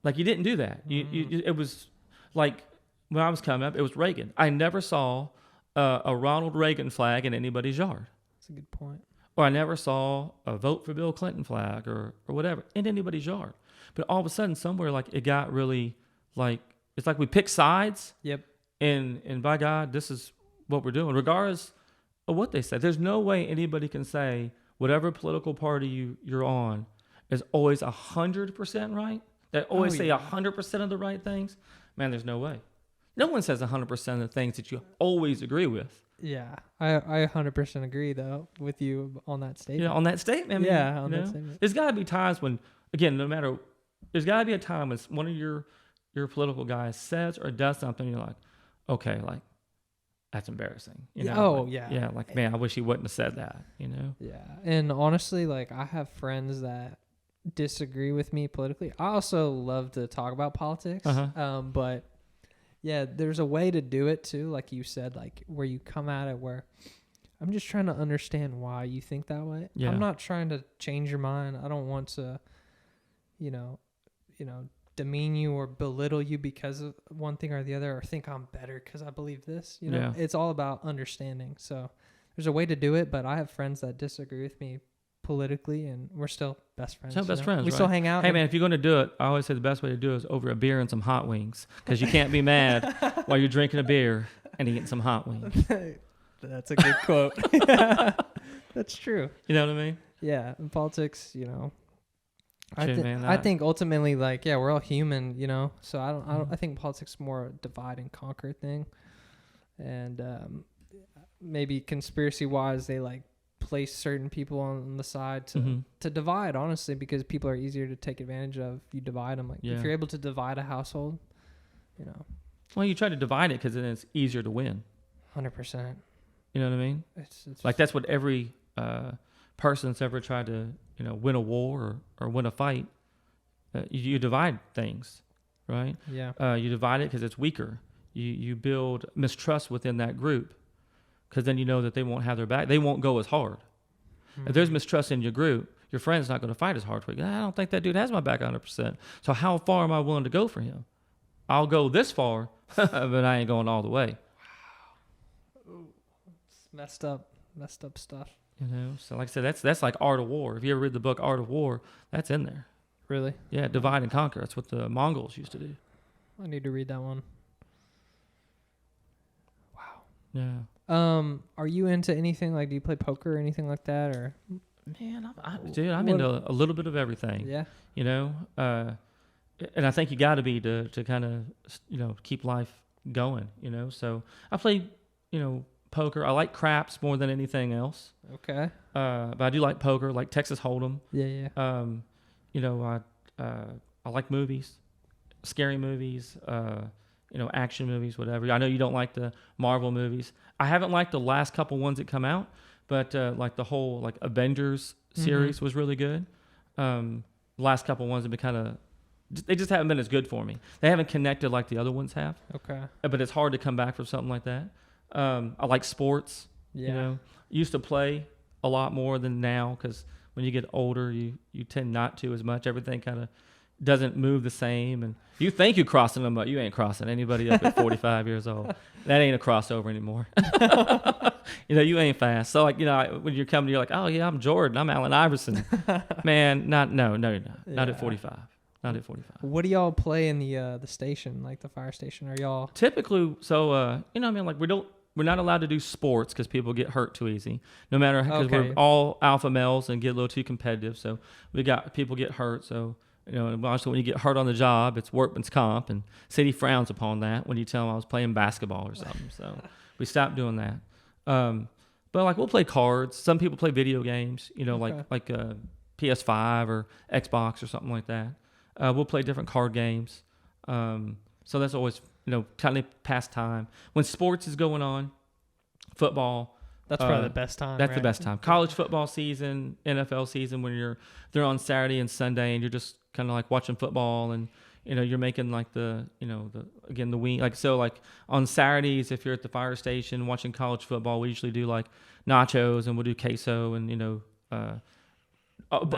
S2: Like you didn't do that. It was like when I was coming up, it was Reagan. I never saw a Ronald Reagan flag in anybody's yard.
S3: That's a good point.
S2: Or I never saw a vote for Bill Clinton flag or whatever in anybody's yard. But all of a sudden, somewhere like it got really like it's like we pick sides.
S3: Yep.
S2: And by God, this is what we're doing, regardless of what they say. There's no way anybody can say whatever political party you're on is always 100% right. They always say 100% of the right things. Man, there's no way. No one says 100% of the things that you always agree with.
S3: Yeah, I 100% agree though with you on that statement.
S2: On that statement. I mean,
S3: that statement.
S2: There's got to be times when, again, there's got to be a time when one of your political guys says or does something, you're like, okay, like that's embarrassing.
S3: Yeah,
S2: like man, I wish he wouldn't have said that.
S3: Yeah, and honestly, like I have friends that disagree with me politically. I also love to talk about politics, but yeah, there's a way to do it too, like you said, like where you come at it where I'm just trying to understand why you think that way. Yeah. I'm not trying to change your mind. I don't want to, demean you or belittle you because of one thing or the other, or think I'm better because I believe this. It's all about understanding. So there's a way to do it, but I have friends that disagree with me politically, and we're still best friends.
S2: Still best friends.
S3: We still hang out.
S2: Hey man, if you're going to do it, I always say the best way to do it is over a beer and some hot wings, because you can't be mad while you're drinking a beer and eating some hot wings.
S3: That's a good quote. That's true.
S2: You know what I mean?
S3: Yeah, in politics, I think ultimately, like, yeah, we're all human, So I think politics is more a divide and conquer thing, and maybe conspiracy wise, they like place certain people on the side to divide, honestly, because people are easier to take advantage of. You divide them, like if you're able to divide a household,
S2: Well, you try to divide it because then it's easier to win.
S3: 100%.
S2: You know what I mean?
S3: It's
S2: like that's what every person that's ever tried to win a war or win a fight. You divide things, right?
S3: Yeah.
S2: You divide it because it's weaker. You build mistrust within that group, because then you know that they won't have their back. They won't go as hard. Mm-hmm. If there's mistrust in your group, your friend's not going to fight as hard for you. I don't think that dude has my back 100%. So how far am I willing to go for him? I'll go this far, but I ain't going all the way.
S3: Wow. Ooh, it's messed up stuff.
S2: So like I said, that's like Art of War. If you ever read the book Art of War, that's in there.
S3: Really?
S2: Yeah, divide and conquer. That's what the Mongols used to do.
S3: I need to read that one. Wow.
S2: Yeah.
S3: Are you into anything? Like, do you play poker or anything like that, or?
S2: Man, I'm into a little bit of everything.
S3: Yeah.
S2: And I think you got to be to kind of keep life going. So I play poker. I like craps more than anything else.
S3: Okay.
S2: But I do like poker, like Texas Hold'em.
S3: Yeah.
S2: I like movies, scary movies. Action movies, whatever. I know you don't like the Marvel movies. I haven't liked the last couple ones that come out, but like the whole like Avengers series was really good. The last couple ones have been they just haven't been as good for me. They haven't connected like the other ones have.
S3: Okay.
S2: But it's hard to come back from something like that. I like sports.
S3: Yeah.
S2: Used to play a lot more than now, because when you get older, you tend not to as much. Everything kind of doesn't move the same, and you think you're crossing them, but you ain't crossing anybody up at 45 years old. That ain't a crossover anymore. You ain't fast. So like, when you're coming, you're like, oh yeah, I'm Jordan, I'm Allen Iverson. Man, no, you're not. Not at 45. Not at 45.
S3: What do y'all play in the station, like the fire station? Are y'all
S2: typically? So like we're not allowed to do sports because people get hurt too easy. No matter, because
S3: Okay.
S2: we're all alpha males and get a little too competitive. So we got people get hurt. So, you know, and also when you get hurt on the job, it's workman's comp, and city frowns upon that when you tell them I was playing basketball or something. So we stopped doing that. But like we'll play cards. Some people play video games, you know, like PS5 or Xbox or something like that. We'll play different card games. So that's always, you know, kind of pastime. When sports is going on, football.
S3: That's probably the best time.
S2: That's
S3: right?
S2: the best time. College football season, NFL season, when they're on Saturday and Sunday, and you're just kind of like watching football, and you know you're making like the wing, like so like on Saturdays if you're at the fire station watching college football, we usually do like nachos and we'll do queso and a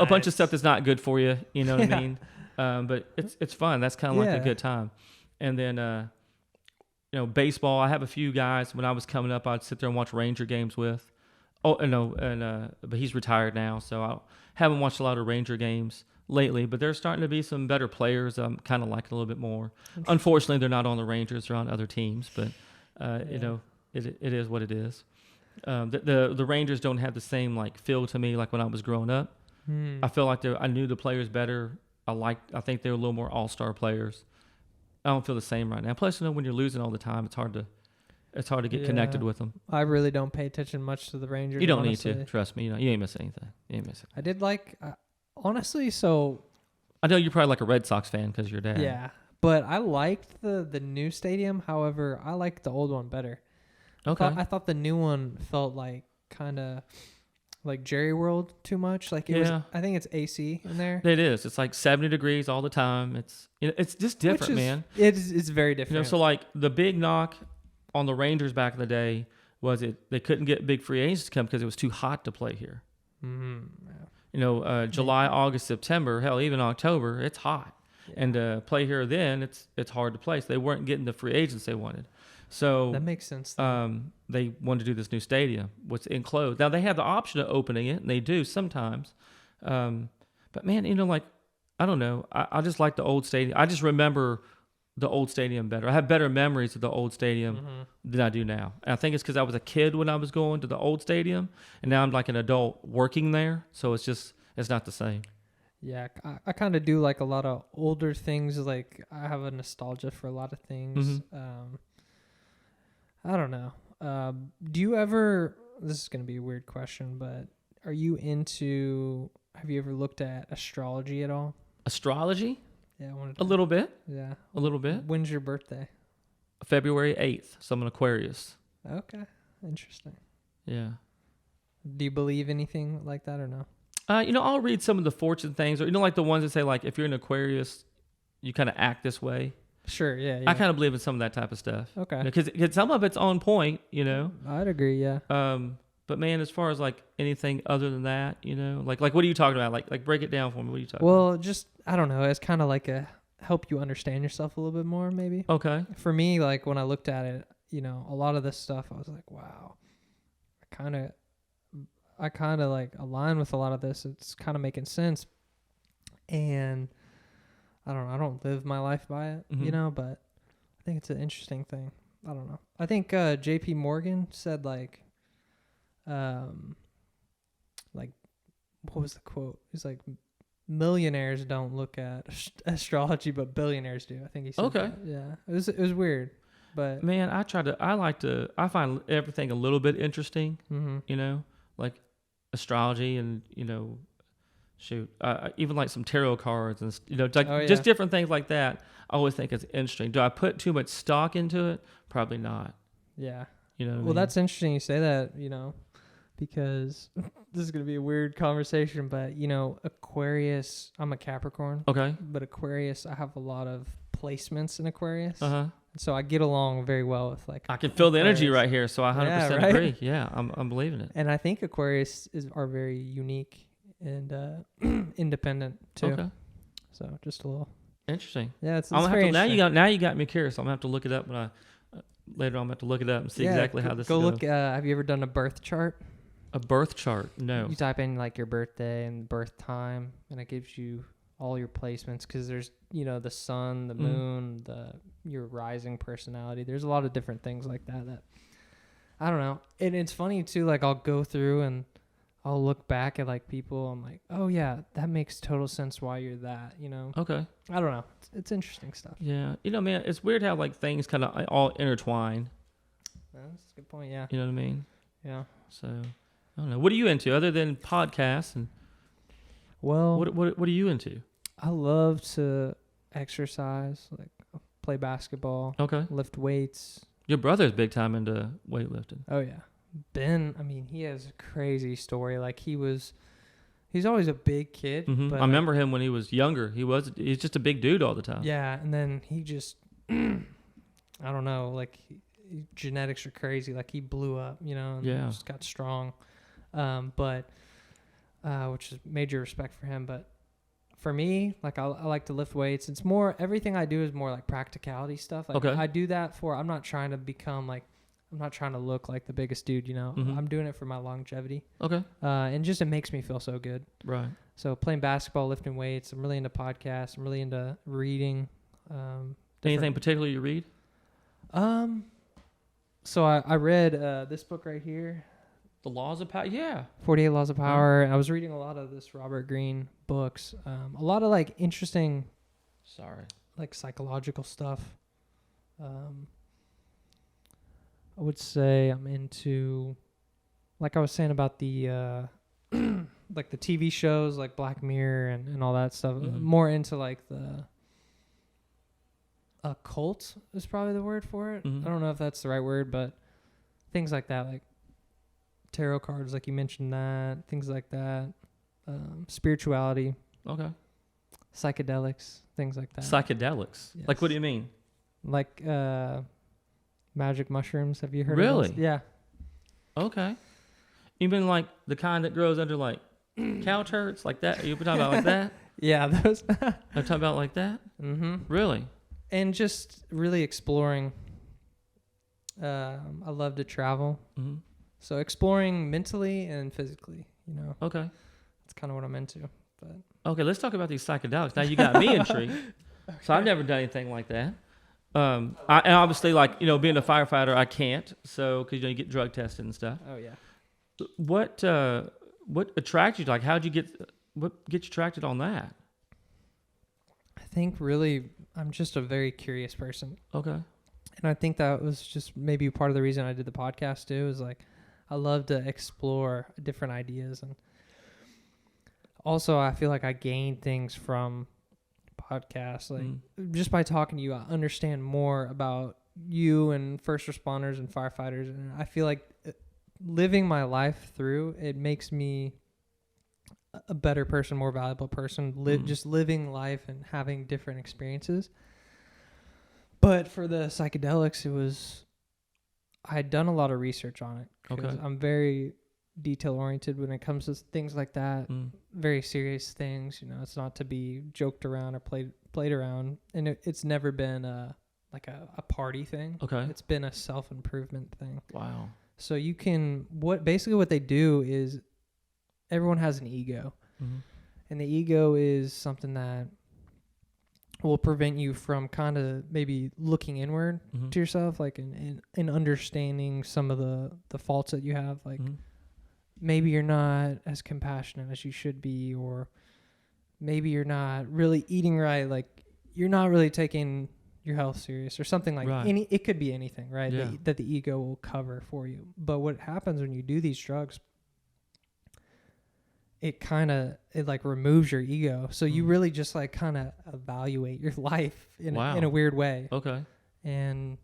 S2: bunch of stuff that's not good for you. You know what I mean? But it's fun. That's kind of like a good time. And then baseball. I have a few guys when I was coming up, I'd sit there and watch Ranger games with. But he's retired now, so I haven't watched a lot of Ranger games lately. But there's starting to be some better players I'm kind of liking a little bit more. Unfortunately, they're not on the Rangers; they're on other teams. But it is what it is. The Rangers don't have the same like feel to me like when I was growing up. I feel like I knew the players better. I think they were a little more all-star players. I don't feel the same right now. Plus, when you're losing all the time, it's hard to get connected with them.
S3: I really don't pay attention much to the Rangers.
S2: You don't
S3: honestly.
S2: need to. Trust me. You ain't missing anything. You ain't missing.
S3: I did like, honestly, so.
S2: I know you're probably like a Red Sox fan because you're dad.
S3: Yeah, but I liked the new stadium. However, I liked the old one better.
S2: Okay.
S3: I thought the new one felt like kind of like Jerry World too much. Like it was. I think it's AC in there.
S2: It is. It's like 70 degrees all the time. It's just different, man.
S3: It's very different.
S2: So like the big knock on the Rangers back in the day was they couldn't get big free agents to come because it was too hot to play here. July, August, September, hell, even October, it's hot. Yeah. And to play here then, it's hard to play. So they weren't getting the free agents they wanted. So
S3: that makes sense.
S2: They wanted to do this new stadium, what's enclosed. Now they have the option of opening it, and they do sometimes. But man, I don't know. I just like the old stadium. I just remember the old stadium better. I have better memories of the old stadium than I do now. And I think it's because I was a kid when I was going to the old stadium, and now I'm like an adult working there. So it's not the same.
S3: Yeah, I kind of do like a lot of older things. Like I have a nostalgia for a lot of things. I don't know. Do you ever, this is going to be a weird question, but have you ever looked at astrology at all?
S2: Astrology?
S3: Yeah,
S2: a little bit.
S3: Yeah.
S2: A little bit.
S3: When's your birthday?
S2: February 8th. So I'm an Aquarius.
S3: Okay. Interesting.
S2: Yeah.
S3: Do you believe anything like that or no?
S2: I'll read some of the fortune things, or like the ones that say like if you're an Aquarius, you kind of act this way.
S3: Sure, yeah.
S2: I kind of believe in some of that type of stuff.
S3: Okay.
S2: Because some of it's on point,
S3: I'd agree, yeah.
S2: But man, as far as like anything other than that, like what are you talking about? Like break it down for me. What are you talking about?
S3: Well, just, I don't know. It's kind of like help you understand yourself a little bit more, maybe.
S2: Okay.
S3: For me, like when I looked at it, a lot of this stuff, I was like, wow, I kind of like align with a lot of this. It's kind of making sense. And I don't live my life by it, but I think it's an interesting thing. I don't know. I think JP Morgan said like what was the quote? He's like, millionaires don't look at astrology, but billionaires do. I think he said that. Yeah. It was weird. But
S2: man, I find everything a little bit interesting, like astrology and, even like some tarot cards and, just different things like that. I always think it's interesting. Do I put too much stock into it? Probably not.
S3: Yeah.
S2: Well,
S3: that's interesting you say that, because this is going to be a weird conversation, but, Aquarius, I'm a Capricorn.
S2: Okay.
S3: But Aquarius, I have a lot of placements in Aquarius.
S2: Uh-huh.
S3: So I get along very well with like.
S2: I can feel the energy right here, so I 100% agree. Yeah, I'm believing it.
S3: And I think Aquarius are very unique and independent too. Okay. So just a little
S2: interesting.
S3: Yeah, it's very interesting.
S2: Now you got me curious. I'm gonna have to look it up when later on. I'm gonna have to look it up and see exactly how this goes.
S3: Go look. Have you ever done a birth chart?
S2: A birth chart? No.
S3: You type in like your birthday and birth time, and it gives you all your placements because there's the sun, the moon, your rising personality. There's a lot of different things like that I don't know. And it's funny too, like I'll go through and I'll look back at like people. I'm like, oh yeah, that makes total sense why you're that, you know?
S2: Okay.
S3: I don't know. It's interesting stuff.
S2: Yeah. You know, man, it's weird how like things kind of all intertwine.
S3: That's a good point. Yeah.
S2: You know what I mean?
S3: Yeah.
S2: So, I don't know. What are you into other than podcasts? And
S3: Well,
S2: what are you into?
S3: I love to exercise, like play basketball,
S2: Okay.
S3: lift weights.
S2: Your brother's big time into weightlifting.
S3: Oh yeah. Ben, I mean, he has a crazy story. Like he's always a big kid.
S2: Mm-hmm.
S3: But
S2: I remember him when he was younger. He's just a big dude all the time.
S3: Yeah, and then he just, I don't know, like genetics are crazy. Like he blew up, you know, and
S2: Yeah.
S3: just got strong. But which is major respect for him. But for me, like I like to lift weights. It's more, everything I do is more like practicality stuff. Like
S2: Okay.
S3: I do that I'm not trying to become like, I'm not trying to look like the biggest dude, you know.
S2: Mhm.
S3: I'm doing it for my longevity.
S2: Okay.
S3: And just it makes me feel so good.
S2: Right.
S3: So playing basketball, lifting weights. I'm really into podcasts. I'm really into reading.
S2: Anything particular you read?
S3: So I read this book right here,
S2: The Laws of Power. Yeah.
S3: 48 Laws of Power. I was reading a lot of this Robert Greene books. A lot of like interesting, like psychological stuff. I would say I'm into, like I was saying about the like the TV shows like Black Mirror and all that stuff.
S2: Mhm.
S3: More into like the occult is probably the word for it.
S2: Mhm.
S3: I don't know if that's the right word, but things like that, like tarot cards, like you mentioned that, things like that. Spirituality,
S2: Okay.
S3: psychedelics, things like that.
S2: Psychedelics.
S3: Yes.
S2: Like, what do you mean?
S3: Like magic mushrooms. Have you heard
S2: Really?
S3: of those? Yeah.
S2: Okay. Even like the kind that grows under like cow turds, like that? Are you talking about like that?
S3: Yeah, those.
S2: I'm talking about like that?
S3: Mm-hmm.
S2: Really?
S3: And just really exploring. I love to travel.
S2: Mm-hmm.
S3: So exploring mentally and physically, you know,
S2: Okay.
S3: that's kind of what I'm into. But
S2: Okay, let's talk about these psychedelics. Now you got me intrigued. So I've never done anything like that. And obviously, like, you know, being a firefighter, I can't. So, because, you know, you get drug tested and stuff.
S3: oh yeah.
S2: What attracted you? Like, what get you attracted on that?
S3: I think really I'm just a very curious person.
S2: Okay.
S3: And I think that was just maybe part of the reason I did the podcast too, is like I love to explore different ideas. And also I feel like I gain things from podcasts. Like just by talking to you, I understand more about you and first responders and firefighters. And I feel like living my life through it makes me a better person, more valuable person, just living life and having different experiences. But for the psychedelics, I had done a lot of research on it.
S2: Okay.
S3: I'm very detail oriented when it comes to things like that. Very serious things, you know, it's not to be joked around or played around. And it's never been like a party thing.
S2: Okay.
S3: It's been a self-improvement thing.
S2: Wow.
S3: So you can, what they do is everyone has an ego.
S2: Mm-hmm.
S3: And the ego is something that will prevent you from kind of maybe looking inward to yourself, like in understanding some of the faults that you have. Like maybe you're not as compassionate as you should be, or maybe you're not really eating right. Like you're not really taking your health serious or something like
S2: right.
S3: It could be anything, right?
S2: Yeah.
S3: That the ego will cover for you. But what happens when you do these drugs, it like removes your ego. So you really just like kind of evaluate your life in a weird way.
S2: Okay.
S3: And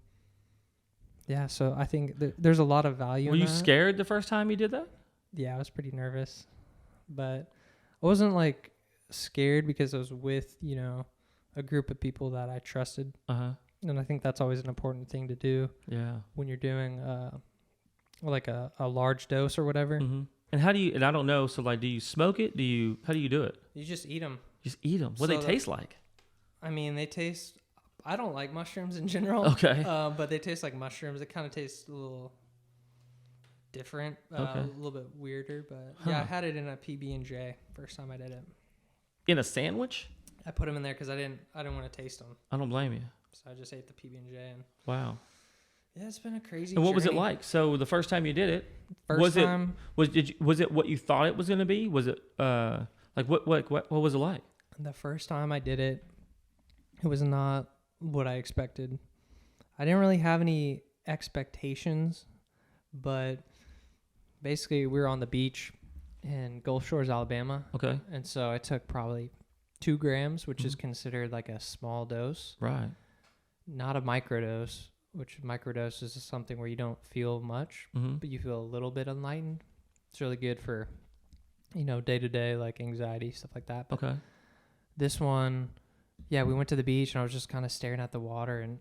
S3: yeah, so I think there's a lot of value.
S2: Were
S3: in
S2: you
S3: that.
S2: scared the first time you did that?
S3: Yeah, I was pretty nervous, but I wasn't like scared because I was with, you know, a group of people that I trusted.
S2: Uh-huh.
S3: And I think that's always an important thing to do.
S2: Yeah.
S3: When you're doing like a large dose or whatever.
S2: Mm-hmm. And how do you, and I don't know, so like, do you smoke it? How do you do it?
S3: You just eat them.
S2: Just eat them. What do they taste like?
S3: I mean, they taste, I don't like mushrooms in general.
S2: Okay.
S3: But they taste like mushrooms. It kind of tastes a little different, a little bit weirder. But yeah, I had it in a PB&J first time I did it.
S2: In a sandwich?
S3: I put them in there because I didn't want to taste them.
S2: I don't blame you.
S3: So I just ate the PB&J. And
S2: wow.
S3: Yeah, it's been a crazy
S2: And what was it
S3: journey.
S2: like? So the first time you did it,
S3: First time,
S2: was it what you thought it was going to be? Was it like what was it like?
S3: the first time I did it, it was not what I expected. I didn't really have any expectations, but basically we were on the beach in Gulf Shores, Alabama.
S2: Okay.
S3: And so I took probably 2 grams, which is considered like a small dose,
S2: Right.
S3: not a microdose, which microdose is something where you don't feel much, but you feel a little bit enlightened. It's really good for, day-to-day, like anxiety, stuff like that. But
S2: Okay.
S3: this one, yeah, we went to the beach and I was just kind of staring at the water, and,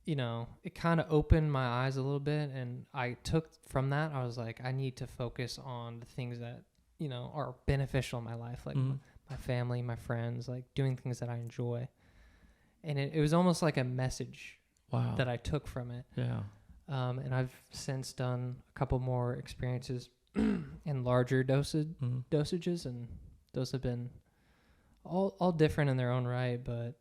S3: it kind of opened my eyes a little bit. And I took from that, I was like, I need to focus on the things that, are beneficial in my life, like my family, my friends, like doing things that I enjoy. And it was almost like a message
S2: Wow.
S3: that I took from it.
S2: Yeah.
S3: And I've since done a couple more experiences in larger dosages, and those have been all different in their own right. But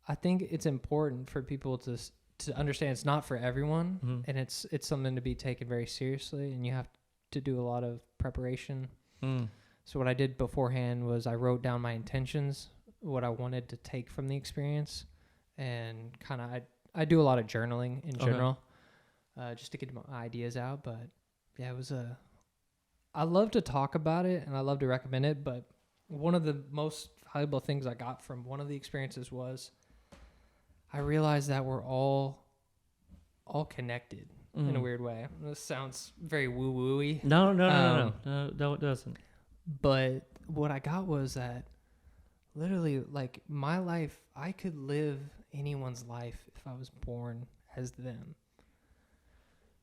S3: I think it's important for people to understand it's not for everyone, and it's something to be taken very seriously, and you have to do a lot of preparation. So what I did beforehand was I wrote down my intentions, what I wanted to take from the experience, and kind of I do a lot of journaling in general, just to get my ideas out. But yeah, I love to talk about it and I love to recommend it. But one of the most valuable things I got from one of the experiences was I realized that we're all connected in a weird way. This sounds very woo-woo-y.
S2: No, it doesn't.
S3: But what I got was that literally, like, my life, I could live anyone's life if I was born as them.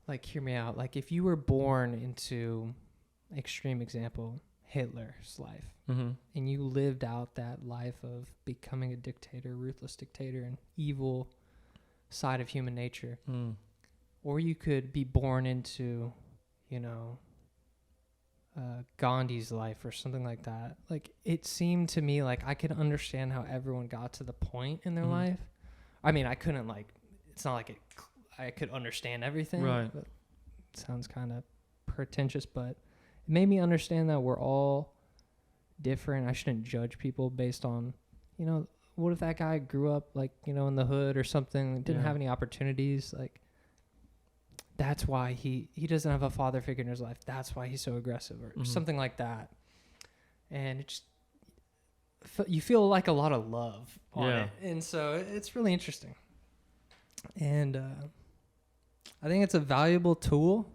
S3: Like, hear me out. Like, if you were born into, extreme example, Hitler's life, and you lived out that life of becoming a dictator, ruthless dictator, and evil side of human nature, or you could be born into, Gandhi's life or something like that. Like, it seemed to me like I could understand how everyone got to the point in their life. I mean, I couldn't, like, it's not like I could understand everything.
S2: Right.
S3: But it sounds kind of pretentious, but it made me understand that we're all different. I shouldn't judge people based on, what if that guy grew up, like, in the hood or something, didn't have any opportunities, like, that's why he doesn't have a father figure in his life. That's why he's so aggressive, or something like that. And it just, you feel like a lot of love on it. And so it's really interesting. And I think it's a valuable tool.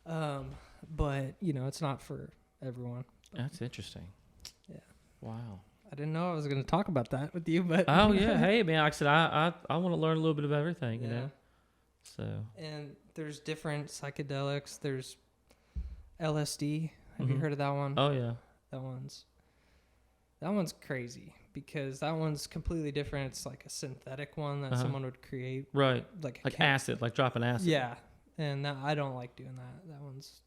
S3: But, it's not for everyone.
S2: That's interesting.
S3: Yeah.
S2: Wow.
S3: I didn't know I was going to talk about that with you, but.
S2: Oh, yeah. Hey, man, like I said, I want to learn a little bit of everything, you know? So.
S3: And there's different psychedelics. There's LSD. Have you heard of that one?
S2: Oh, yeah.
S3: That one's crazy because that one's completely different. It's like a synthetic one that someone would create.
S2: Right.
S3: Like
S2: acid, like dropping acid.
S3: Yeah. And I don't like doing that. That one's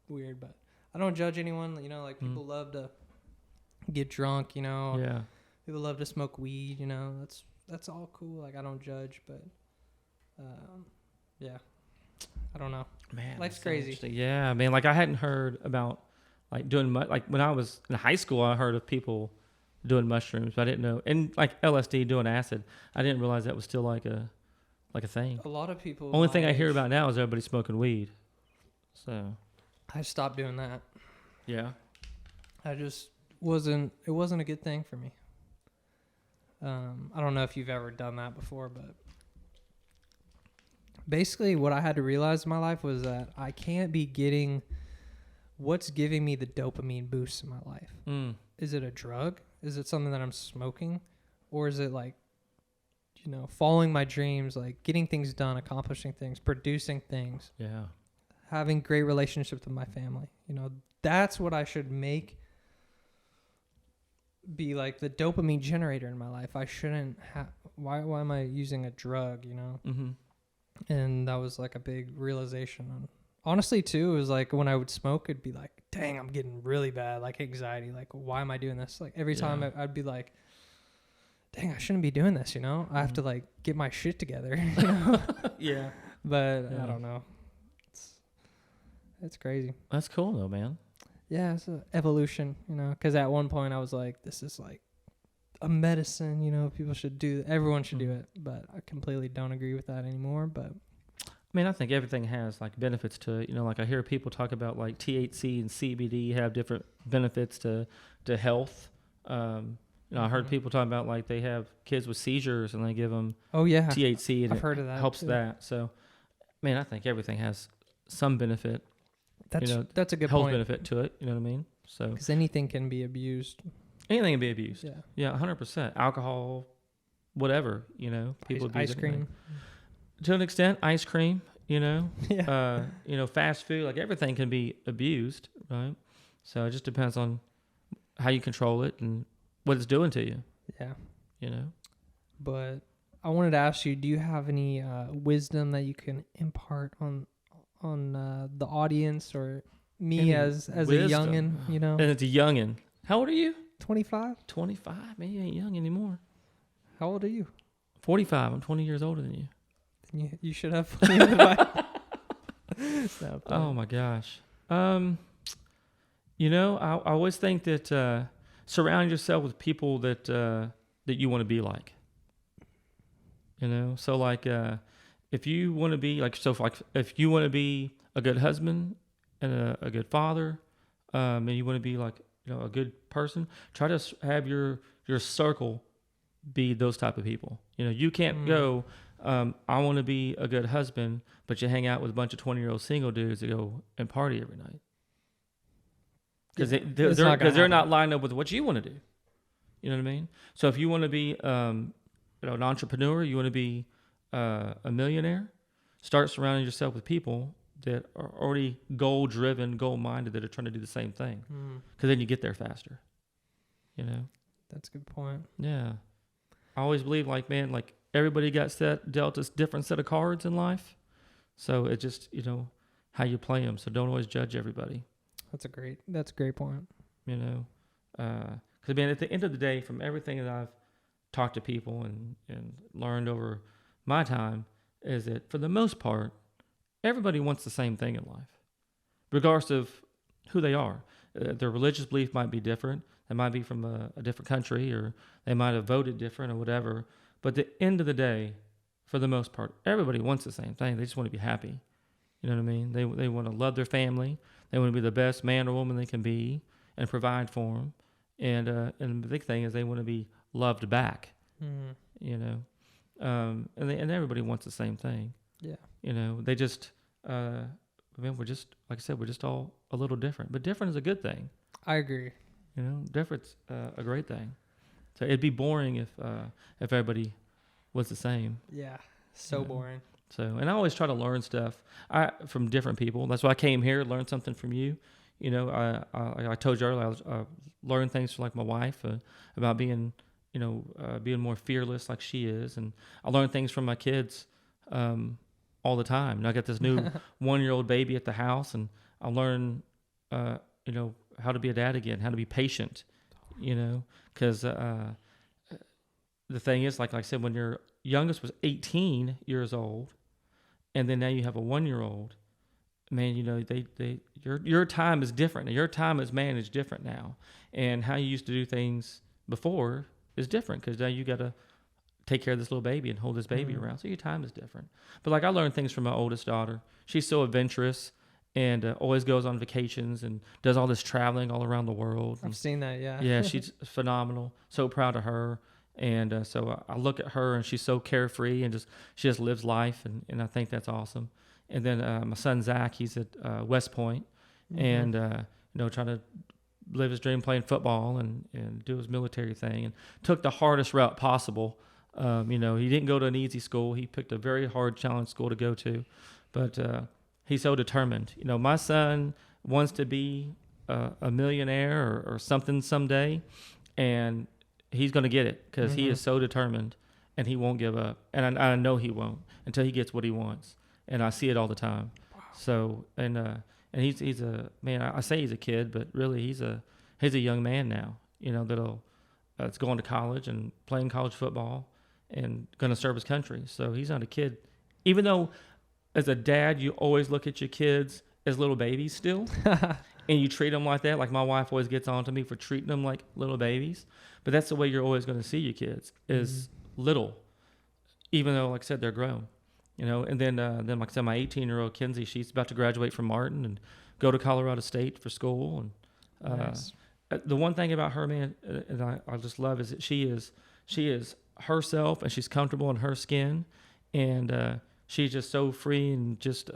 S3: weird, but I don't judge anyone. Like, people love to get drunk,
S2: Yeah.
S3: People love to smoke weed, that's all cool. Like, I don't judge, but yeah, I don't know.
S2: Man,
S3: life's
S2: so
S3: crazy.
S2: Yeah, man. Like, I hadn't heard about like doing like when I was in high school, I heard of people doing mushrooms, but I didn't know, and like LSD, doing acid. I didn't realize that was still like a thing.
S3: A lot of people.
S2: Only thing I hear about now is everybody smoking weed. So
S3: I stopped doing that.
S2: yeah,
S3: I just wasn't. It wasn't a good thing for me. I don't know if you've ever done that before, but basically what I had to realize in my life was that I can't be getting what's giving me the dopamine boost in my life. Is it a drug? Is it something that I'm smoking? Or is it like, following my dreams, like getting things done, accomplishing things, producing things, having great relationships with my family? That's what I should make be like the dopamine generator in my life. I shouldn't have. Why am I using a drug? And that was like a big realization. Honestly, too, it was like when I would smoke, it'd be like, dang, I'm getting really bad, like anxiety. Like, why am I doing this? Like every time I'd be like, dang, I shouldn't be doing this, I have to like get my shit together, you know?
S2: Yeah.
S3: But
S2: Yeah.
S3: I don't know. It's crazy.
S2: That's cool though, man.
S3: Yeah, it's an evolution, because at one point I was like, this is like a medicine, people should do, everyone should do it. But I completely don't agree with that anymore. But
S2: I mean, I think everything has like benefits to it. Like I hear people talk about like THC and CBD have different benefits to health. I heard people talking about like they have kids with seizures and they give them THC and
S3: I've heard of that
S2: helps
S3: too.
S2: that. So, man, I think everything has some benefit.
S3: That's a good
S2: health
S3: point.
S2: benefit to it. You know what I mean? So
S3: Because anything can be abused.
S2: anything can be abused.
S3: Yeah.
S2: Yeah, 100%. Alcohol, whatever. People abuse
S3: Ice cream.
S2: to an extent. Ice cream.
S3: Yeah.
S2: Fast food. Like everything can be abused, right? So it just depends on how you control it and what it's doing to you.
S3: Yeah. But I wanted to ask you, do you have any wisdom that you can impart on the audience or me
S2: Any
S3: as a
S2: wisdom?
S3: youngin,
S2: And it's a youngin. How old are you?
S3: 25?
S2: 25. Man, you ain't young anymore.
S3: How old are you?
S2: 45. I'm 20 years older than you.
S3: Then you should have plenty of advice. No,
S2: Oh my gosh. I always think that surround yourself with people that you want to be like. So like if you want to be like if you want to be a good husband and a good father, and you want to be like a good person, try to have your circle be those type of people. You can't go. I want to be a good husband, but you hang out with a bunch of 20-year-old single dudes that go and party every night. Because they're not lined up with what you want to do. You know what I mean? So if you want to be an entrepreneur, you want to be a millionaire, start surrounding yourself with people that are already goal-driven, goal-minded, that are trying to do the same thing. Because then you get there faster.
S3: That's a good point.
S2: Yeah. I always believe everybody got dealt a different set of cards in life. So it's just, how you play them. So don't always judge everybody.
S3: That's a great point.
S2: Because at the end of the day, from everything that I've talked to people and learned over my time, is that for the most part, everybody wants the same thing in life, regardless of who they are. Their religious belief might be different. They might be from a different country, or they might have voted different or whatever. But at the end of the day, for the most part, everybody wants the same thing. They just want to be happy. You know what I mean? They want to love their family. They want to be the best man or woman they can be and provide for them. And the big thing is they want to be loved back. And everybody wants the same thing.
S3: Yeah.
S2: They just, we're just, like I said, we're just all a little different. But different is a good thing.
S3: I agree.
S2: Different's a great thing. So it'd be boring if everybody was the same.
S3: Yeah. So boring.
S2: So, and I always try to learn stuff from different people. That's why I came here, learn something from you. I told you earlier, I learned things from my wife about being, being more fearless like she is. And I learned things from my kids all the time. And I got this new 1-year-old baby at the house, and I learned, how to be a dad again, how to be patient, because the thing is, like I said, when your youngest was 18 years old, and then now you have a 1-year-old, man, your time is different. Your time as man is different now, and how you used to do things before is different because now you got to take care of this little baby and hold this baby around. So your time is different. But I learned things from my oldest daughter. She's so adventurous and always goes on vacations and does all this traveling all around the world.
S3: I've seen that, yeah.
S2: Yeah, she's phenomenal. So proud of her. And so I look at her, and she's so carefree and she just lives life, and I think that's awesome. And then my son Zach, he's at West Point, and trying to live his dream, playing football and do his military thing, and took the hardest route possible. He didn't go to an easy school. He picked a very hard, challenge school to go to, but he's so determined. My son wants to be a millionaire or something someday, and he's going to get it because he is so determined, and he won't give up. And I know he won't until he gets what he wants. And I see it all the time. Wow. So, and he's a man, I say he's a kid, but really he's a young man now, that'll is going to college and playing college football and going to serve his country. So he's not a kid. Even though as a dad, you always look at your kids as little babies still. And you treat them like that. Like my wife always gets on to me for treating them like little babies. But that's the way you're always going to see your kids is little, even though, like I said, they're grown. You know, and then like I said, my 18-year-old Kinsey, she's about to graduate from Martin and go to Colorado State for school. And
S3: Nice.
S2: the one thing about her, man, and I just love is that she is herself and she's comfortable in her skin, and she's just so free and just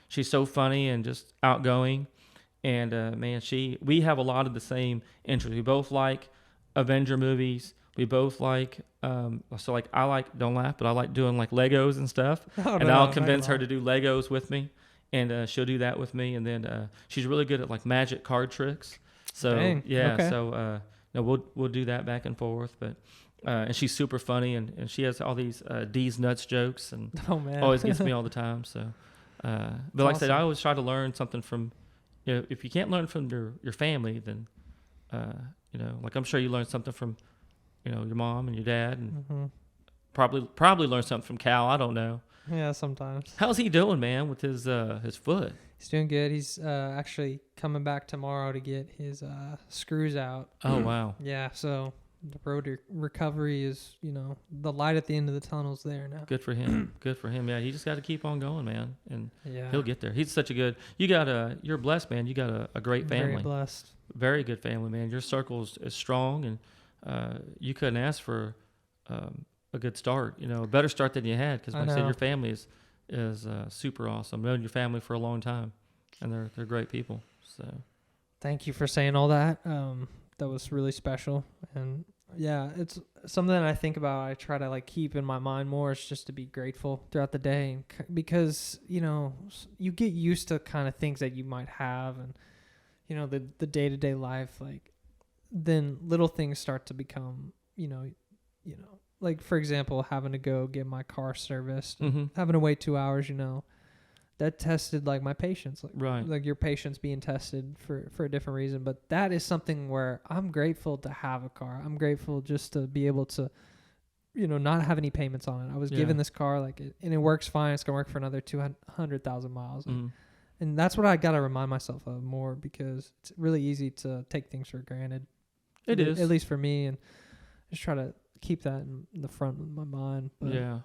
S2: she's so funny and just outgoing. And man, we have a lot of the same interests. We both like Avenger movies. We both like so like I like, don't laugh, but I like doing like Legos and stuff. I'll convince her to do Legos with me, and she'll do that with me. And then she's really good at like magic card tricks. So
S3: Dang.
S2: yeah,
S3: Okay.
S2: so no, we'll do that back and forth. But and she's super funny, and she has all these D's nuts jokes, and
S3: Oh man.
S2: always gets me all the time. So, but like I said,
S3: awesome.
S2: I always try to learn something from. You know, if you can't learn from your family, then you know, like I'm sure you learned something from, you know, your mom and your dad, and probably learned something from Cal. I don't know.
S3: Yeah, sometimes.
S2: How's he doing, man, with his foot?
S3: He's doing good. He's actually coming back tomorrow to get his screws out.
S2: Oh wow.
S3: Yeah, so the road to recovery is, you know, the light at the end of the tunnel's there now.
S2: Good for him. Good for him. Yeah, he just got to keep on going, man, and
S3: Yeah.
S2: he'll get there. He's such a good. You're blessed, man. You got a great family.
S3: Very blessed.
S2: Very good family, man. Your circle is strong, and you couldn't ask for a good start. You know, a better start than you had, because like I said,
S3: know.
S2: your family is super awesome. I've known your family for a long time, and they're great people. So
S3: Thank you for saying all that. That was really special. And yeah, it's something that I think about. I try to like keep in my mind more. It's just to be grateful throughout the day, because, you know, you get used to kind of things that you might have, and, you know, the day-to-day life, like then little things start to become, you know, like for example, having to go get my car serviced, having to wait 2 hours, you know, that tested like my patience, like,
S2: right.
S3: like your patience being tested for a different reason. But that is something where I'm grateful to have a car. I'm grateful just to be able to, you know, not have any payments on it. I was given this car, like, and it works fine. It's gonna work for another 200,000 miles. And that's what I got to remind myself of more, because it's really easy to take things for granted.
S2: It is.
S3: At least for me, and just try to keep that in the front of my mind. But
S2: Yeah.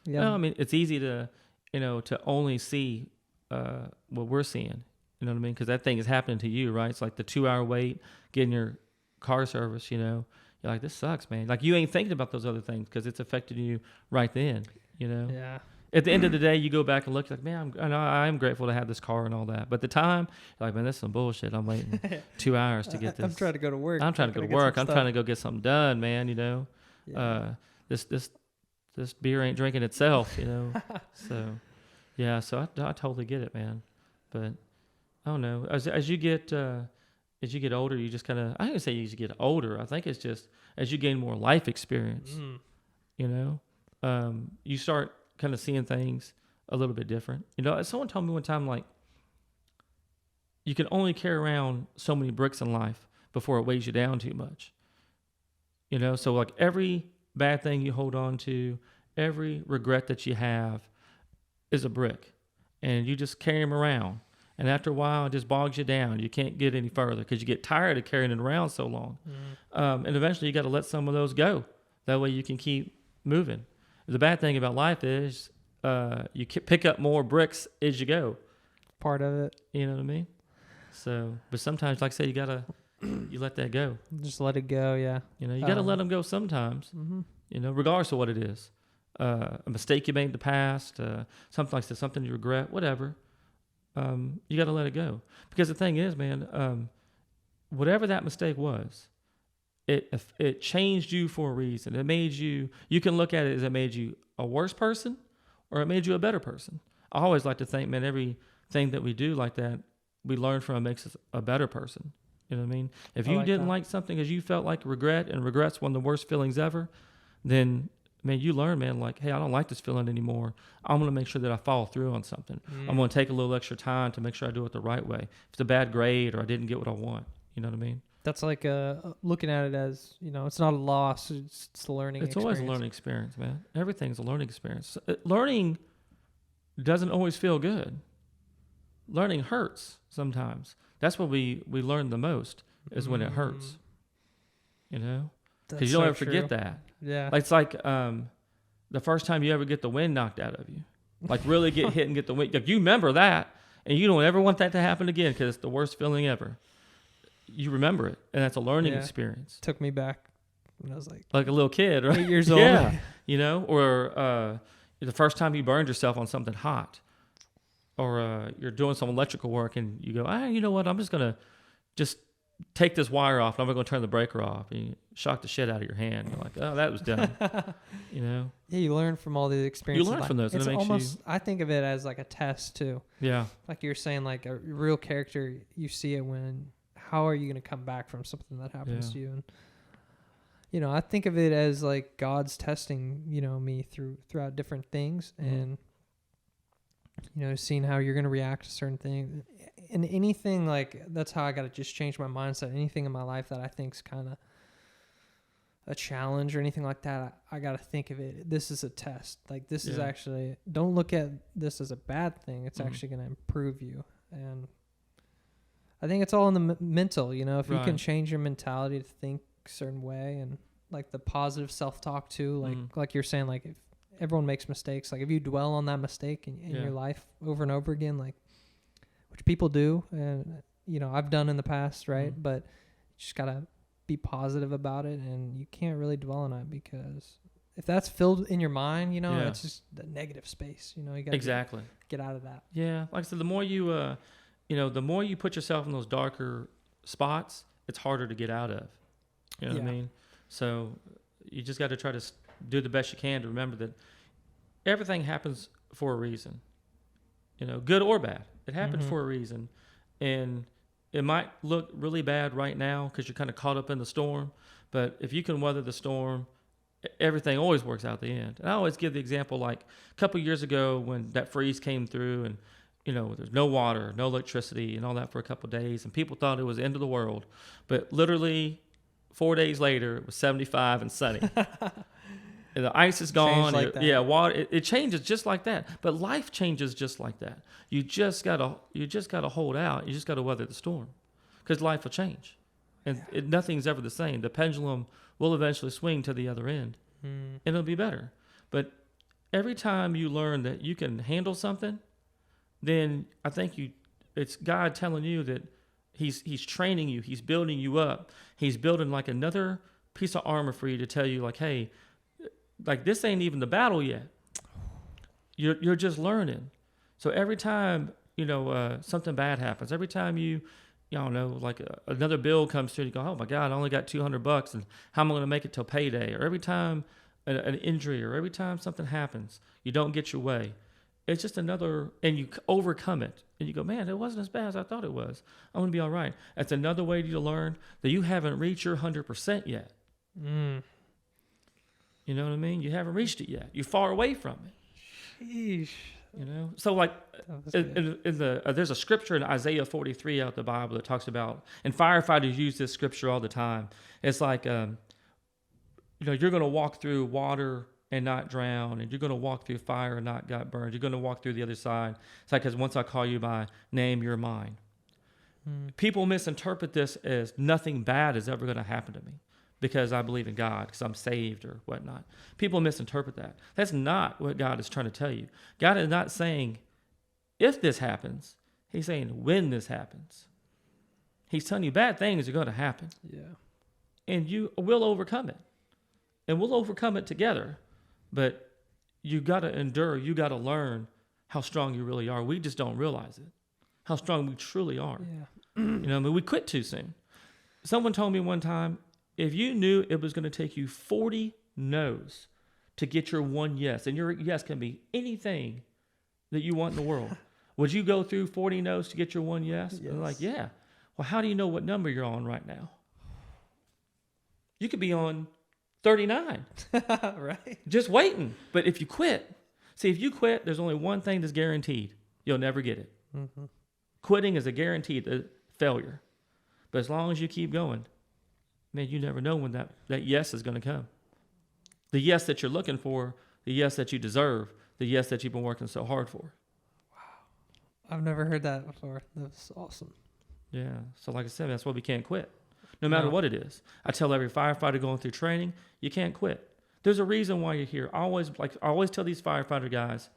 S3: yeah.
S2: No, I mean, it's easy to, you know, to only see what we're seeing. You know what I mean? Because that thing is happening to you, right? It's like the 2-hour wait, getting your car service, you know. You're like, this sucks, man. Like, you ain't thinking about those other things because it's affecting you right then, you know.
S3: Yeah.
S2: At the end of the day, you go back and look, like, man, I'm grateful to have this car and all that. But at the time, you're like, man, that's some bullshit. I'm waiting 2 hours to get this.
S3: I'm trying to go to work.
S2: I'm trying to go to work. I'm trying to go get something done, man, you know.
S3: Yeah.
S2: This beer ain't drinking itself, you know. So, yeah, so I totally get it, man. But I don't know. As you get older, you just kind of, I don't say you get older. I think it's just as you gain more life experience, you know, you start kind of seeing things a little bit different. You know, someone told me one time, like, you can only carry around so many bricks in life before it weighs you down too much. You know, so like every bad thing you hold on to, every regret that you have is a brick, and you just carry them around. And after a while, it just bogs you down. You can't get any further because you get tired of carrying it around so long. And eventually you got to let some of those go. That way you can keep moving. The bad thing about life is you pick up more bricks as you go.
S3: Part of it.
S2: You know what I mean? So, but sometimes, like I said, you let that go.
S3: Just let it go. Yeah.
S2: You know, you got to let them go sometimes. You know, regardless of what it is. A mistake you made in the past, something like that, something you regret, whatever. You got to let it go. Because the thing is, man, whatever that mistake was, it changed you for a reason. It made you can look at it as it made you a worse person or it made you a better person. I always like to think, man, everything that we do like that, we learn from it makes us a better person. You know what I mean? If you didn't like something because you felt like regret, and regret's one of the worst feelings ever, then, man, you learn, man, like, hey, I don't like this feeling anymore. I'm going to make sure that I follow through on something. I'm going to take a little extra time to make sure I do it the right way. If it's a bad grade or I didn't get what I want, You know what I mean?
S3: That's like looking at it as, it's not a loss. It's a learning
S2: It's
S3: experience.
S2: always a learning experience, man. Everything's a learning experience. Learning doesn't always feel good. Learning hurts sometimes. That's when we learn the most, is when it hurts. You know? Because you don't ever forget that.
S3: Yeah.
S2: Like, it's like the first time you ever get the wind knocked out of you. Like, really get hit and get the wind. Like, you remember that, and you don't ever want that to happen again because it's the worst feeling ever. You remember it, and that's a learning experience.
S3: Took me back when I was like
S2: a little kid, right?
S3: 8 years old.
S2: Yeah, you know, or the first time you burned yourself on something hot, or you're doing some electrical work and you go, you know what? I'm just gonna take this wire off, and I'm gonna turn the breaker off. And you shock the shit out of your hand. You're like, oh, that was dumb. You know?
S3: Yeah, you learn from all the experiences.
S2: You learn from those, and
S3: it's
S2: it makes
S3: almost. I think of it as like a test too.
S2: Yeah.
S3: Like you're saying, like a real character. You see it when. How are you going to come back from something that happens to you? And, I think of it as like God's testing, me throughout different things and, seeing how you're going to react to certain things. And anything like, that's how I got to just change my mindset. Anything in my life that I think is kind of a challenge or anything like that, I got to think of it. This is a test. Like this is actually, don't look at this as a bad thing. It's actually going to improve you. And I think it's all in the mental, if you can change your mentality to think a certain way and like the positive self-talk too, like you're saying, like if everyone makes mistakes, like if you dwell on that mistake in your life over and over again, like which people do, and I've done in the past, right? But you just gotta be positive about it, and you can't really dwell on it because if that's filled in your mind, it's just the negative space. You gotta get out of that.
S2: Yeah, like I said, the more you the more you put yourself in those darker spots, it's harder to get out of. You know what I mean? So you just got to try to do the best you can to remember that everything happens for a reason. Good or bad. It happened for a reason. And it might look really bad right now because you're kind of caught up in the storm. But if you can weather the storm, everything always works out at the end. And I always give the example, like a couple of years ago when that freeze came through and there's no water, no electricity, and all that for a couple of days, and people thought it was the end of the world. But literally 4 days later, it was 75 and sunny. And the ice is gone. Water. It changes just like that. But life changes just like that. You just gotta hold out. You just gotta weather the storm, because life will change, and nothing's ever the same. The pendulum will eventually swing to the other end, and it'll be better. But every time you learn that you can handle something, then I think it's God telling you that he's training you, he's building you up, he's building like another piece of armor for you to tell you like, hey, like this ain't even the battle yet. You're just learning. So every time something bad happens, every time another bill comes through, you go, oh my God, I only got $200, and how am I going to make it till payday? Or every time an injury, or every time something happens, you don't get your way. It's just another, and you overcome it. And you go, man, it wasn't as bad as I thought it was. I'm going to be all right. That's another way to learn that you haven't reached your 100% yet. You know what I mean? You haven't reached it yet. You're far away from it.
S3: Sheesh.
S2: So like there's a scripture in Isaiah 43 out the Bible that talks about, and firefighters use this scripture all the time. It's like, you're going to walk through water and not drown, and you're going to walk through fire and not get burned. You're going to walk through the other side. It's like, because once I call you by name, you're mine. People misinterpret this as nothing bad is ever going to happen to me because I believe in God, because I'm saved or whatnot. People misinterpret that. That's not what God is trying to tell you. God is not saying if this happens. He's saying when this happens. He's telling you bad things are going to happen.
S3: Yeah.
S2: And you will overcome it. And we'll overcome it together. But you got to endure. You got to learn how strong you really are. We just don't realize it, how strong we truly are.
S3: Yeah.
S2: We quit too soon. Someone told me one time, if you knew it was going to take you 40 no's to get your one yes, and your yes can be anything that you want in the world, would you go through 40 no's to get your one yes?
S3: Yes.
S2: And they're like, yeah. Well, how do you know what number you're on right now? You could be on 39.
S3: Right.
S2: Just waiting. But if you quit, there's only one thing that's guaranteed. You'll never get it. Quitting is a guaranteed failure. But as long as you keep going, man, you never know when that yes is going to come. The yes that you're looking for, the yes that you deserve, the yes that you've been working so hard for.
S3: I've never heard that before. That's awesome.
S2: Yeah. So like I said, that's why we can't quit. No matter what it is. I tell every firefighter going through training, you can't quit. There's a reason why you're here. I always tell these firefighter guys,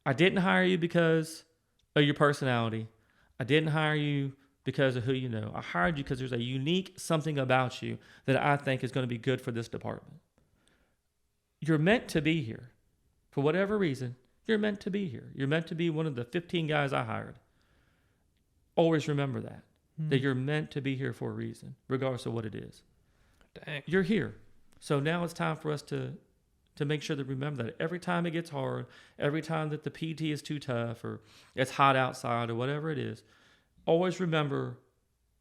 S2: I didn't hire you because of your personality. I didn't hire you because of who you know. I hired you because there's a unique something about you that I think is going to be good for this department. You're meant to be here. For whatever reason, you're meant to be here. You're meant to be one of the 15 guys I hired. Always remember that. That you're meant to be here for a reason, regardless of what it is.
S3: Dang.
S2: You're here. So now it's time for us to make sure that we remember that every time it gets hard, every time that the PT is too tough or it's hot outside or whatever it is, always remember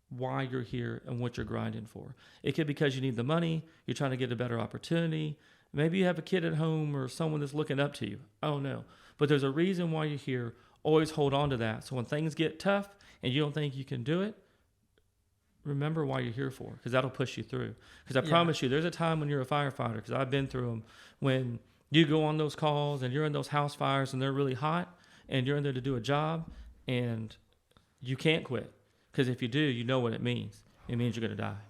S2: why you're here and what you're grinding for. It could be because you need the money, you're trying to get a better opportunity. Maybe you have a kid at home or someone that's looking up to you. I don't know. But there's a reason why you're here. Always hold on to that. So when things get tough and you don't think you can do it, remember why you're here for, because that'll push you through. Because I promise you, there's a time when you're a firefighter, because I've been through them, when you go on those calls and you're in those house fires and they're really hot and you're in there to do a job and you can't quit. Because if you do, you know what it means. It means you're going to die.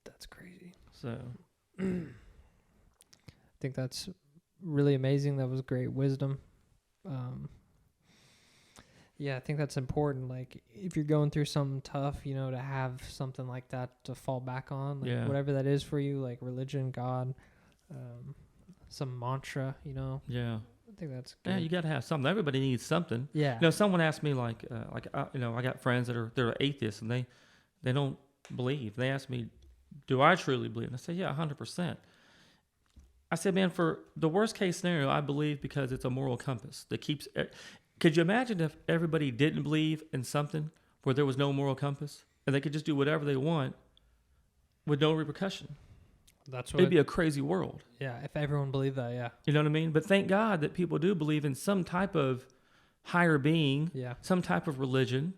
S3: That's crazy.
S2: So
S3: I think that's really amazing. That was great wisdom. Yeah, I think that's important. Like, if you're going through something tough, you know, to have something like that to fall back on, like whatever that is for you, like religion, God, some mantra, you know. Yeah, I think that's good.
S2: Yeah, you got to have something. Everybody needs something.
S3: Yeah.
S2: You know, someone asked me you know, I got friends they're atheists and they don't believe. They ask me, do I truly believe? And I say, yeah, 100%. I said, man, for the worst case scenario, I believe because it's a moral compass that keeps. Could you imagine if everybody didn't believe in something where there was no moral compass and they could just do whatever they want with no repercussion? It'd be a crazy world.
S3: Yeah, if everyone believed that, yeah.
S2: You know what I mean? But thank God that people do believe in some type of higher being, some type of religion.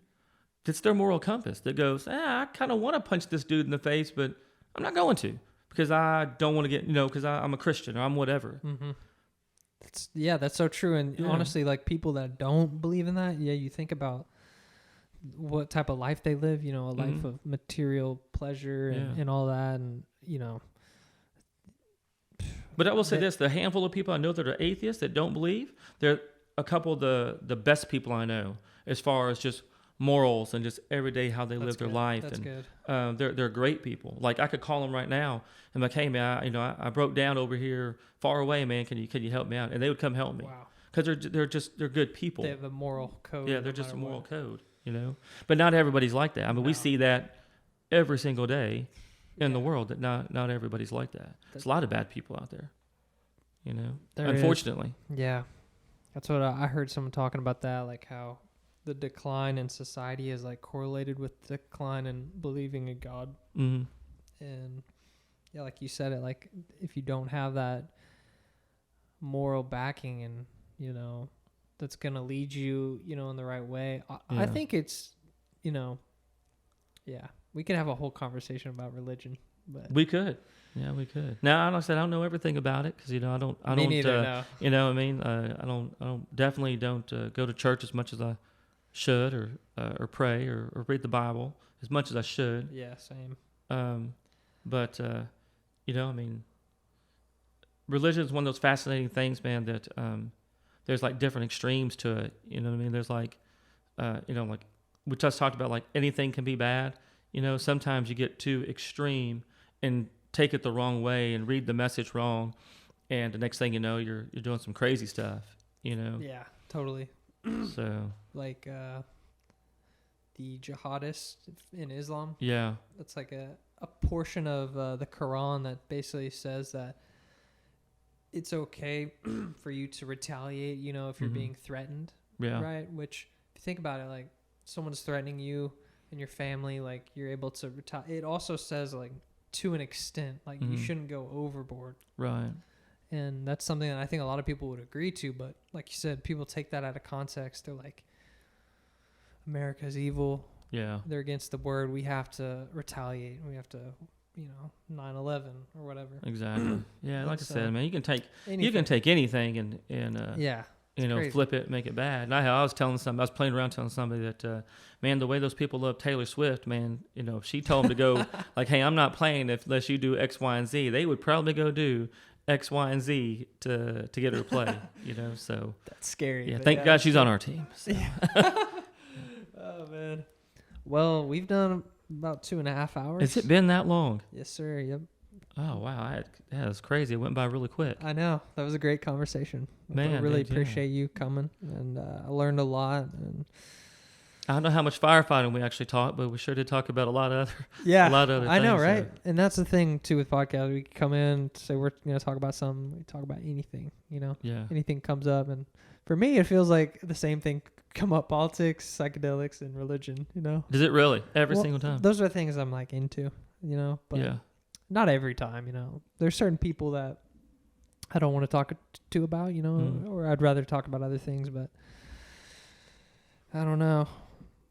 S2: That's their moral compass that goes, I kind of want to punch this dude in the face, but I'm not going to because I don't want to get, because I'm a Christian or I'm whatever.
S3: Mm-hmm. That's so true. And honestly, like people that don't believe in that, you think about what type of life they live, a life of material pleasure and all that. And,
S2: But I will say this, the handful of people I know that are atheists that don't believe, they're a couple of the best people I know as far as just morals and just everyday how they live their life.
S3: That's
S2: and they're great people. Like I could call them right now and like, hey man, I broke down over here far away, man. Can you help me out? And they would come help me.
S3: Wow.
S2: Because they're good people.
S3: They have a moral code.
S2: Yeah, they're just a moral code, But not everybody's like that. I mean, we see that every single day in the world that not everybody's like that. There's a lot of bad people out there, unfortunately.
S3: Yeah. That's what I heard someone talking about that, like how the decline in society is like correlated with decline in believing in God.
S2: Mm-hmm.
S3: And yeah, like you said it, like if you don't have that moral backing and, that's going to lead you, in the right way. I think it's, we could have a whole conversation about religion, but
S2: we could. Yeah, we could. Now, like I said, I don't know everything about it because I don't.
S3: Me neither, no.
S2: I mean, I definitely don't go to church as much as I should, or pray, or read the Bible as much as I should.
S3: Yeah, same.
S2: But I mean, religion is one of those fascinating things, man. That there's like different extremes to it. You know what I mean? There's like, like we just talked about, like anything can be bad. Sometimes you get too extreme and take it the wrong way and read the message wrong, and the next thing you know, you're doing some crazy stuff.
S3: Yeah, totally.
S2: So
S3: like the jihadists in Islam.
S2: Yeah,
S3: that's like a portion of the Quran that basically says that it's okay for you to retaliate. If you're being threatened.
S2: Yeah.
S3: Right. Which, if you think about it, like someone's threatening you and your family, like you're able to retaliate. It also says like to an extent, like you shouldn't go overboard.
S2: Right.
S3: And that's something that I think a lot of people would agree to, but like you said, people take that out of context. They're like, America's evil.
S2: Yeah.
S3: they're against the word, we have to retaliate. We have to, 9/11 or whatever.
S2: Exactly. Yeah, like I
S3: So,
S2: said, man, you can take
S3: anything.
S2: anything and
S3: Yeah. It's crazy.
S2: flip it, make it bad. And I was playing around telling somebody that, man, the way those people love Taylor Swift, man, she told them to go like, hey, I'm not playing unless you do X, Y, and Z. They would probably go do X, Y, and Z to get her to play, so.
S3: That's scary.
S2: Yeah, thank God she's on our team. So.
S3: Oh, man. Well, we've done about 2.5 hours.
S2: Has it been that long?
S3: Yes, sir. Yep.
S2: Oh, wow. That was crazy. It went by really quick.
S3: I know. That was a great conversation.
S2: Man,
S3: I really
S2: dude, yeah.
S3: appreciate you coming, and I learned a lot. And
S2: I don't know how much firefighting we actually talked, but we sure did talk about a lot of other
S3: yeah,
S2: a lot of other
S3: I know,
S2: things,
S3: right?
S2: so.
S3: And that's the thing too with podcasts. We come in, say we're gonna talk about something. We talk about anything,
S2: Yeah.
S3: anything comes up. And for me, it feels like the same thing come up: politics, psychedelics, and religion.
S2: Does it really? Every
S3: Well,
S2: single time?
S3: Those are things I'm like into. But
S2: Yeah.
S3: not every time. There's certain people that I don't want to talk to about. Or I'd rather talk about other things. But I don't know.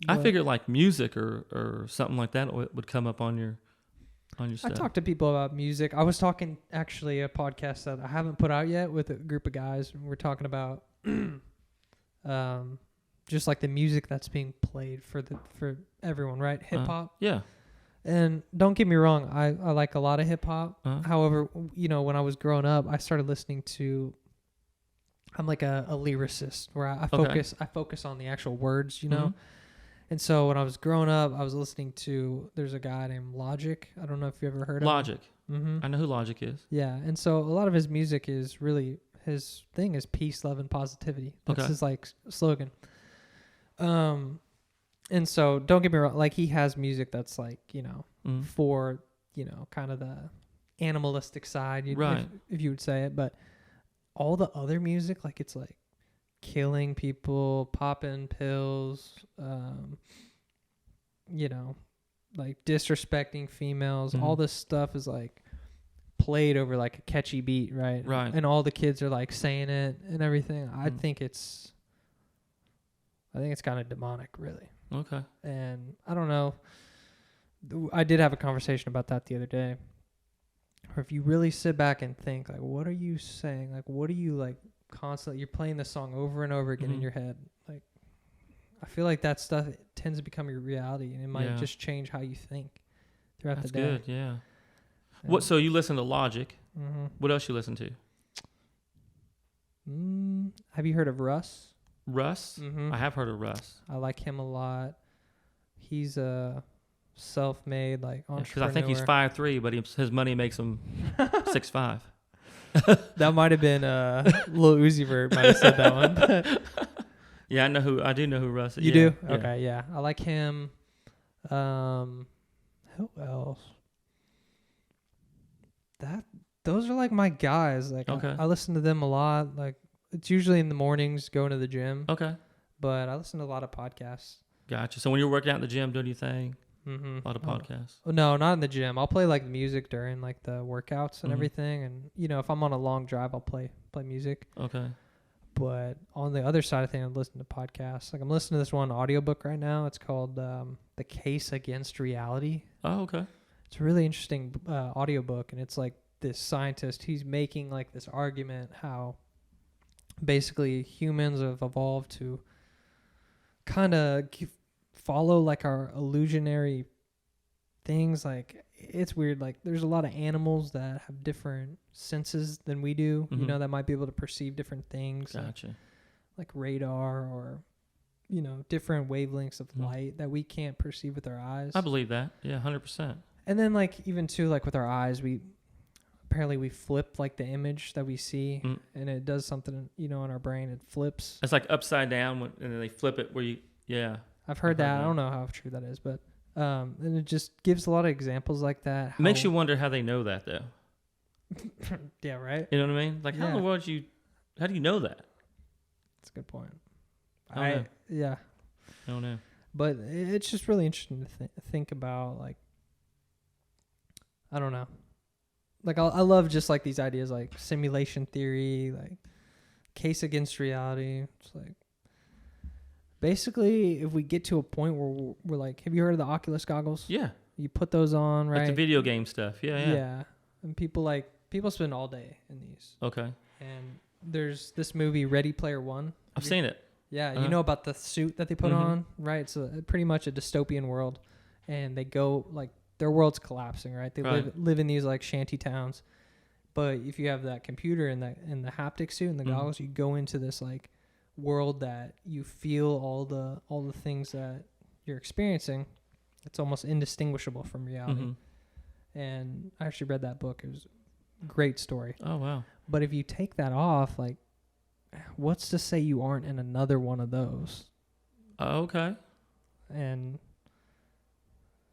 S2: I
S3: But
S2: figured like music or something like that would come up on your
S3: I
S2: stuff.
S3: talk to people about music. I was talking actually a podcast that I haven't put out yet with a group of guys. We're talking about just like the music that's being played for everyone, right? Hip hop.
S2: Yeah.
S3: And don't get me wrong, I like a lot of hip hop.
S2: Uh-huh.
S3: However, when I was growing up, I started listening to. I'm like a lyricist where I focus on the actual words,
S2: Mhm.
S3: And so when I was growing up, I was listening to. There's a guy named Logic. I don't know if you ever heard of
S2: Logic.
S3: him. Mm-hmm.
S2: I know who Logic is.
S3: Yeah, and so a lot of his music is really his thing is peace, love, and positivity. That's
S2: Okay.
S3: his like slogan. And so don't get me wrong, like he has music that's like
S2: Mhm.
S3: for kind of the animalistic side,
S2: Right.
S3: if you would say it, but all the other music, like it's like killing people, popping pills, like disrespecting females. All
S2: Mhm.
S3: this stuff is like played over like a catchy beat, right?
S2: Right.
S3: And all the kids are like saying it and everything. I
S2: Mhm.
S3: think it's kind of demonic, really.
S2: Okay.
S3: And I don't know. I did have a conversation about that the other day. Or if you really sit back and think, like, what are you saying? Like, what are you like constantly? You're playing the song over and over again in
S2: Mhm.
S3: your head. Like, I feel like that stuff tends to become your reality, and it might
S2: Yeah.
S3: just change how you think throughout
S2: That's
S3: the day.
S2: good. Yeah. What? So you listen to Logic?
S3: Mm-hmm.
S2: What else you listen to?
S3: Have you heard of Russ?
S2: Russ.
S3: Mm-hmm.
S2: I have heard of Russ.
S3: I like him a lot. He's a self-made like
S2: Because
S3: entrepreneur.
S2: I think he's 5'3", but his money makes him 6'5".
S3: That might have been Lil Uzi Vert might have said that one.
S2: Yeah, I do know who Russ is.
S3: You
S2: Yeah,
S3: do?
S2: yeah.
S3: Okay, yeah. I like him. Who else? Those are like my guys. Like
S2: Okay.
S3: I listen to them a lot. Like it's usually in the mornings going to the gym.
S2: Okay.
S3: But I listen to a lot of podcasts.
S2: Gotcha. So when you're working out in the gym, doing your thing,
S3: Mm-hmm.
S2: a lot of podcasts.
S3: Oh, no, not in the gym. I'll play like music during like the workouts and
S2: Mhm.
S3: everything. And if I'm on a long drive, I'll play music.
S2: Okay.
S3: But on the other side of things, I'm listening to podcasts. Like I'm listening to this one audiobook right now. It's called The Case Against Reality.
S2: Oh, okay.
S3: It's a really interesting audiobook, and it's like this scientist, he's making like this argument how basically humans have evolved to kind of follow like our illusionary things. Like it's weird, like there's a lot of animals that have different senses than we do,
S2: Mhm.
S3: that might be able to perceive different things,
S2: Gotcha.
S3: like radar or different wavelengths of
S2: Mhm.
S3: light that we can't perceive with our eyes.
S2: I believe that. Yeah, 100%.
S3: And then like even too, like with our eyes, we flip like the image that we see,
S2: Mm.
S3: and it does something in our brain. It flips.
S2: It's like upside down, and then they flip it where you. Yeah.
S3: I've heard
S2: I've heard
S3: that. I
S2: that.
S3: don't know how true that is, but and it just gives a lot of examples like that.
S2: It makes you wonder how they know that though.
S3: Yeah, right.
S2: You know what I mean? Like how in
S3: Yeah.
S2: the world how do you know that?
S3: That's a good point.
S2: I don't know.
S3: Yeah,
S2: I don't know.
S3: but it's just really interesting to think about. Like, I don't know. Like I love just like these ideas, like simulation theory, like case against reality. It's like Basically, if we get to a point where we're like, have you heard of the Oculus goggles?
S2: Yeah.
S3: You put those on, right?
S2: Like the video game stuff. Yeah.
S3: And people spend all day in these.
S2: Okay.
S3: And there's this movie, Ready Player One.
S2: I've seen it.
S3: Yeah, you know about the suit that they put
S2: Mhm.
S3: on, right? It's pretty much a dystopian world, and they go like their world's collapsing, right? They live in these like shanty towns, but if you have that computer and the haptic suit and the goggles, you go into this like world that you feel all the things that you're experiencing. It's almost indistinguishable from reality. And I actually read that book. It was a great story.
S2: Oh wow!
S3: But if you take that off, like, what's to say you aren't in another one of those?
S2: Okay.
S3: And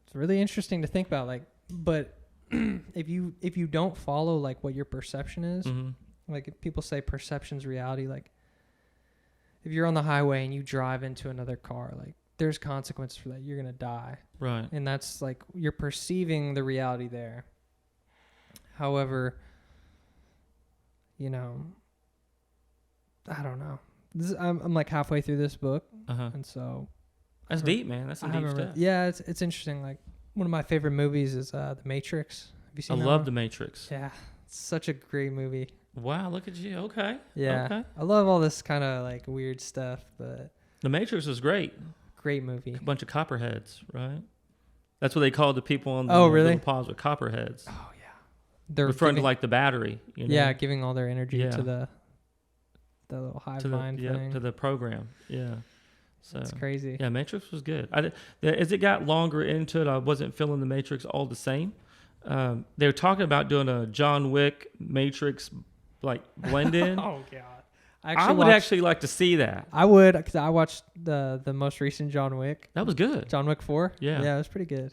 S3: it's really interesting to think about. Like, but if you don't follow like what your perception is, like if people say perception's reality, like if you're on the highway and you drive into another car, like there's consequences for that. You're gonna die.
S2: Right.
S3: And that's like you're perceiving the reality there. However, you know, I don't know. I'm like halfway through this book, and so
S2: that's deep, man. That's some deep stuff.
S3: Yeah, it's interesting. Like one of my favorite movies is The Matrix. Have you seen that?
S2: I love
S3: one?
S2: The Matrix.
S3: Yeah, it's such a great movie.
S2: Wow, look at you. Okay.
S3: Yeah,
S2: okay.
S3: I love all this kind of like weird stuff, but
S2: The Matrix was great.
S3: Great movie.
S2: A bunch of copperheads, right? That's what they called the people on the
S3: really?
S2: pods with copperheads.
S3: Oh yeah, they're
S2: referring to like the battery. You know?
S3: Yeah, giving all their energy to the little hive mind thing.
S2: To the program. Yeah. So
S3: it's crazy.
S2: Yeah, Matrix was good. As it got longer into it, I wasn't feeling the Matrix all the same. They were talking about doing a John Wick Matrix like blend in.
S3: Oh god.
S2: I would actually like to see that.
S3: I would, because I watched the most recent John Wick.
S2: That was good.
S3: John Wick 4.
S2: Yeah.
S3: Yeah, it was pretty good.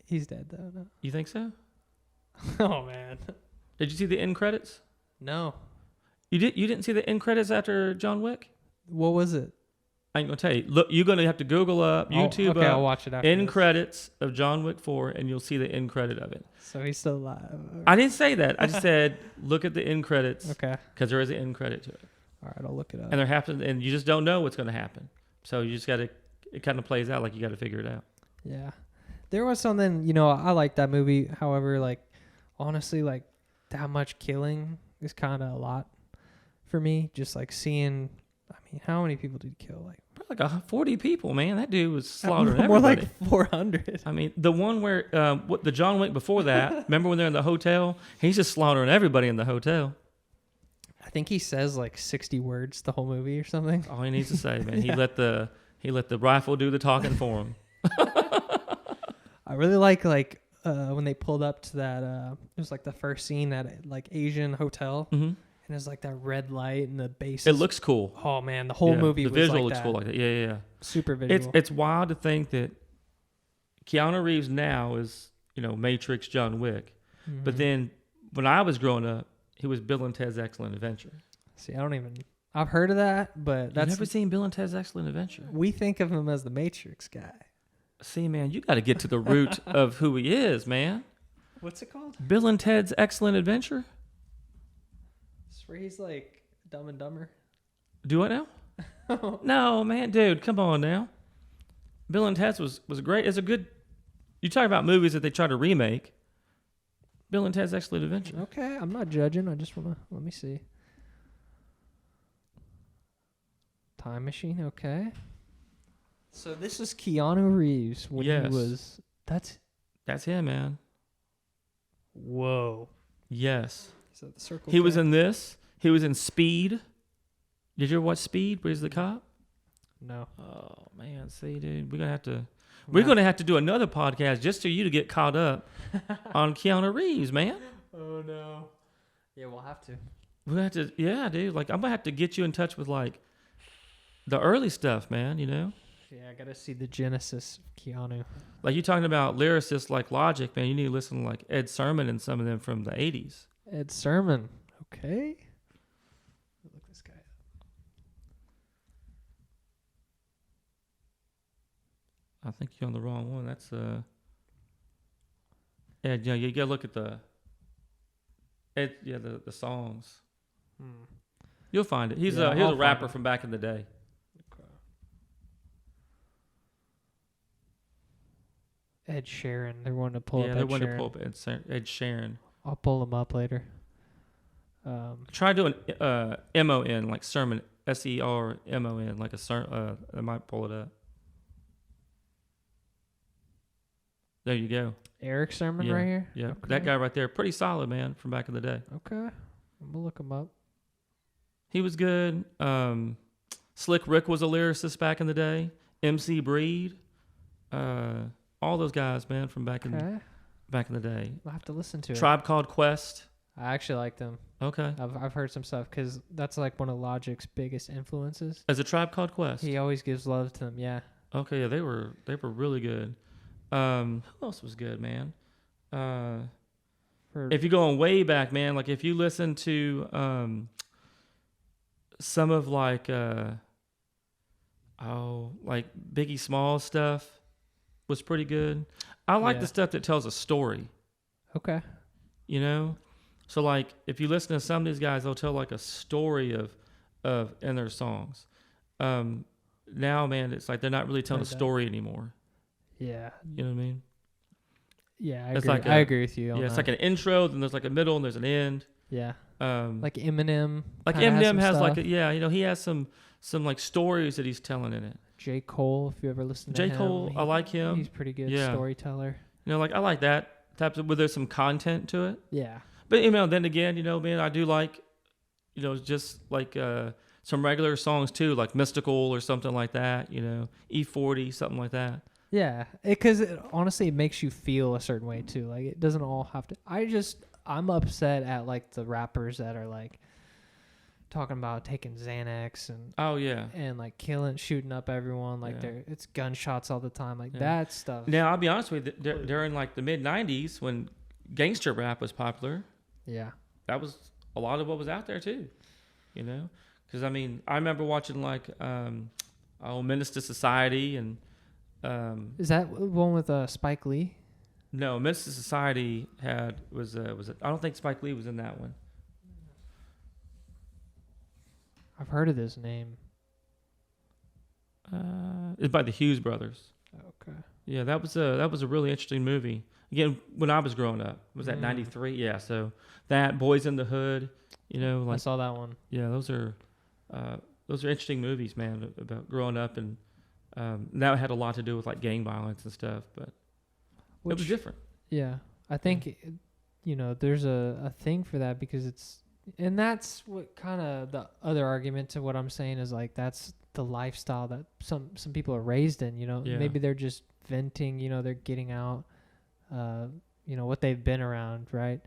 S3: He's dead though. No.
S2: You think so?
S3: Oh man.
S2: Did you see the end credits?
S3: No.
S2: You didn't see the end credits after John Wick?
S3: What was it?
S2: I ain't gonna tell you. Look, you're gonna have to Google up, YouTube
S3: okay, I'll watch it after
S2: end
S3: this.
S2: Credits of John Wick 4, and you'll see the end credit of it.
S3: So he's still alive.
S2: I didn't say that. I just said look at the end credits.
S3: Okay.
S2: Because there is an end credit to it.
S3: All right, I'll look it up.
S2: And there happens, and you just don't know what's gonna happen. So you just gotta. It kind of plays out like you got to figure it out.
S3: Yeah, there was something. I like that movie. However, like honestly, like that much killing is kind of a lot for me. Just like seeing. I mean, how many people did he kill? Like.
S2: Probably like 40 people, man. That dude was slaughtering
S3: more
S2: everybody.
S3: Like 400.
S2: I mean, the one where the John Wick before that. Remember when they're in the hotel? He's just slaughtering everybody in the hotel.
S3: I think he says like 60 words the whole movie or something.
S2: All he needs to say, man. Yeah. He let the rifle do the talking for him.
S3: I really like when they pulled up to that. It was like the first scene at like Asian hotel. Mm-hmm. And it's like that red light and the bass.
S2: It looks cool.
S3: Oh man, the whole movie.
S2: The
S3: was
S2: visual
S3: like
S2: looks
S3: that.
S2: cool like that. Yeah.
S3: Super visual.
S2: It's wild to think that Keanu Reeves now is Matrix John Wick, but then when I was growing up, he was Bill and Ted's Excellent Adventure.
S3: See, I've heard of that, but that's
S2: You've never seen Bill and Ted's Excellent Adventure.
S3: We think of him as the Matrix guy.
S2: See, man, you got to get to the root of who he is, man.
S3: What's it called?
S2: Bill and Ted's Excellent Adventure.
S3: It's where he's like Dumb and Dumber.
S2: Do what now? No, man, dude, come on now. Bill and Ted's was great. It's a good. You talk about movies that they try to remake. Bill and Ted's Excellent Adventure.
S3: Okay, I'm not judging. I just want to let me see. Time Machine. Okay. So this is Keanu Reeves when he was.
S2: That's him, man.
S3: Whoa.
S2: Yes.
S3: Is that the circle?
S2: He was in this. He was in Speed. Did you ever watch Speed? Where he's the cop?
S3: No.
S2: Oh man, see, dude, we're gonna have to do another podcast just for you to get caught up on Keanu Reeves, man.
S3: Oh no. Yeah, we'll have to.
S2: We're gonna have to, yeah, dude. Like I'm gonna have to get you in touch with like the early stuff, man.
S3: Yeah, I gotta see the genesis of Keanu.
S2: Like you talking about lyricists like Logic, man. You need to listen to like Ed Sermon and some of them from the '80s.
S3: Ed Sermon. Okay. Look this guy up.
S2: I think you're on the wrong one. That's yeah, you gotta look at the songs. You'll find it. He was a rapper from back in the day.
S3: Okay. Ed Sheeran. They're wanting to pull
S2: Yeah,
S3: up
S2: they
S3: Ed
S2: wanted to
S3: Sheeran.
S2: pull up Ed Sheeran.
S3: I'll pull them up later.
S2: Try doing MON, like sermon, SERMON, like a sermon. I might pull it up. There you go.
S3: Eric Sermon
S2: Yeah,
S3: right here?
S2: Yeah,
S3: Okay.
S2: that guy right there, pretty solid, man, from back in the day.
S3: Okay. I'm going to look him up.
S2: He was good. Slick Rick was a lyricist back in the day. MC Breed. All those guys, man, from back in the day.
S3: I'll have to listen to it.
S2: Tribe Called Quest.
S3: I actually like them.
S2: Okay.
S3: I've heard some stuff because that's like one of Logic's biggest influences.
S2: As a Tribe Called Quest.
S3: He always gives love to them. Yeah.
S2: Okay, yeah, they were really good. Who else was good, man? If you're going way back, man, like if you listen to some of like Biggie Smalls stuff was pretty good. I like the stuff that tells a story.
S3: Okay.
S2: You know? So like if you listen to some of these guys, they'll tell like a story of in their songs. Now, man, it's like they're not really telling a story anymore.
S3: Yeah.
S2: You know what I mean?
S3: Yeah, I
S2: It's
S3: agree.
S2: like
S3: I agree with you on
S2: Yeah, it's
S3: that.
S2: like an intro, then there's like a middle, and there's an end.
S3: Yeah.
S2: Like
S3: Eminem.
S2: Eminem has
S3: stuff.
S2: like he has some like stories that he's telling in it.
S3: J. Cole, if you ever listen to
S2: J.
S3: him.
S2: Cole, I like him.
S3: He's pretty good
S2: Yeah.
S3: storyteller.
S2: You know, like I like that type of where there's some content to it.
S3: Yeah.
S2: But then again, man, I do like, just like some regular songs too, like Mystical or something like that. E40, something like that.
S3: Yeah, because honestly, it makes you feel a certain way too. Like it doesn't all have to. I'm upset at like the rappers that are like talking about taking Xanax and
S2: Oh yeah.
S3: and like shooting up everyone. Like it's gunshots all the time. Like
S2: Yeah.
S3: that stuff.
S2: Now I'll be honest with you, during like the mid '90s when gangster rap was popular,
S3: Yeah.
S2: that was a lot of what was out there too. Because I remember watching like Menace to Society and.
S3: Is that one with Spike Lee?
S2: No, Menace to Society was I don't think Spike Lee was in that one.
S3: I've heard of this name.
S2: It's by the Hughes brothers.
S3: Okay.
S2: Yeah, that was a really interesting movie. Again, when I was growing up, was that '93? Yeah, so that Boys in the Hood,
S3: I saw that one.
S2: Yeah, those are interesting movies, man, about growing up, and that had a lot to do with like gang violence and stuff, but it was different.
S3: Yeah, I think there's a thing for that because and that's what kind of the other argument to what I'm saying is like that's the lifestyle that some people are raised in.
S2: Yeah.
S3: Maybe they're just venting. They're getting out. What they've been around, right?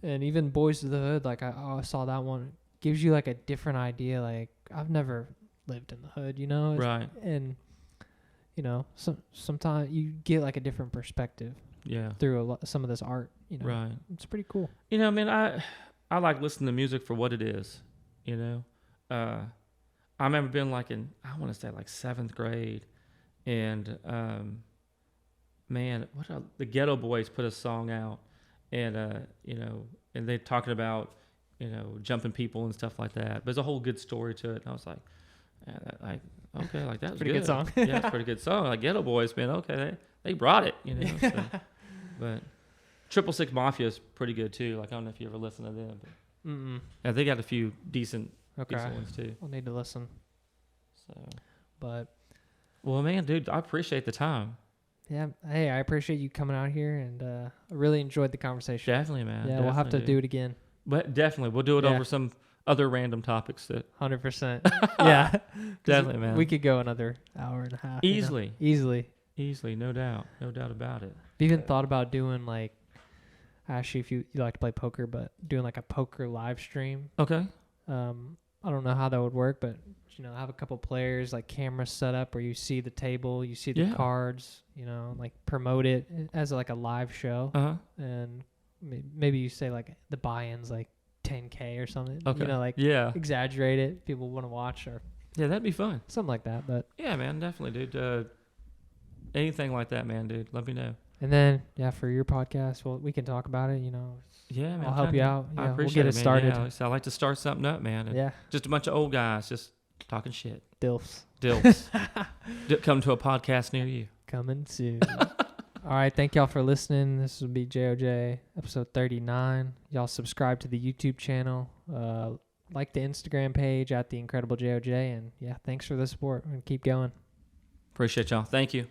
S3: And even Boys of the Hood, like I saw that one, gives you like a different idea. Like I've never lived in the hood,
S2: Right.
S3: And sometimes you get like a different perspective.
S2: Yeah.
S3: Through some of this art,
S2: Right.
S3: It's pretty cool.
S2: Man, I like listening to music for what it is. I remember being like in, I want to say like 7th grade, and man, the Ghetto Boys put a song out, and and they're talking about jumping people and stuff like that. But there's a whole good story to it. And I was like, okay, like that was
S3: pretty good song.
S2: Yeah, it's a pretty good song. Like Ghetto Boys, man, okay, they brought it, So. But 666 Mafia is pretty good too. Like I don't know if you ever listen to them, but yeah, they got a few decent ones too.
S3: I'll need to listen.
S2: So,
S3: but
S2: well, man, dude, I appreciate the time.
S3: Yeah, hey, I appreciate you coming out here, and I really enjoyed the conversation.
S2: Definitely, man.
S3: Yeah, we'll have to do it again.
S2: But definitely, we'll do it over some other random topics.
S3: 100%. Yeah,
S2: definitely, man.
S3: We could go another hour and a half.
S2: Easily,
S3: no doubt
S2: about it.
S3: I've even thought about doing like, actually, if you like to play poker, but doing like a poker live stream.
S2: Okay.
S3: I don't know how that would work, but have a couple players, like cameras set up where you see the table, you see the cards, like promote it as like a live show. And maybe you say like the buy-in's like $10K or something.
S2: Okay.
S3: Exaggerate it. People want to watch or
S2: that'd be fun.
S3: Something like that. But
S2: yeah, man, definitely, dude. Anything like that, man, dude. Let me know.
S3: And then for your podcast, well, we can talk about it.
S2: Yeah, man.
S3: I'll help you out.
S2: I appreciate
S3: we'll get it started.
S2: Yeah, so I like to start something up, man. And just a bunch of old guys just talking shit.
S3: Dilfs.
S2: Come to a podcast near you.
S3: Coming soon. All right. Thank y'all for listening. This will be JOJ episode 39. Y'all subscribe to the YouTube channel. Like the Instagram page at The Incredible JOJ. And yeah, thanks for the support and keep going.
S2: Appreciate y'all. Thank you.